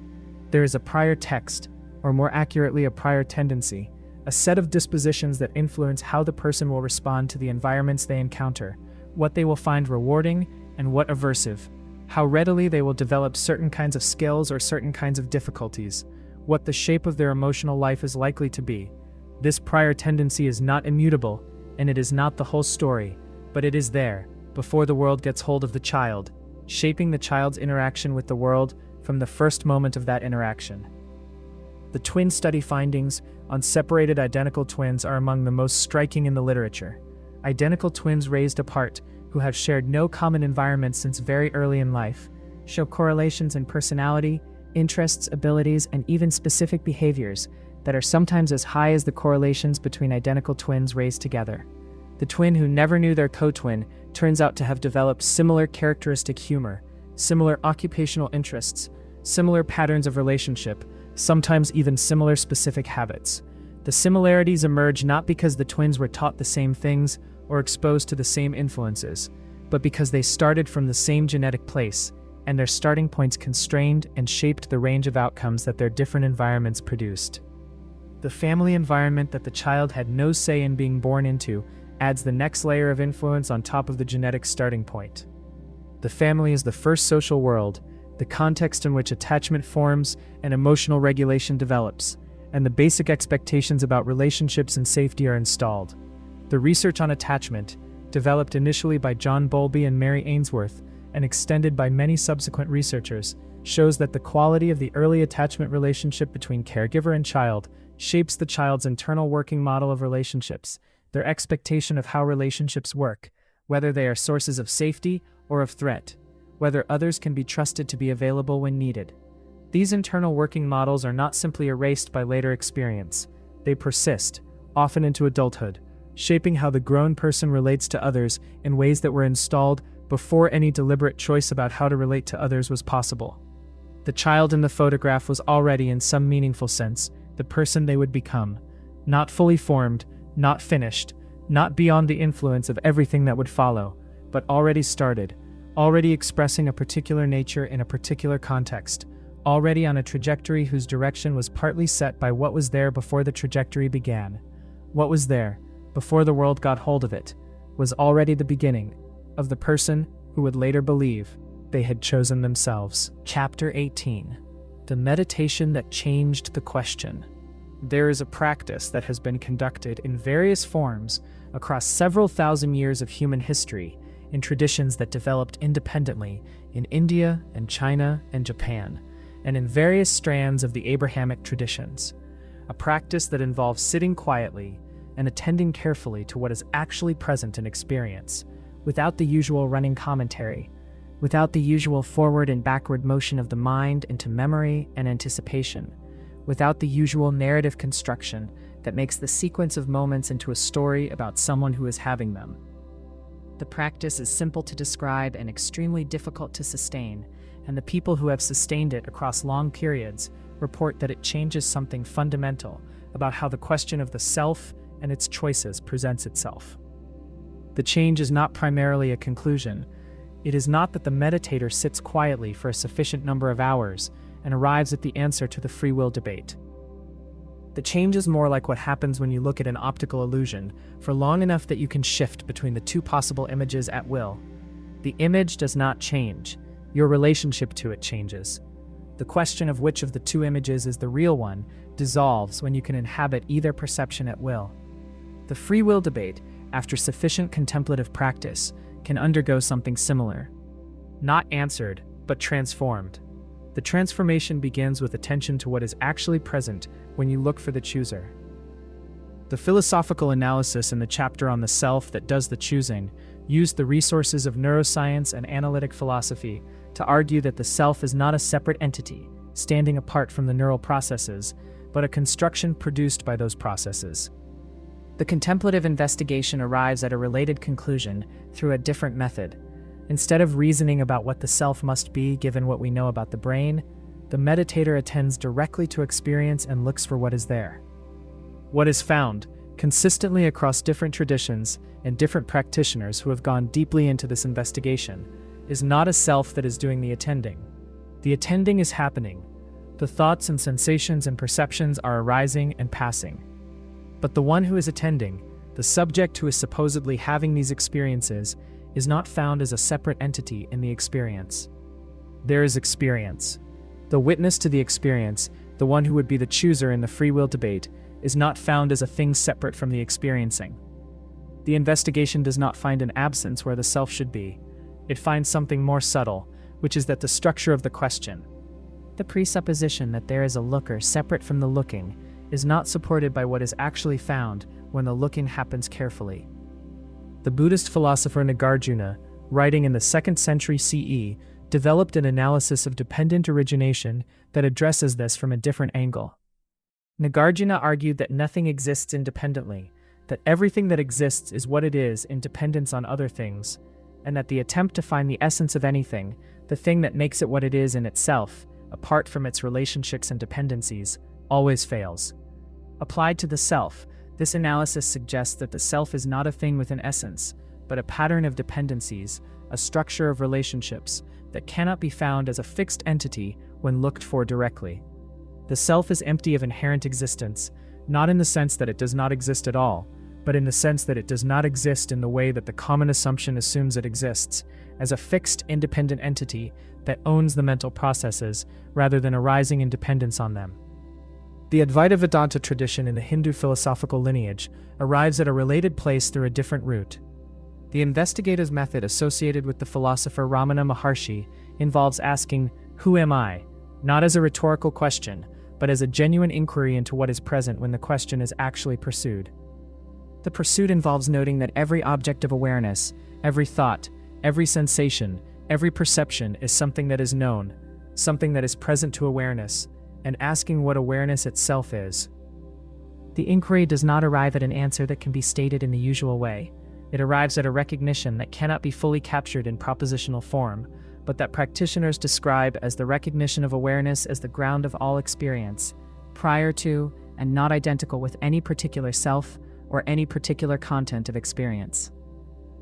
There is a prior text, or more accurately a prior tendency, a set of dispositions that influence how the person will respond to the environments they encounter, what they will find rewarding and what aversive, how readily they will develop certain kinds of skills or certain kinds of difficulties, what the shape of their emotional life is likely to be. This prior tendency is not immutable, and it is not the whole story, but it is there, before the world gets hold of the child, shaping the child's interaction with the world from the first moment of that interaction. The twin study findings on separated identical twins are among the most striking in the literature. Identical twins raised apart, who have shared no common environment since very early in life, show correlations in personality, interests, abilities, and even specific behaviors that are sometimes as high as the correlations between identical twins raised together. The twin who never knew their co-twin turns out to have developed similar characteristic humor, similar occupational interests, similar patterns of relationship, sometimes even similar specific habits. The similarities emerge not because the twins were taught the same things or exposed to the same influences, but because they started from the same genetic place, and their starting points constrained and shaped the range of outcomes that their different environments produced. The family environment that the child had no say in being born into adds the next layer of influence on top of the genetic starting point. The family is the first social world, the context in which attachment forms and emotional regulation develops, and the basic expectations about relationships and safety are installed. The research on attachment, developed initially by John Bowlby and Mary Ainsworth, and extended by many subsequent researchers, shows that the quality of the early attachment relationship between caregiver and child shapes the child's internal working model of relationships, their expectation of how relationships work, whether they are sources of safety or of threat, whether others can be trusted to be available when needed. These internal working models are not simply erased by later experience. They persist, often into adulthood, shaping how the grown person relates to others in ways that were installed before any deliberate choice about how to relate to others was possible. The child in the photograph was already, in some meaningful sense, the person they would become, not fully formed, not finished, not beyond the influence of everything that would follow, but already started, already expressing a particular nature in a particular context, already on a trajectory whose direction was partly set by what was there before the trajectory began. What was there, before the world got hold of it, was already the beginning of the person who would later believe they had chosen themselves. Chapter 18. The meditation that changed the question. There is a practice that has been conducted in various forms across several thousand years of human history in traditions that developed independently in India and China and Japan, and in various strands of the Abrahamic traditions. A practice that involves sitting quietly and attending carefully to what is actually present in experience, without the usual running commentary, without the usual forward and backward motion of the mind into memory and anticipation, without the usual narrative construction that makes the sequence of moments into a story about someone who is having them. The practice is simple to describe and extremely difficult to sustain, and the people who have sustained it across long periods report that it changes something fundamental about how the question of the self and its choices presents itself. The change is not primarily a conclusion. It is not that the meditator sits quietly for a sufficient number of hours and arrives at the answer to the free will debate. The change is more like what happens when you look at an optical illusion for long enough that you can shift between the two possible images at will. The image does not change. Your relationship to it changes. The question of which of the two images is the real one dissolves when you can inhabit either perception at will. The free will debate, after sufficient contemplative practice, can undergo something similar. Not answered, but transformed. The transformation begins with attention to what is actually present when you look for the chooser. The philosophical analysis in the chapter on the self that does the choosing used the resources of neuroscience and analytic philosophy to argue that the self is not a separate entity, standing apart from the neural processes, but a construction produced by those processes. The contemplative investigation arrives at a related conclusion through a different method. Instead of reasoning about what the self must be given what we know about the brain, the meditator attends directly to experience and looks for what is there. What is found, consistently across different traditions and different practitioners who have gone deeply into this investigation, is not a self that is doing the attending. The attending is happening. The thoughts and sensations and perceptions are arising and passing. But the one who is attending, the subject who is supposedly having these experiences, is not found as a separate entity in the experience. There is experience. The witness to the experience, the one who would be the chooser in the free will debate, is not found as a thing separate from the experiencing. The investigation does not find an absence where the self should be. It finds something more subtle, which is that the structure of the question, the presupposition that there is a looker separate from the looking, is not supported by what is actually found when the looking happens carefully. The Buddhist philosopher Nagarjuna, writing in the 2nd century CE, developed an analysis of dependent origination that addresses this from a different angle. Nagarjuna argued that nothing exists independently, that everything that exists is what it is in dependence on other things, and that the attempt to find the essence of anything, the thing that makes it what it is in itself, apart from its relationships and dependencies, always fails. Applied to the self, this analysis suggests that the self is not a thing with an essence, but a pattern of dependencies, a structure of relationships that cannot be found as a fixed entity when looked for directly. The self is empty of inherent existence, not in the sense that it does not exist at all, but in the sense that it does not exist in the way that the common assumption assumes it exists, as a fixed, independent entity that owns the mental processes rather than arising in dependence on them. The Advaita Vedanta tradition in the Hindu philosophical lineage arrives at a related place through a different route. The investigative method associated with the philosopher Ramana Maharshi involves asking, "Who am I?" not as a rhetorical question, but as a genuine inquiry into what is present when the question is actually pursued. The pursuit involves noting that every object of awareness, every thought, every sensation, every perception is something that is known, something that is present to awareness, and asking what awareness itself is. The inquiry does not arrive at an answer that can be stated in the usual way. It arrives at a recognition that cannot be fully captured in propositional form, but that practitioners describe as the recognition of awareness as the ground of all experience, prior to and not identical with any particular self or any particular content of experience.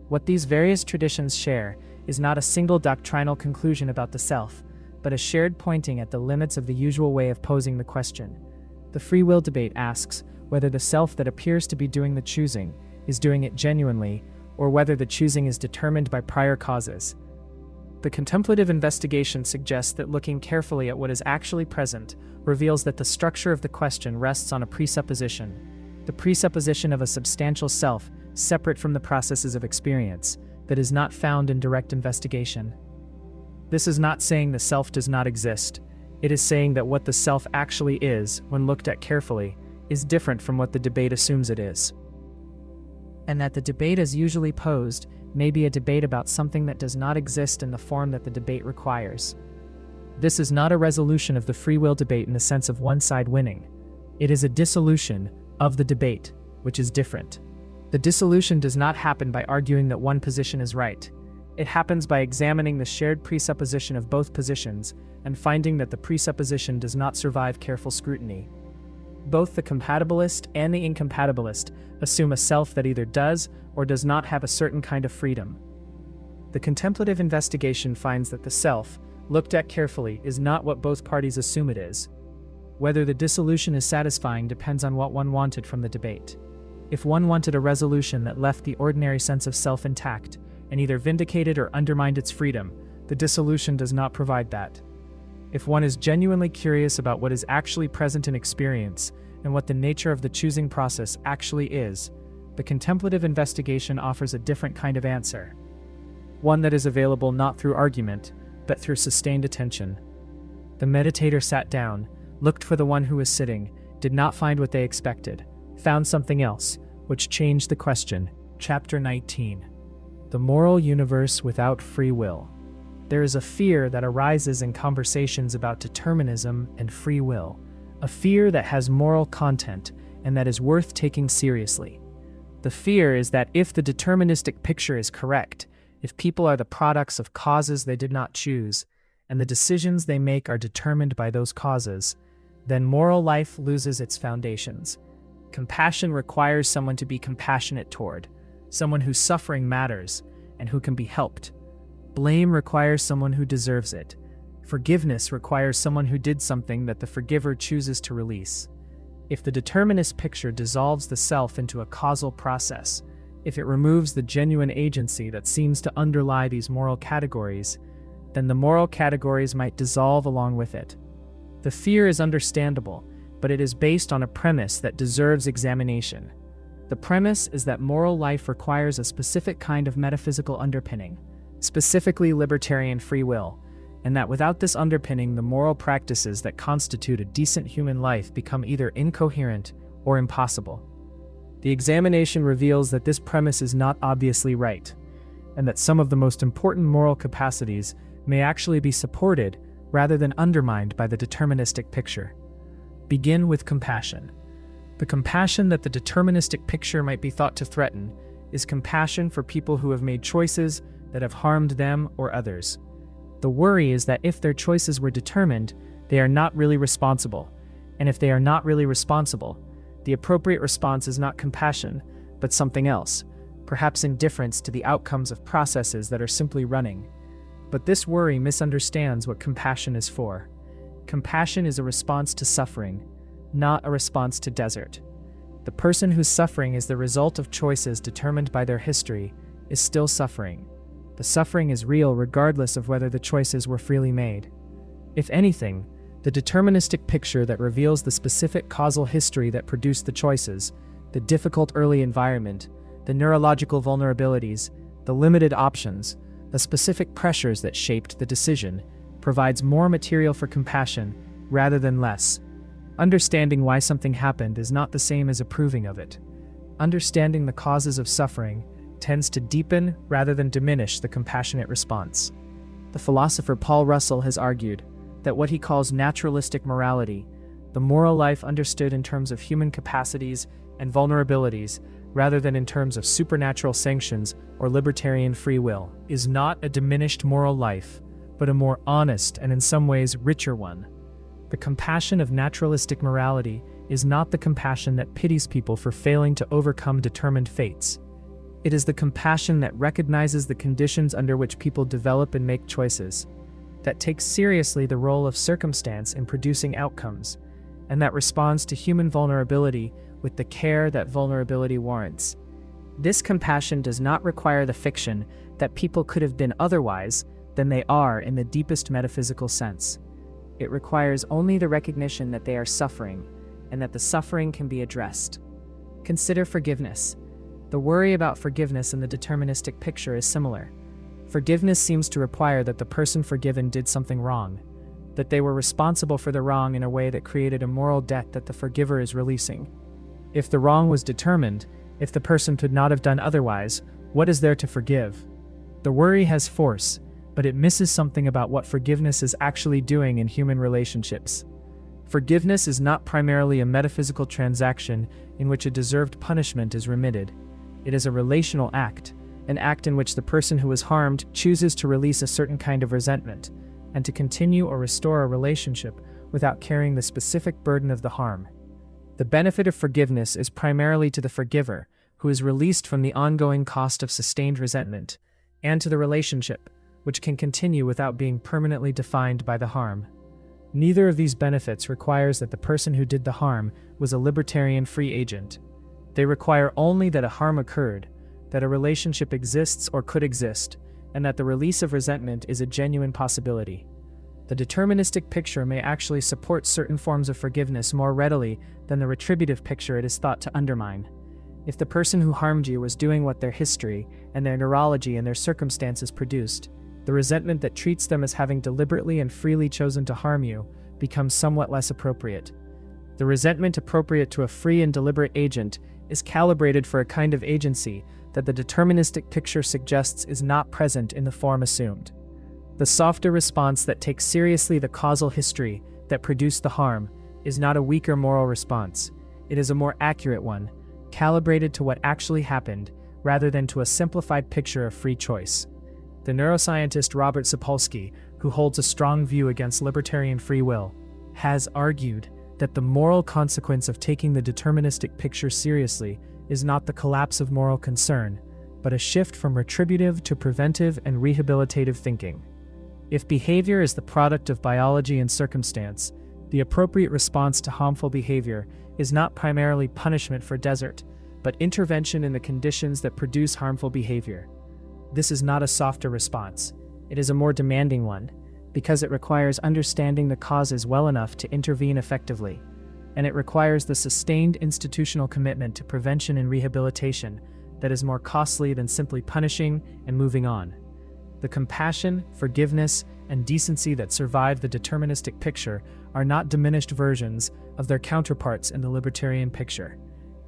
What these various traditions share is not a single doctrinal conclusion about the self, but a shared pointing at the limits of the usual way of posing the question. The free will debate asks whether the self that appears to be doing the choosing is doing it genuinely, or whether the choosing is determined by prior causes. The contemplative investigation suggests that looking carefully at what is actually present reveals that the structure of the question rests on a presupposition, the presupposition of a substantial self separate from the processes of experience, that is not found in direct investigation. This is not saying the self does not exist. It is saying that what the self actually is, when looked at carefully, is different from what the debate assumes it is. And that the debate as usually posed may be a debate about something that does not exist in the form that the debate requires. This is not a resolution of the free will debate in the sense of one side winning. It is a dissolution of the debate, which is different. The dissolution does not happen by arguing that one position is right. It happens by examining the shared presupposition of both positions and finding that the presupposition does not survive careful scrutiny. Both the compatibilist and the incompatibilist assume a self that either does or does not have a certain kind of freedom. The contemplative investigation finds that the self, looked at carefully, is not what both parties assume it is. Whether the dissolution is satisfying depends on what one wanted from the debate. If one wanted a resolution that left the ordinary sense of self intact and either vindicated or undermined its freedom, the dissolution does not provide that. If one is genuinely curious about what is actually present in experience and what the nature of the choosing process actually is, the contemplative investigation offers a different kind of answer. One that is available not through argument, but through sustained attention. The meditator sat down, looked for the one who was sitting, did not find what they expected, found something else, which changed the question. Chapter 19. The Moral Universe Without Free Will. There is a fear that arises in conversations about determinism and free will, a fear that has moral content and that is worth taking seriously. The fear is that if the deterministic picture is correct, if people are the products of causes they did not choose, and the decisions they make are determined by those causes, then moral life loses its foundations. Compassion requires someone to be compassionate toward, someone whose suffering matters and who can be helped. Blame requires someone who deserves it. Forgiveness requires someone who did something that the forgiver chooses to release. If the determinist picture dissolves the self into a causal process, if it removes the genuine agency that seems to underlie these moral categories, then the moral categories might dissolve along with it. The fear is understandable, but it is based on a premise that deserves examination. The premise is that moral life requires a specific kind of metaphysical underpinning, specifically libertarian free will, and that without this underpinning, the moral practices that constitute a decent human life become either incoherent or impossible. The examination reveals that this premise is not obviously right, and that some of the most important moral capacities may actually be supported rather than undermined by the deterministic picture. Begin with compassion. The compassion that the deterministic picture might be thought to threaten is compassion for people who have made choices that have harmed them or others. The worry is that if their choices were determined, they are not really responsible, and if they are not really responsible, the appropriate response is not compassion, but something else, perhaps indifference to the outcomes of processes that are simply running. But this worry misunderstands what compassion is for. Compassion is a response to suffering, not a response to desert. The person whose suffering is the result of choices determined by their history is still suffering. The suffering is real regardless of whether the choices were freely made. If anything, the deterministic picture that reveals the specific causal history that produced the choices, the difficult early environment, the neurological vulnerabilities, the limited options, the specific pressures that shaped the decision, provides more material for compassion rather than less. Understanding why something happened is not the same as approving of it. Understanding the causes of suffering tends to deepen rather than diminish the compassionate response. The philosopher Paul Russell has argued that what he calls naturalistic morality, the moral life understood in terms of human capacities and vulnerabilities rather than in terms of supernatural sanctions or libertarian free will, is not a diminished moral life, but a more honest and in some ways richer one. The compassion of naturalistic morality is not the compassion that pities people for failing to overcome determined fates. It is the compassion that recognizes the conditions under which people develop and make choices, that takes seriously the role of circumstance in producing outcomes, and that responds to human vulnerability with the care that vulnerability warrants. This compassion does not require the fiction that people could have been otherwise, than they are in the deepest metaphysical sense. It requires only the recognition that they are suffering, and that the suffering can be addressed. Consider forgiveness. The worry about forgiveness in the deterministic picture is similar. Forgiveness seems to require that the person forgiven did something wrong, that they were responsible for the wrong in a way that created a moral debt that the forgiver is releasing. If the wrong was determined, if the person could not have done otherwise, what is there to forgive? The worry has force, but it misses something about what forgiveness is actually doing in human relationships. Forgiveness is not primarily a metaphysical transaction in which a deserved punishment is remitted. It is a relational act, an act in which the person who is harmed chooses to release a certain kind of resentment, and to continue or restore a relationship without carrying the specific burden of the harm. The benefit of forgiveness is primarily to the forgiver, who is released from the ongoing cost of sustained resentment, and to the relationship, which can continue without being permanently defined by the harm. Neither of these benefits requires that the person who did the harm was a libertarian free agent. They require only that a harm occurred, that a relationship exists or could exist, and that the release of resentment is a genuine possibility. The deterministic picture may actually support certain forms of forgiveness more readily than the retributive picture it is thought to undermine. If the person who harmed you was doing what their history and their neurology and their circumstances produced, the resentment that treats them as having deliberately and freely chosen to harm you becomes somewhat less appropriate. The resentment appropriate to a free and deliberate agent is calibrated for a kind of agency that the deterministic picture suggests is not present in the form assumed. The softer response that takes seriously the causal history that produced the harm is not a weaker moral response. It is a more accurate one, calibrated to what actually happened rather than to a simplified picture of free choice. The neuroscientist Robert Sapolsky, who holds a strong view against libertarian free will, has argued that the moral consequence of taking the deterministic picture seriously is not the collapse of moral concern, but a shift from retributive to preventive and rehabilitative thinking. If behavior is the product of biology and circumstance, the appropriate response to harmful behavior is not primarily punishment for desert, but intervention in the conditions that produce harmful behavior. This is not a softer response. It is a more demanding one, because it requires understanding the causes well enough to intervene effectively, and it requires the sustained institutional commitment to prevention and rehabilitation that is more costly than simply punishing and moving on. The compassion, forgiveness, and decency that survive the deterministic picture are not diminished versions of their counterparts in the libertarian picture.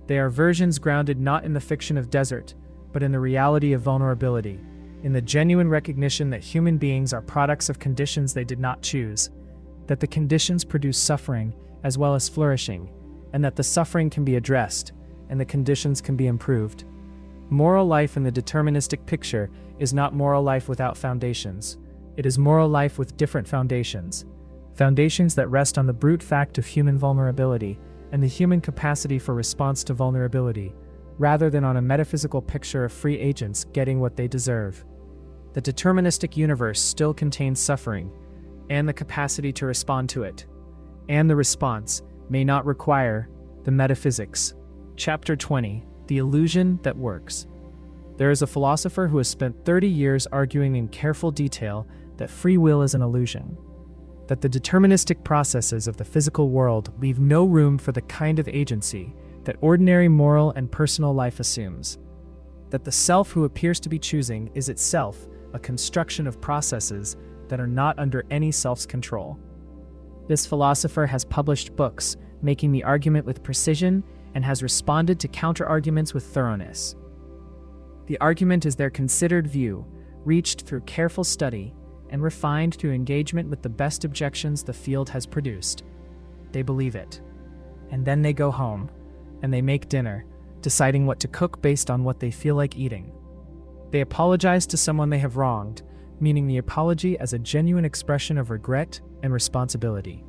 They are versions grounded not in the fiction of desert, but in the reality of vulnerability, in the genuine recognition that human beings are products of conditions they did not choose, that the conditions produce suffering as well as flourishing, and that the suffering can be addressed, and the conditions can be improved. Moral life in the deterministic picture is not moral life without foundations. It is moral life with different foundations. Foundations that rest on the brute fact of human vulnerability and the human capacity for response to vulnerability, rather than on a metaphysical picture of free agents getting what they deserve. The deterministic universe still contains suffering, and the capacity to respond to it, and the response may not require the metaphysics. Chapter 20. The Illusion That Works. There is a philosopher who has spent 30 years arguing in careful detail that free will is an illusion, that the deterministic processes of the physical world leave no room for the kind of agency that ordinary moral and personal life assumes, that the self who appears to be choosing is itself a construction of processes that are not under any self's control. This philosopher has published books making the argument with precision and has responded to counter-arguments with thoroughness. The argument is their considered view, reached through careful study and refined through engagement with the best objections the field has produced. They believe it. And then they go home, and they make dinner, deciding what to cook based on what they feel like eating. They apologize to someone they have wronged, meaning the apology as a genuine expression of regret and responsibility.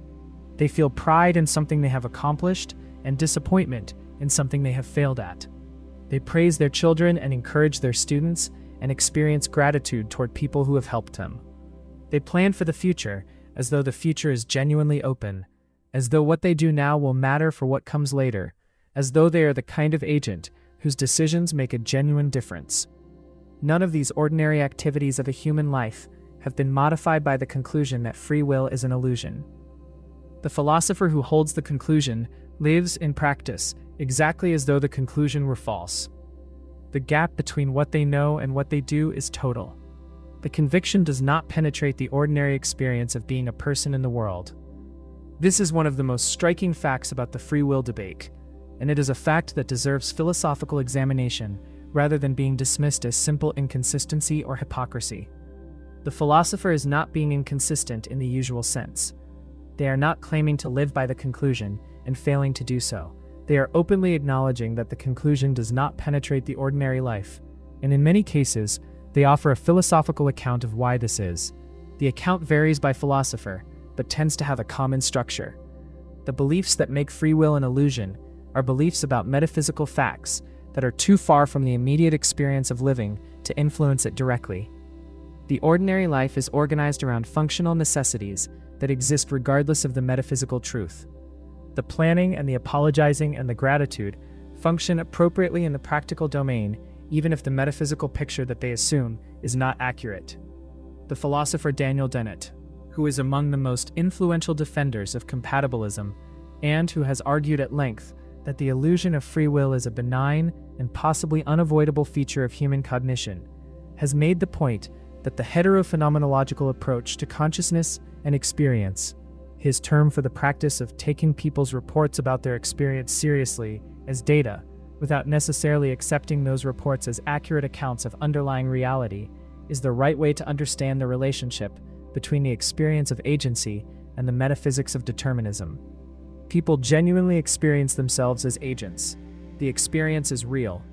They feel pride in something they have accomplished and disappointment in something they have failed at. They praise their children and encourage their students and experience gratitude toward people who have helped them. They plan for the future as though the future is genuinely open, as though what they do now will matter for what comes later, as though they are the kind of agent whose decisions make a genuine difference. None of these ordinary activities of a human life have been modified by the conclusion that free will is an illusion. The philosopher who holds the conclusion lives in practice exactly as though the conclusion were false. The gap between what they know and what they do is total. The conviction does not penetrate the ordinary experience of being a person in the world. This is one of the most striking facts about the free will debate, and it is a fact that deserves philosophical examination rather than being dismissed as simple inconsistency or hypocrisy. The philosopher is not being inconsistent in the usual sense. They are not claiming to live by the conclusion and failing to do so. They are openly acknowledging that the conclusion does not penetrate the ordinary life, and in many cases, they offer a philosophical account of why this is. The account varies by philosopher, but tends to have a common structure. The beliefs that make free will an illusion are beliefs about metaphysical facts that are too far from the immediate experience of living to influence it directly. The ordinary life is organized around functional necessities that exist regardless of the metaphysical truth. The planning and the apologizing and the gratitude function appropriately in the practical domain, even if the metaphysical picture that they assume is not accurate. The philosopher Daniel Dennett, who is among the most influential defenders of compatibilism, and who has argued at length that the illusion of free will is a benign and possibly unavoidable feature of human cognition, has made the point that the heterophenomenological approach to consciousness and experience, his term for the practice of taking people's reports about their experience seriously as data, without necessarily accepting those reports as accurate accounts of underlying reality, is the right way to understand the relationship between the experience of agency and the metaphysics of determinism. People genuinely experience themselves as agents. The experience is real.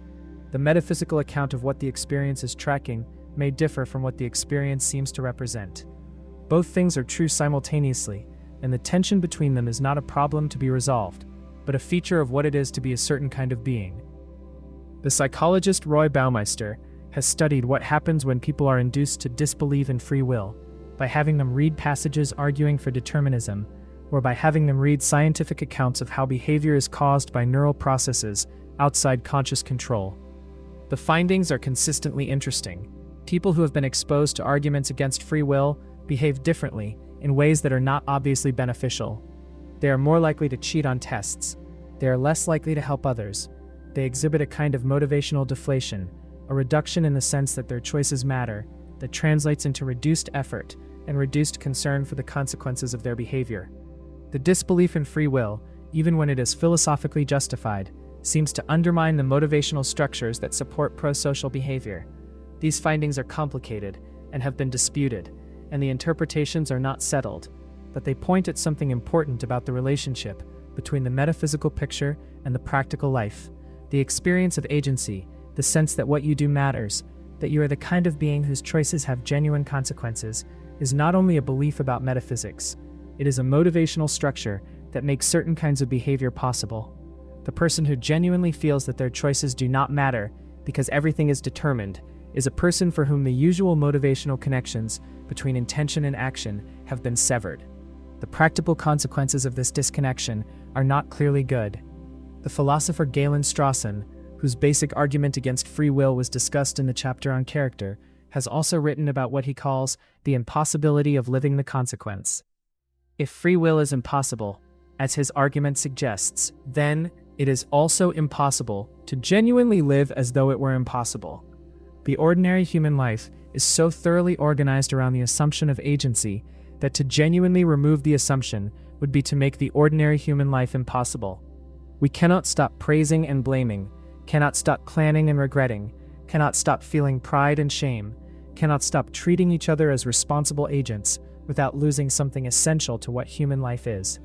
The metaphysical account of what the experience is tracking may differ from what the experience seems to represent. Both things are true simultaneously, and the tension between them is not a problem to be resolved, but a feature of what it is to be a certain kind of being. The psychologist Roy Baumeister has studied what happens when people are induced to disbelieve in free will, by having them read passages arguing for determinism, or by having them read scientific accounts of how behavior is caused by neural processes outside conscious control. The findings are consistently interesting. People who have been exposed to arguments against free will behave differently in ways that are not obviously beneficial. They are more likely to cheat on tests. They are less likely to help others. They exhibit a kind of motivational deflation, a reduction in the sense that their choices matter, that translates into reduced effort and reduced concern for the consequences of their behavior. The disbelief in free will, even when it is philosophically justified, seems to undermine the motivational structures that support pro-social behavior. These findings are complicated and have been disputed, and the interpretations are not settled, but they point at something important about the relationship between the metaphysical picture and the practical life, the experience of agency, the sense that what you do matters, that you are the kind of being whose choices have genuine consequences, is not only a belief about metaphysics, it is a motivational structure that makes certain kinds of behavior possible. The person who genuinely feels that their choices do not matter because everything is determined is a person for whom the usual motivational connections between intention and action have been severed. The practical consequences of this disconnection are not clearly good. The philosopher Galen Strawson, whose basic argument against free will was discussed in the chapter on character, has also written about what he calls the impossibility of living the consequence. If free will is impossible, as his argument suggests, then it is also impossible to genuinely live as though it were impossible. The ordinary human life is so thoroughly organized around the assumption of agency that to genuinely remove the assumption would be to make the ordinary human life impossible. We cannot stop praising and blaming, cannot stop planning and regretting, cannot stop feeling pride and shame, cannot stop treating each other as responsible agents without losing something essential to what human life is.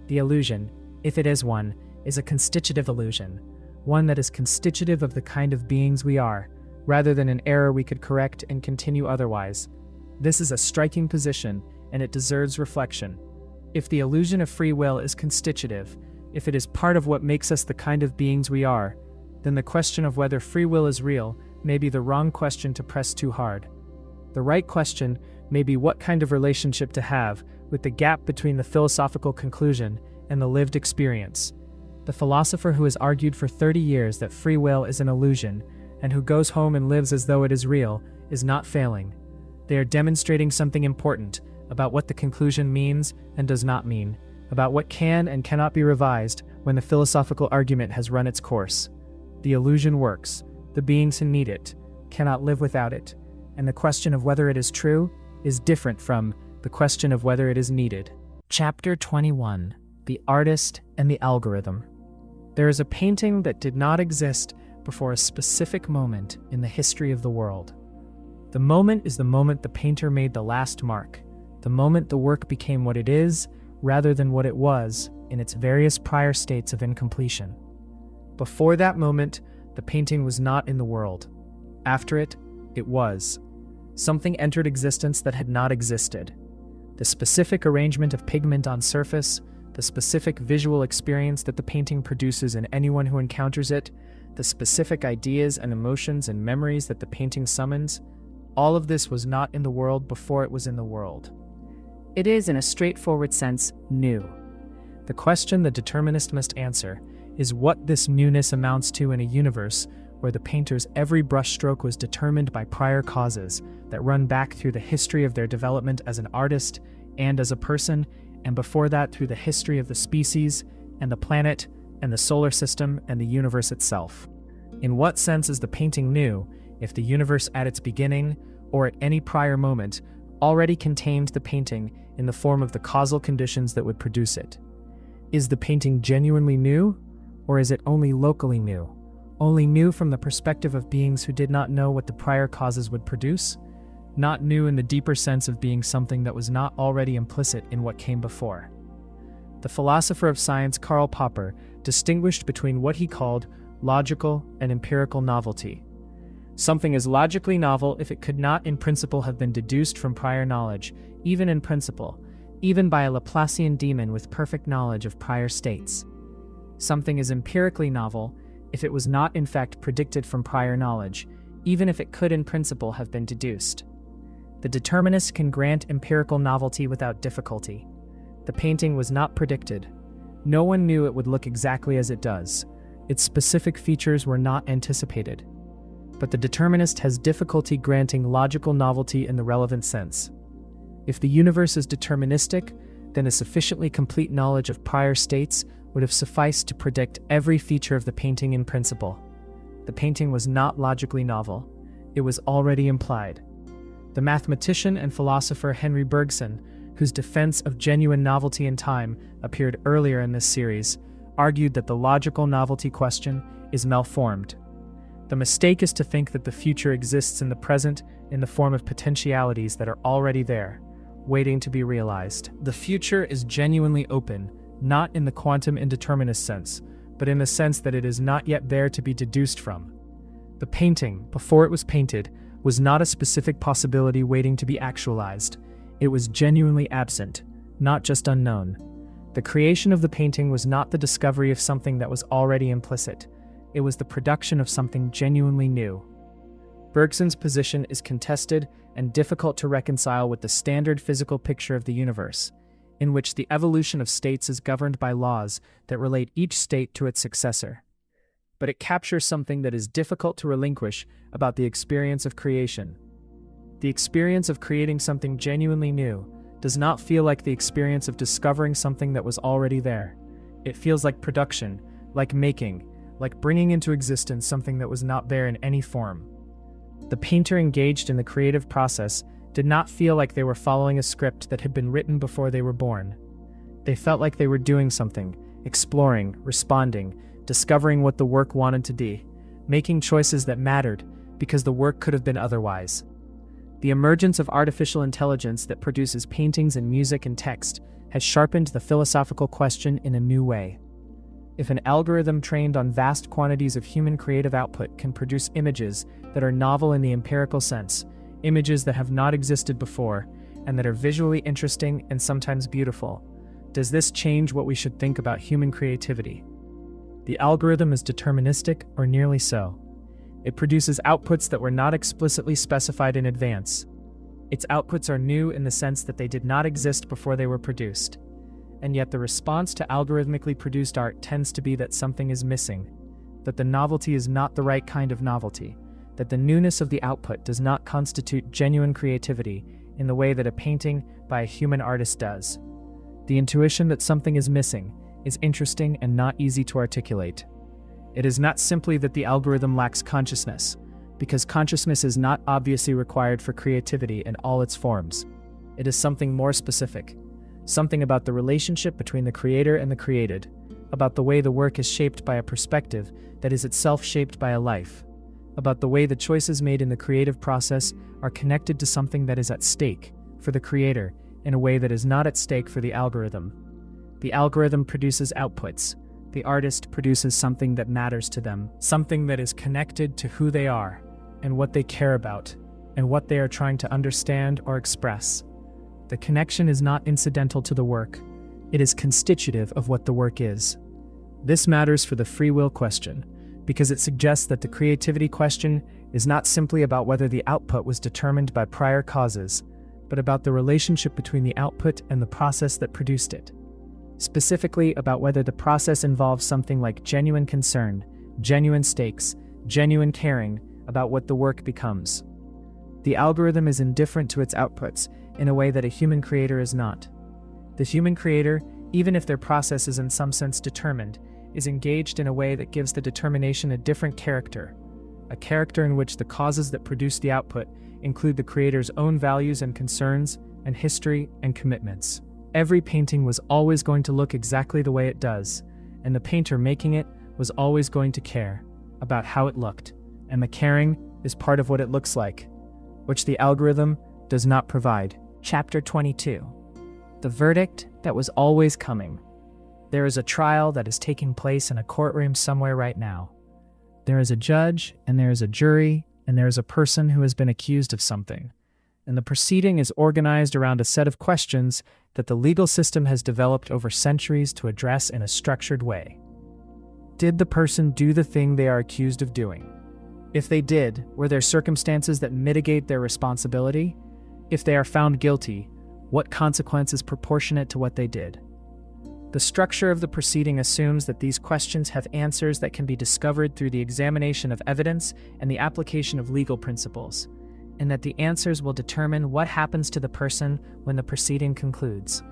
The illusion, if it is one, is a constitutive illusion, one that is constitutive of the kind of beings we are, rather than an error we could correct and continue otherwise. This is a striking position, and it deserves reflection. If the illusion of free will is constitutive, if it is part of what makes us the kind of beings we are, then the question of whether free will is real may be the wrong question to press too hard. The right question may be what kind of relationship to have with the gap between the philosophical conclusion and the lived experience. The philosopher who has argued for 30 years that free will is an illusion, and who goes home and lives as though it is real, is not failing. They are demonstrating something important about what the conclusion means and does not mean, about what can and cannot be revised when the philosophical argument has run its course. The illusion works, the beings who need it cannot live without it, and the question of whether it is true is different from the question of whether it is needed. Chapter 21: The Artist and the Algorithm. There is a painting that did not exist before a specific moment in the history of the world. The moment is the moment the painter made the last mark, the moment the work became what it is, rather than what it was in its various prior states of incompletion. Before that moment, the painting was not in the world. After it, it was. Something entered existence that had not existed. The specific arrangement of pigment on surface, the specific visual experience that the painting produces in anyone who encounters it, the specific ideas and emotions and memories that the painting summons, all of this was not in the world before it was in the world. It is, in a straightforward sense, new. The question the determinist must answer is what this newness amounts to in a universe where the painter's every brushstroke was determined by prior causes that run back through the history of their development as an artist and as a person, and before that through the history of the species and the planet and the solar system and the universe itself. In what sense is the painting new if the universe at its beginning, or at any prior moment, already contained the painting in the form of the causal conditions that would produce it? Is the painting genuinely new, or is it only locally new? Only new from the perspective of beings who did not know what the prior causes would produce? Not new in the deeper sense of being something that was not already implicit in what came before. The philosopher of science Karl Popper distinguished between what he called logical and empirical novelty. Something is logically novel if it could not in principle have been deduced from prior knowledge, even in principle, even by a Laplacian demon with perfect knowledge of prior states. Something is empirically novel if it was not in fact predicted from prior knowledge, even if it could in principle have been deduced. The determinist can grant empirical novelty without difficulty. The painting was not predicted. No one knew it would look exactly as it does. Its specific features were not anticipated. But the determinist has difficulty granting logical novelty in the relevant sense. If the universe is deterministic, then a sufficiently complete knowledge of prior states would have sufficed to predict every feature of the painting in principle. The painting was not logically novel. It was already implied. The mathematician and philosopher Henry Bergson, whose defense of genuine novelty in time appeared earlier in this series, argued that the logical novelty question is malformed. The mistake is to think that the future exists in the present in the form of potentialities that are already there, waiting to be realized. The future is genuinely open, not in the quantum indeterminist sense, but in the sense that it is not yet there to be deduced from. The painting, before it was painted, was not a specific possibility waiting to be actualized. It was genuinely absent, not just unknown. The creation of the painting was not the discovery of something that was already implicit. It was the production of something genuinely new. Bergson's position is contested and difficult to reconcile with the standard physical picture of the universe, in which the evolution of states is governed by laws that relate each state to its successor. But it captures something that is difficult to relinquish about the experience of creation. The experience of creating something genuinely new does not feel like the experience of discovering something that was already there. It feels like production, like making, like bringing into existence something that was not there in any form. The painter engaged in the creative process did not feel like they were following a script that had been written before they were born. They felt like they were doing something, exploring, responding, discovering what the work wanted to be, making choices that mattered because the work could have been otherwise. The emergence of artificial intelligence that produces paintings and music and text has sharpened the philosophical question in a new way. If an algorithm trained on vast quantities of human creative output can produce images that are novel in the empirical sense, images that have not existed before, and that are visually interesting and sometimes beautiful, does this change what we should think about human creativity? The algorithm is deterministic, or nearly so. It produces outputs that were not explicitly specified in advance. Its outputs are new in the sense that they did not exist before they were produced. And yet the response to algorithmically produced art tends to be that something is missing, that the novelty is not the right kind of novelty, that the newness of the output does not constitute genuine creativity in the way that a painting by a human artist does. The intuition that something is missing is interesting and not easy to articulate. It is not simply that the algorithm lacks consciousness, because consciousness is not obviously required for creativity in all its forms. It is something more specific, something about the relationship between the creator and the created, about the way the work is shaped by a perspective that is itself shaped by a life, about the way the choices made in the creative process are connected to something that is at stake for the creator in a way that is not at stake for the algorithm. The algorithm produces outputs. The artist produces something that matters to them, something that is connected to who they are and what they care about and what they are trying to understand or express. The connection is not incidental to the work. It is constitutive of what the work is. This matters for the free will question, because it suggests that the creativity question is not simply about whether the output was determined by prior causes, but about the relationship between the output and the process that produced it. Specifically about whether the process involves something like genuine concern, genuine stakes, genuine caring about what the work becomes. The algorithm is indifferent to its outputs in a way that a human creator is not. The human creator, even if their process is in some sense determined, is engaged in a way that gives the determination a different character, a character in which the causes that produce the output include the creator's own values and concerns and history and commitments. Every painting was always going to look exactly the way it does, and the painter making it was always going to care about how it looked, and the caring is part of what it looks like, which the algorithm does not provide. Chapter 22. The verdict that was always coming. There is a trial that is taking place in a courtroom somewhere right now. There is a judge, and there is a jury, and there is a person who has been accused of something. And the proceeding is organized around a set of questions that the legal system has developed over centuries to address in a structured way. Did the person do the thing they are accused of doing? If they did, were there circumstances that mitigate their responsibility? If they are found guilty, what consequence is proportionate to what they did? The structure of the proceeding assumes that these questions have answers that can be discovered through the examination of evidence and the application of legal principles, and that the answers will determine what happens to the person when the proceeding concludes.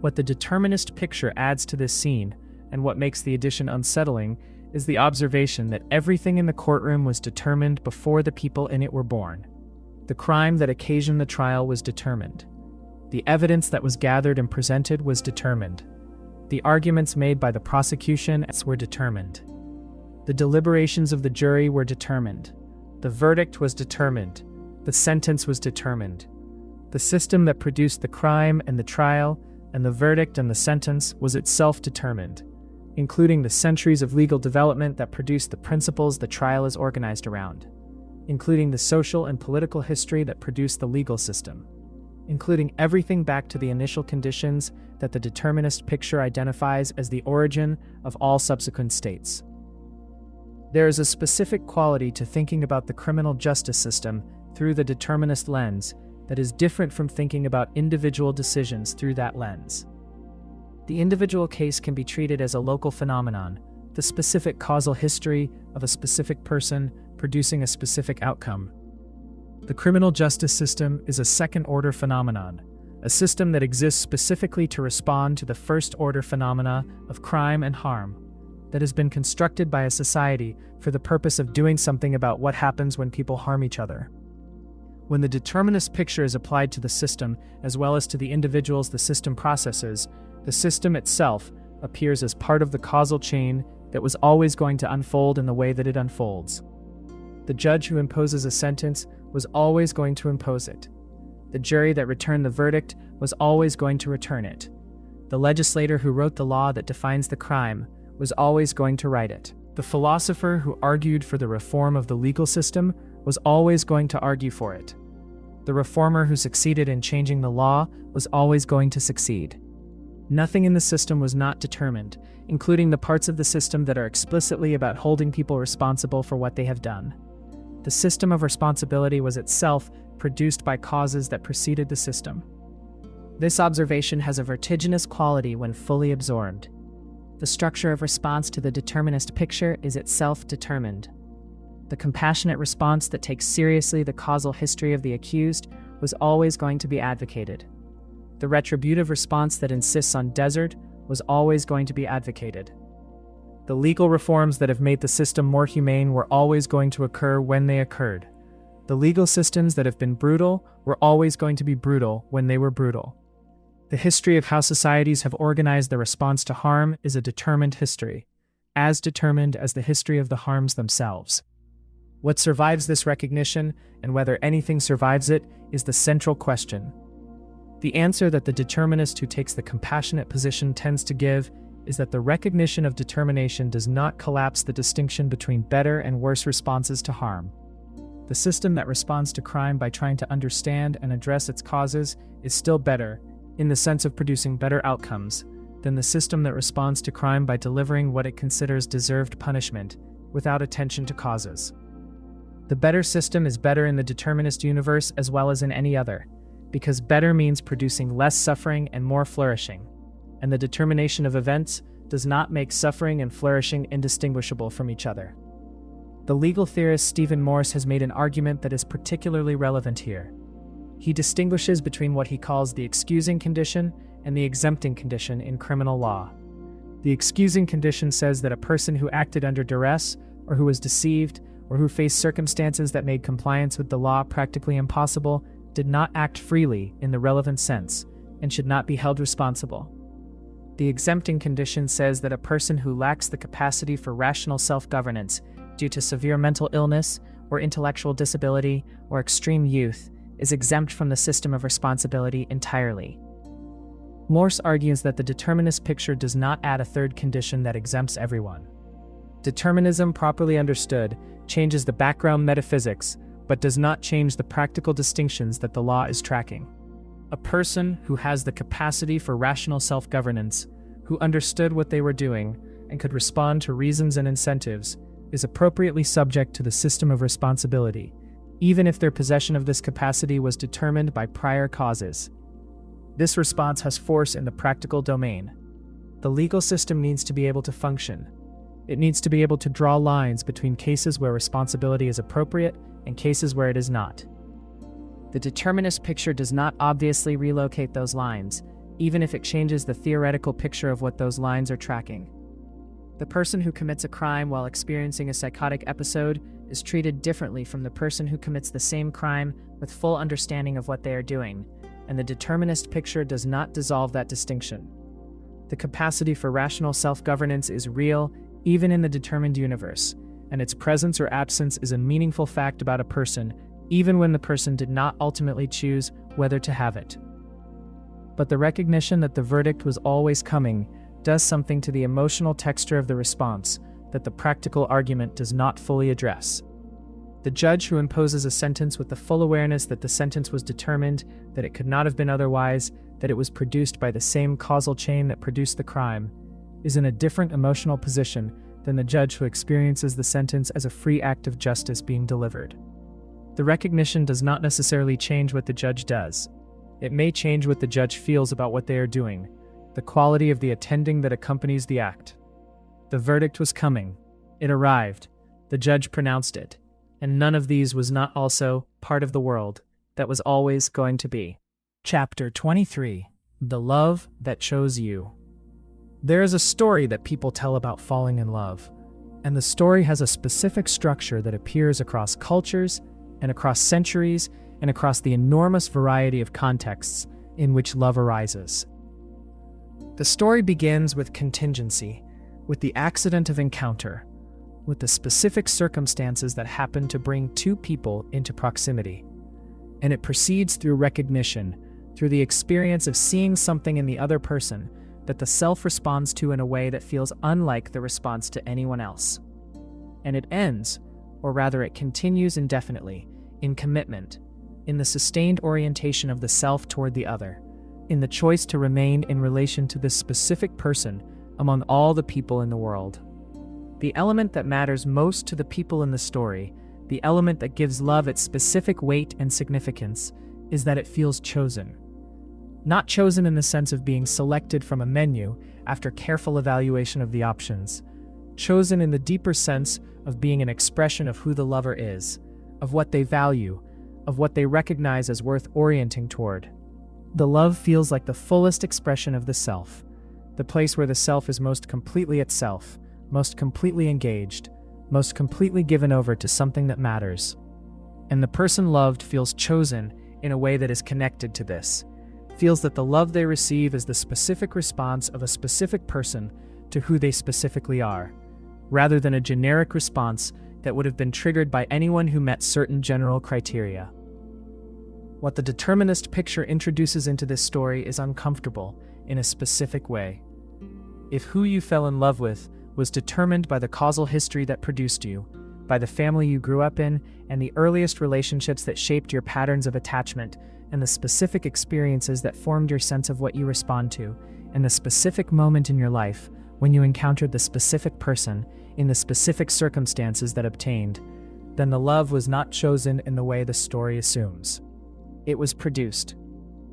What the determinist picture adds to this scene, and what makes the addition unsettling, is the observation that everything in the courtroom was determined before the people in it were born. The crime that occasioned the trial was determined. The evidence that was gathered and presented was determined. The arguments made by the prosecution were determined. The deliberations of the jury were determined. The verdict was determined. The sentence was determined. The system that produced the crime and the trial and the verdict and the sentence was itself determined, including the centuries of legal development that produced the principles the trial is organized around, including the social and political history that produced the legal system, including everything back to the initial conditions that the determinist picture identifies as the origin of all subsequent states. There is a specific quality to thinking about the criminal justice system through the determinist lens that is different from thinking about individual decisions through that lens. The individual case can be treated as a local phenomenon, the specific causal history of a specific person producing a specific outcome. The criminal justice system is a second-order phenomenon, a system that exists specifically to respond to the first-order phenomena of crime and harm, that has been constructed by a society for the purpose of doing something about what happens when people harm each other. When the determinist picture is applied to the system as well as to the individuals the system processes, the system itself appears as part of the causal chain that was always going to unfold in the way that it unfolds. The judge who imposes a sentence was always going to impose it. The jury that returned the verdict was always going to return it. The legislator who wrote the law that defines the crime was always going to write it. The philosopher who argued for the reform of the legal system was always going to argue for it. The reformer who succeeded in changing the law was always going to succeed. Nothing in the system was not determined, including the parts of the system that are explicitly about holding people responsible for what they have done. The system of responsibility was itself produced by causes that preceded the system. This observation has a vertiginous quality when fully absorbed. The structure of response to the determinist picture is itself determined. The compassionate response that takes seriously the causal history of the accused was always going to be advocated. The retributive response that insists on desert was always going to be advocated. The legal reforms that have made the system more humane were always going to occur when they occurred. The legal systems that have been brutal were always going to be brutal when they were brutal. The history of how societies have organized their response to harm is a determined history, as determined as the history of the harms themselves. What survives this recognition, and whether anything survives it, is the central question. The answer that the determinist who takes the compassionate position tends to give is that the recognition of determination does not collapse the distinction between better and worse responses to harm. The system that responds to crime by trying to understand and address its causes is still better, in the sense of producing better outcomes, than the system that responds to crime by delivering what it considers deserved punishment, without attention to causes. The better system is better in the determinist universe as well as in any other, because better means producing less suffering and more flourishing, and the determination of events does not make suffering and flourishing indistinguishable from each other. The legal theorist Stephen Morse has made an argument that is particularly relevant here. He distinguishes between what he calls the excusing condition and the exempting condition in criminal law. The excusing condition says that a person who acted under duress, or who was deceived, or who faced circumstances that made compliance with the law practically impossible, did not act freely in the relevant sense, and should not be held responsible. The exempting condition says that a person who lacks the capacity for rational self-governance due to severe mental illness, or intellectual disability, or extreme youth, is exempt from the system of responsibility entirely. Morse argues that the determinist picture does not add a third condition that exempts everyone. Determinism, properly understood, changes the background metaphysics, but does not change the practical distinctions that the law is tracking. A person who has the capacity for rational self-governance, who understood what they were doing, and could respond to reasons and incentives, is appropriately subject to the system of responsibility, even if their possession of this capacity was determined by prior causes. This response has force in the practical domain. The legal system needs to be able to function. It needs to be able to draw lines between cases where responsibility is appropriate and cases where it is not. The determinist picture does not obviously relocate those lines, even if it changes the theoretical picture of what those lines are tracking. The person who commits a crime while experiencing a psychotic episode is treated differently from the person who commits the same crime with full understanding of what they are doing, and the determinist picture does not dissolve that distinction. The capacity for rational self-governance is real, even in the determined universe, and its presence or absence is a meaningful fact about a person, even when the person did not ultimately choose whether to have it. But the recognition that the verdict was always coming does something to the emotional texture of the response that the practical argument does not fully address. The judge who imposes a sentence with the full awareness that the sentence was determined, that it could not have been otherwise, that it was produced by the same causal chain that produced the crime, is in a different emotional position than the judge who experiences the sentence as a free act of justice being delivered. The recognition does not necessarily change what the judge does. It may change what the judge feels about what they are doing, the quality of the attending that accompanies the act. The verdict was coming. It arrived. The judge pronounced it. And none of these was not also part of the world that was always going to be. Chapter 23. The Love That Chose You. There is a story that people tell about falling in love, and the story has a specific structure that appears across cultures and across centuries and across the enormous variety of contexts in which love arises. The story begins with contingency, with the accident of encounter, with the specific circumstances that happen to bring two people into proximity. And it proceeds through recognition, through the experience of seeing something in the other person that the self responds to in a way that feels unlike the response to anyone else. And it ends, or rather it continues indefinitely, in commitment, in the sustained orientation of the self toward the other, in the choice to remain in relation to this specific person among all the people in the world. The element that matters most to the people in the story, the element that gives love its specific weight and significance, is that it feels chosen. Not chosen in the sense of being selected from a menu after careful evaluation of the options, chosen in the deeper sense of being an expression of who the lover is, of what they value, of what they recognize as worth orienting toward. The love feels like the fullest expression of the self, the place where the self is most completely itself, most completely engaged, most completely given over to something that matters. And the person loved feels chosen in a way that is connected to this, feels that the love they receive is the specific response of a specific person to who they specifically are, rather than a generic response that would have been triggered by anyone who met certain general criteria. What the determinist picture introduces into this story is uncomfortable in a specific way. If who you fell in love with was determined by the causal history that produced you, by the family you grew up in, and the earliest relationships that shaped your patterns of attachment, and the specific experiences that formed your sense of what you respond to, and the specific moment in your life when you encountered the specific person in the specific circumstances that obtained, then the love was not chosen in the way the story assumes. It was produced.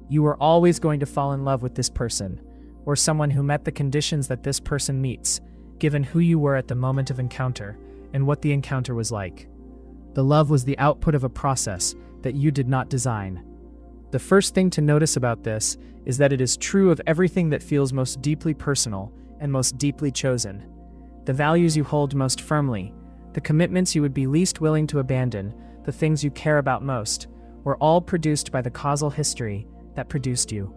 You were always going to fall in love with this person, or someone who met the conditions that this person meets, given who you were at the moment of encounter and what the encounter was like. The love was the output of a process that you did not design. The first thing to notice about this is that it is true of everything that feels most deeply personal and most deeply chosen. The values you hold most firmly, the commitments you would be least willing to abandon, the things you care about most, were all produced by the causal history that produced you.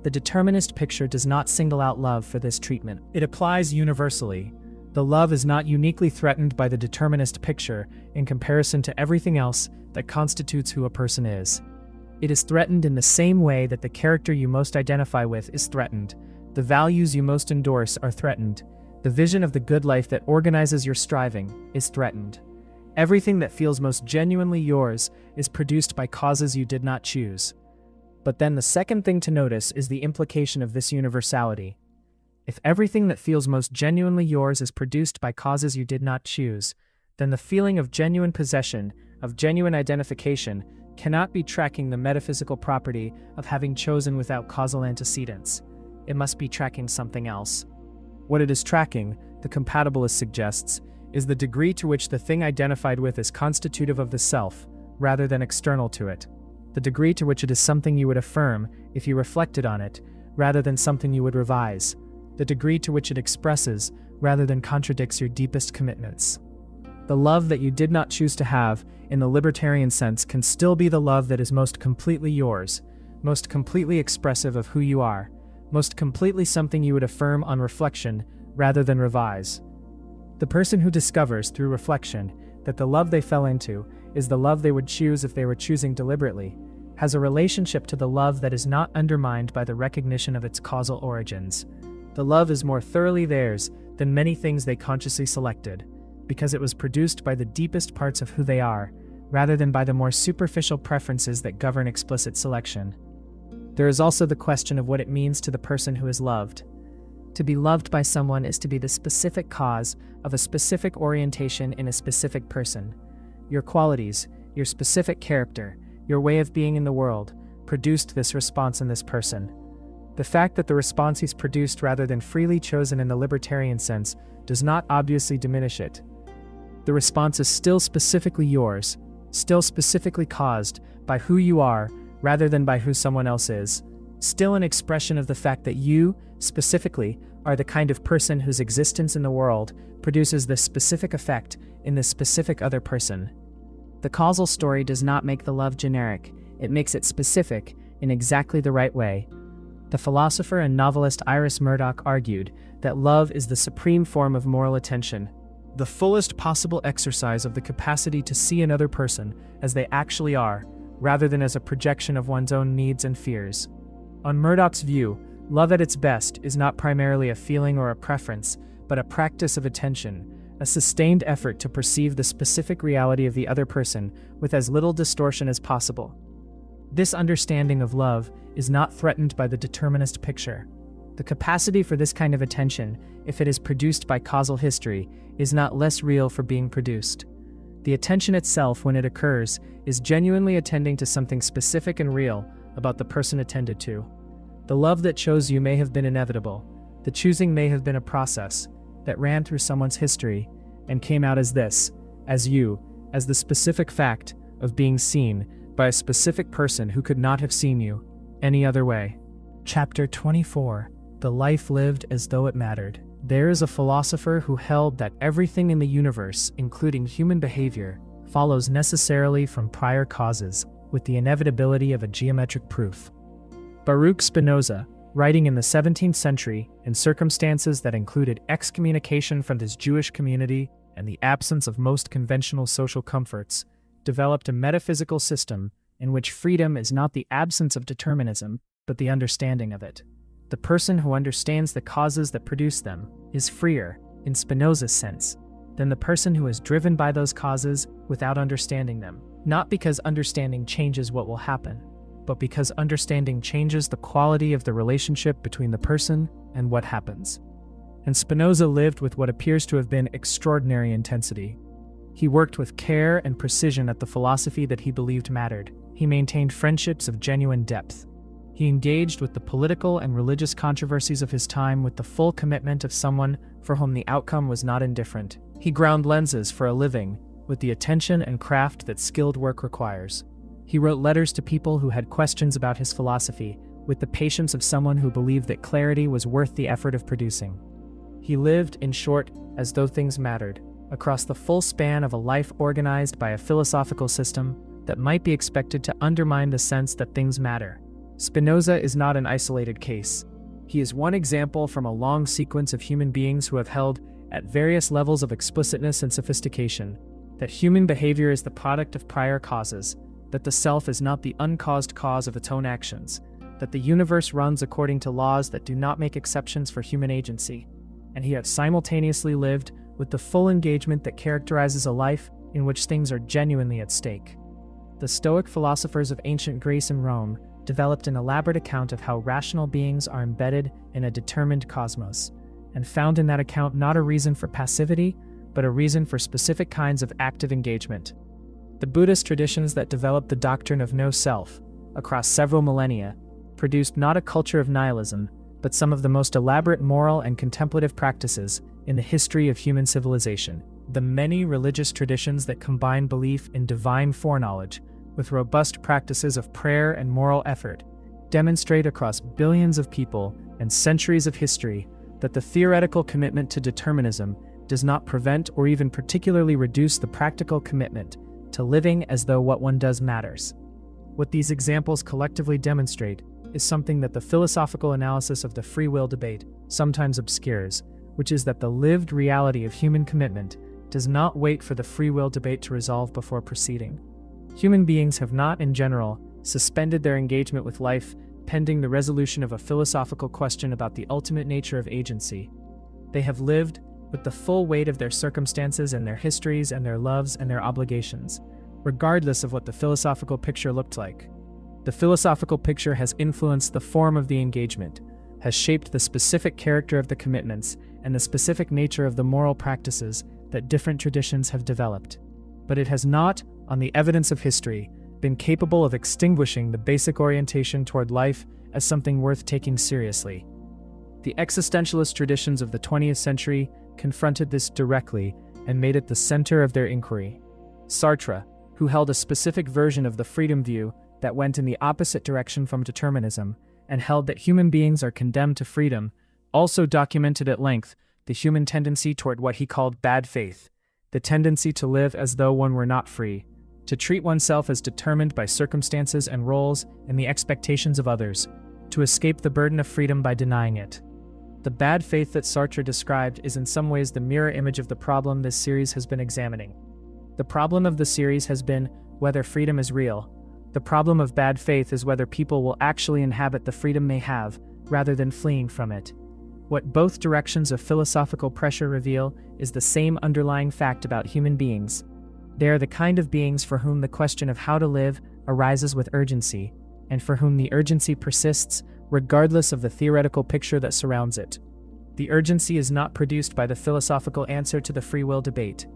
The determinist picture does not single out love for this treatment. It applies universally. The love is not uniquely threatened by the determinist picture in comparison to everything else that constitutes who a person is. It is threatened in the same way that the character you most identify with is threatened. The values you most endorse are threatened. The vision of the good life that organizes your striving is threatened. Everything that feels most genuinely yours is produced by causes you did not choose. But then the second thing to notice is the implication of this universality. If everything that feels most genuinely yours is produced by causes you did not choose, then the feeling of genuine possession, of genuine identification, cannot be tracking the metaphysical property of having chosen without causal antecedents. It must be tracking something else. What it is tracking, the compatibilist suggests, is the degree to which the thing identified with is constitutive of the self, rather than external to it. The degree to which it is something you would affirm if you reflected on it, rather than something you would revise. The degree to which it expresses, rather than contradicts your deepest commitments. The love that you did not choose to have, in the libertarian sense, can still be the love that is most completely yours, most completely expressive of who you are, most completely something you would affirm on reflection, rather than revise. The person who discovers, through reflection, that the love they fell into is the love they would choose if they were choosing deliberately, has a relationship to the love that is not undermined by the recognition of its causal origins. The love is more thoroughly theirs than many things they consciously selected, because it was produced by the deepest parts of who they are, rather than by the more superficial preferences that govern explicit selection. There is also the question of what it means to the person who is loved. To be loved by someone is to be the specific cause of a specific orientation in a specific person. Your qualities, your specific character, your way of being in the world, produced this response in this person. The fact that the response is produced rather than freely chosen in the libertarian sense does not obviously diminish it. The response is still specifically yours, still specifically caused by who you are rather than by who someone else is, still an expression of the fact that you, specifically, are the kind of person whose existence in the world produces this specific effect in this specific other person. The causal story does not make the love generic, it makes it specific in exactly the right way. The philosopher and novelist Iris Murdoch argued that love is the supreme form of moral attention, the fullest possible exercise of the capacity to see another person as they actually are, rather than as a projection of one's own needs and fears. On Murdoch's view, love at its best is not primarily a feeling or a preference, but a practice of attention, a sustained effort to perceive the specific reality of the other person with as little distortion as possible. This understanding of love is not threatened by the determinist picture. The capacity for this kind of attention, if it is produced by causal history, is not less real for being produced. The attention itself, when it occurs, is genuinely attending to something specific and real about the person attended to. The love that chose you may have been inevitable. The choosing may have been a process. that ran through someone's history and came out as this, as you, as the specific fact of being seen by a specific person who could not have seen you any other way. Chapter 24. The life lived as though it mattered. There is a philosopher who held that everything in the universe, including human behavior, follows necessarily from prior causes, with the inevitability of a geometric proof. Baruch Spinoza, writing in the 17th century in circumstances that included excommunication from his Jewish community and the absence of most conventional social comforts, developed a metaphysical system in which freedom is not the absence of determinism, but the understanding of it. The person who understands the causes that produce them is freer, in Spinoza's sense, than the person who is driven by those causes without understanding them, not because understanding changes what will happen, but because understanding changes the quality of the relationship between the person and what happens. And Spinoza lived with what appears to have been extraordinary intensity. He worked with care and precision at the philosophy that he believed mattered. He maintained friendships of genuine depth. He engaged with the political and religious controversies of his time with the full commitment of someone for whom the outcome was not indifferent. He ground lenses for a living with the attention and craft that skilled work requires. He wrote letters to people who had questions about his philosophy with the patience of someone who believed that clarity was worth the effort of producing. He lived, in short, as though things mattered, across the full span of a life organized by a philosophical system that might be expected to undermine the sense that things matter. Spinoza is not an isolated case. He is one example from a long sequence of human beings who have held, at various levels of explicitness and sophistication, that human behavior is the product of prior causes, that the self is not the uncaused cause of its own actions, that the universe runs according to laws that do not make exceptions for human agency, and he has simultaneously lived with the full engagement that characterizes a life in which things are genuinely at stake. The Stoic philosophers of ancient Greece and Rome developed an elaborate account of how rational beings are embedded in a determined cosmos, and found in that account not a reason for passivity, but a reason for specific kinds of active engagement. The Buddhist traditions that developed the doctrine of no self, across several millennia, produced not a culture of nihilism, but some of the most elaborate moral and contemplative practices in the history of human civilization. The many religious traditions that combine belief in divine foreknowledge with robust practices of prayer and moral effort demonstrate across billions of people and centuries of history that the theoretical commitment to determinism does not prevent or even particularly reduce the practical commitment to living as though what one does matters. What these examples collectively demonstrate is something that the philosophical analysis of the free will debate sometimes obscures, which is that the lived reality of human commitment does not wait for the free will debate to resolve before proceeding. Human beings have not, in general, suspended their engagement with life pending the resolution of a philosophical question about the ultimate nature of agency. They have lived with the full weight of their circumstances and their histories and their loves and their obligations, regardless of what the philosophical picture looked like. The philosophical picture has influenced the form of the engagement, has shaped the specific character of the commitments and the specific nature of the moral practices that different traditions have developed. But it has not, on the evidence of history, been capable of extinguishing the basic orientation toward life as something worth taking seriously. The existentialist traditions of the 20th century confronted this directly and made it the center of their inquiry. Sartre, who held a specific version of the freedom view that went in the opposite direction from determinism and held that human beings are condemned to freedom, also documented at length the human tendency toward what he called bad faith, the tendency to live as though one were not free, to treat oneself as determined by circumstances and roles and the expectations of others, to escape the burden of freedom by denying it. The bad faith that Sartre described is in some ways the mirror image of the problem this series has been examining. The problem of the series has been whether freedom is real. The problem of bad faith is whether people will actually inhabit the freedom they have, rather than fleeing from it. What both directions of philosophical pressure reveal is the same underlying fact about human beings. They are the kind of beings for whom the question of how to live arises with urgency, and for whom the urgency persists regardless of the theoretical picture that surrounds it. The urgency is not produced by the philosophical answer to the free will debate.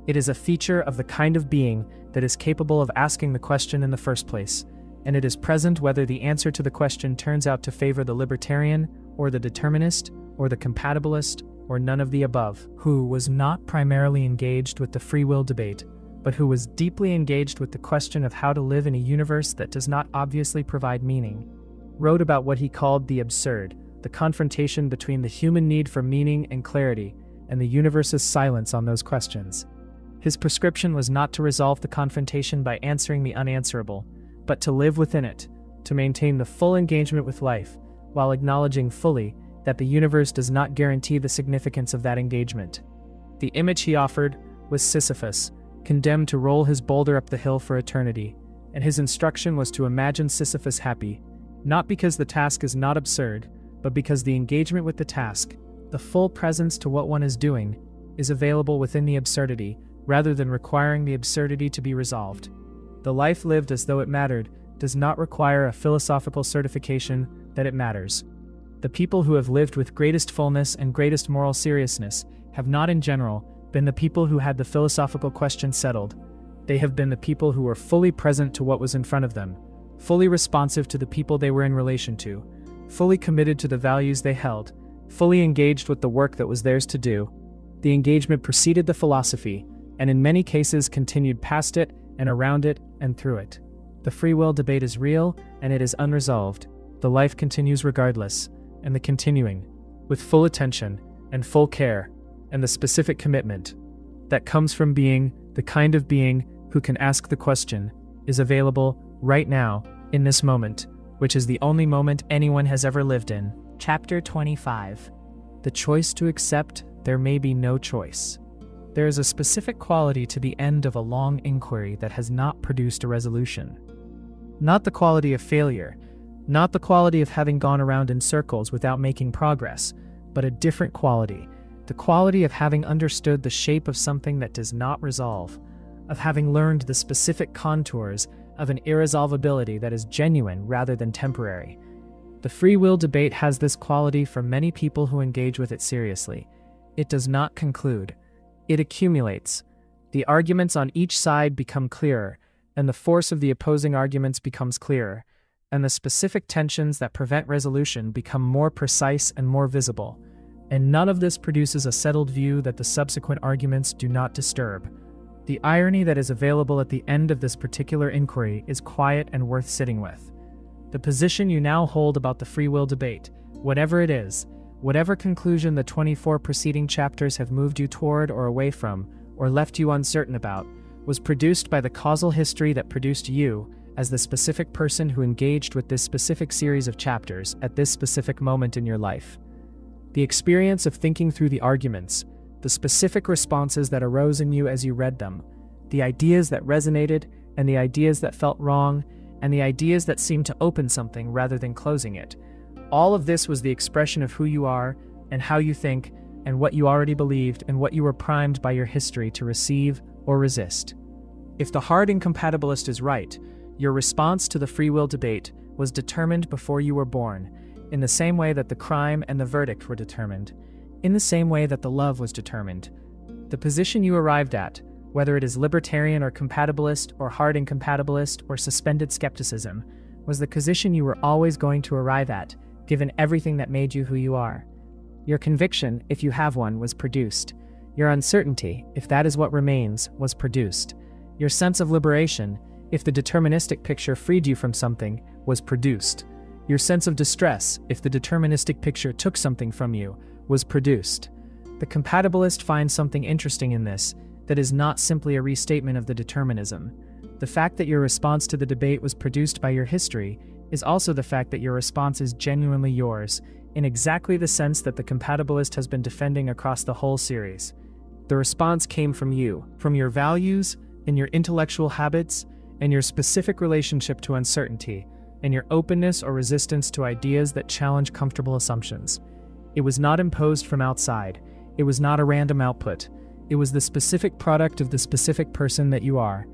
It is a feature of the kind of being that is capable of asking the question in the first place, and it is present whether the answer to the question turns out to favor the libertarian, or the determinist, or the compatibilist, or none of the above, who was not primarily engaged with the free will debate, but who was deeply engaged with the question of how to live in a universe that does not obviously provide meaning, wrote about what he called the absurd, the confrontation between the human need for meaning and clarity, and the universe's silence on those questions. His prescription was not to resolve the confrontation by answering the unanswerable, but to live within it, to maintain the full engagement with life, while acknowledging fully that the universe does not guarantee the significance of that engagement. The image he offered was Sisyphus, condemned to roll his boulder up the hill for eternity, and his instruction was to imagine Sisyphus happy, not because the task is not absurd, but because the engagement with the task, the full presence to what one is doing, is available within the absurdity, rather than requiring the absurdity to be resolved. The life lived as though it mattered does not require a philosophical certification that it matters. The people who have lived with greatest fullness and greatest moral seriousness have not in general been the people who had the philosophical question settled. They have been the people who were fully present to what was in front of them, fully responsive to the people they were in relation to, fully committed to the values they held, fully engaged with the work that was theirs to do. The engagement preceded the philosophy, and in many cases continued past it and around it and through it. The free will debate is real, and it is unresolved. The life continues regardless, and the continuing, with full attention and full care, and the specific commitment that comes from being the kind of being who can ask the question, is available right now, in this moment, which is the only moment anyone has ever lived in. Chapter 25. The choice to accept there may be no choice. There is a specific quality to the end of a long inquiry that has not produced a resolution. Not the quality of failure, not the quality of having gone around in circles without making progress, but a different quality, the quality of having understood the shape of something that does not resolve, of having learned the specific contours of an irresolvability that is genuine rather than temporary. The free will debate has this quality for many people who engage with it seriously. It does not conclude. It accumulates. The arguments on each side become clearer, and the force of the opposing arguments becomes clearer, and the specific tensions that prevent resolution become more precise and more visible. And none of this produces a settled view that the subsequent arguments do not disturb. The irony that is available at the end of this particular inquiry is quiet and worth sitting with. The position you now hold about the free will debate, whatever it is, whatever conclusion the 24 preceding chapters have moved you toward or away from, or left you uncertain about, was produced by the causal history that produced you as the specific person who engaged with this specific series of chapters at this specific moment in your life. The experience of thinking through the arguments, the specific responses that arose in you as you read them, the ideas that resonated and the ideas that felt wrong, and the ideas that seemed to open something rather than closing it. All of this was the expression of who you are and how you think and what you already believed and what you were primed by your history to receive or resist. If the hard incompatibilist is right, your response to the free will debate was determined before you were born, in the same way that the crime and the verdict were determined, in the same way that the love was determined. The position you arrived at, whether it is libertarian or compatibilist or hard incompatibilist or suspended skepticism, was the position you were always going to arrive at, given everything that made you who you are. Your conviction, if you have one, was produced. Your uncertainty, if that is what remains, was produced. Your sense of liberation, if the deterministic picture freed you from something, was produced. Your sense of distress, if the deterministic picture took something from you, was produced. The compatibilist finds something interesting in this, that is not simply a restatement of the determinism. The fact that your response to the debate was produced by your history is also the fact that your response is genuinely yours, in exactly the sense that the compatibilist has been defending across the whole series. The response came from you, from your values, and your intellectual habits, and your specific relationship to uncertainty, and your openness or resistance to ideas that challenge comfortable assumptions. It was not imposed from outside. It was not a random output. It was the specific product of the specific person that you are.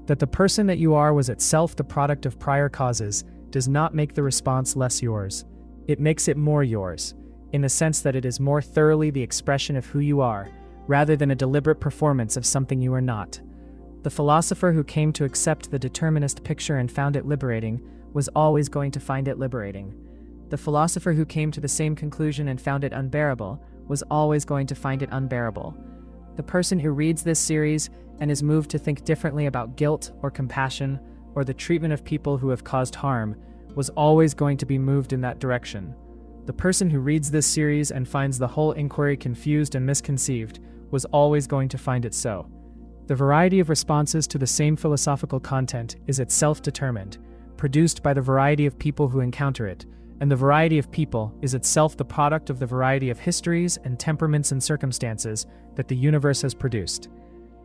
That the person that you are was itself the product of prior causes does not make the response less yours. It makes it more yours, in the sense that it is more thoroughly the expression of who you are, rather than a deliberate performance of something you are not. The philosopher who came to accept the determinist picture and found it liberating was always going to find it liberating. The philosopher who came to the same conclusion and found it unbearable was always going to find it unbearable. The person who reads this series and is moved to think differently about guilt or compassion or the treatment of people who have caused harm was always going to be moved in that direction. The person who reads this series and finds the whole inquiry confused and misconceived was always going to find it so. The variety of responses to the same philosophical content is itself determined, produced by the variety of people who encounter it, and the variety of people is itself the product of the variety of histories and temperaments and circumstances that the universe has produced.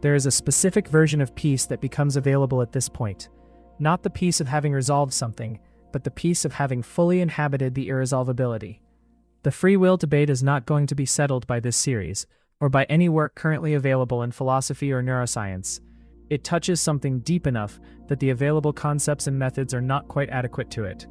There is a specific version of peace that becomes available at this point, not the peace of having resolved something, but the peace of having fully inhabited the irresolvability. The free will debate is not going to be settled by this series, or by any work currently available in philosophy or neuroscience. It touches something deep enough that the available concepts and methods are not quite adequate to it.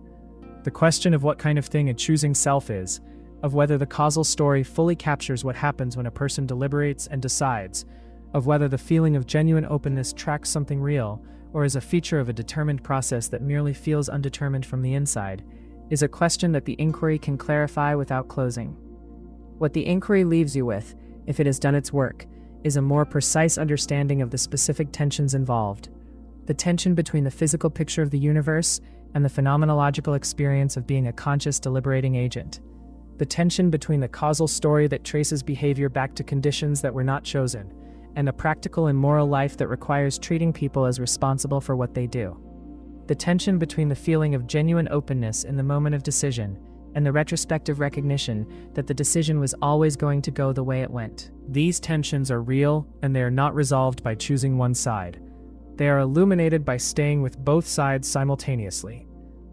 The question of what kind of thing a choosing self is, of whether the causal story fully captures what happens when a person deliberates and decides, of whether the feeling of genuine openness tracks something real, or is a feature of a determined process that merely feels undetermined from the inside, is a question that the inquiry can clarify without closing. What the inquiry leaves you with, if it has done its work, is a more precise understanding of the specific tensions involved. The tension between the physical picture of the universe and the phenomenological experience of being a conscious deliberating agent. The tension between the causal story that traces behavior back to conditions that were not chosen, and a practical and moral life that requires treating people as responsible for what they do. The tension between the feeling of genuine openness in the moment of decision and the retrospective recognition that the decision was always going to go the way it went. These tensions are real, and they are not resolved by choosing one side. They are illuminated by staying with both sides simultaneously.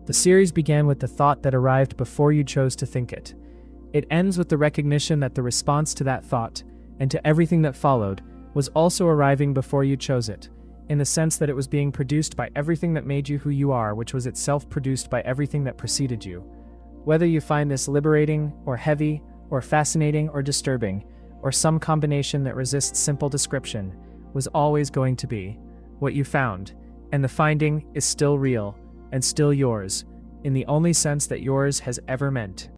The series began with the thought that arrived before you chose to think it. It ends with the recognition that the response to that thought, and to everything that followed, was also arriving before you chose it, in the sense that it was being produced by everything that made you who you are, which was itself produced by everything that preceded you. Whether you find this liberating, or heavy, or fascinating, or disturbing, or some combination that resists simple description, was always going to be what you found, and the finding is still real, and still yours, in the only sense that yours has ever meant.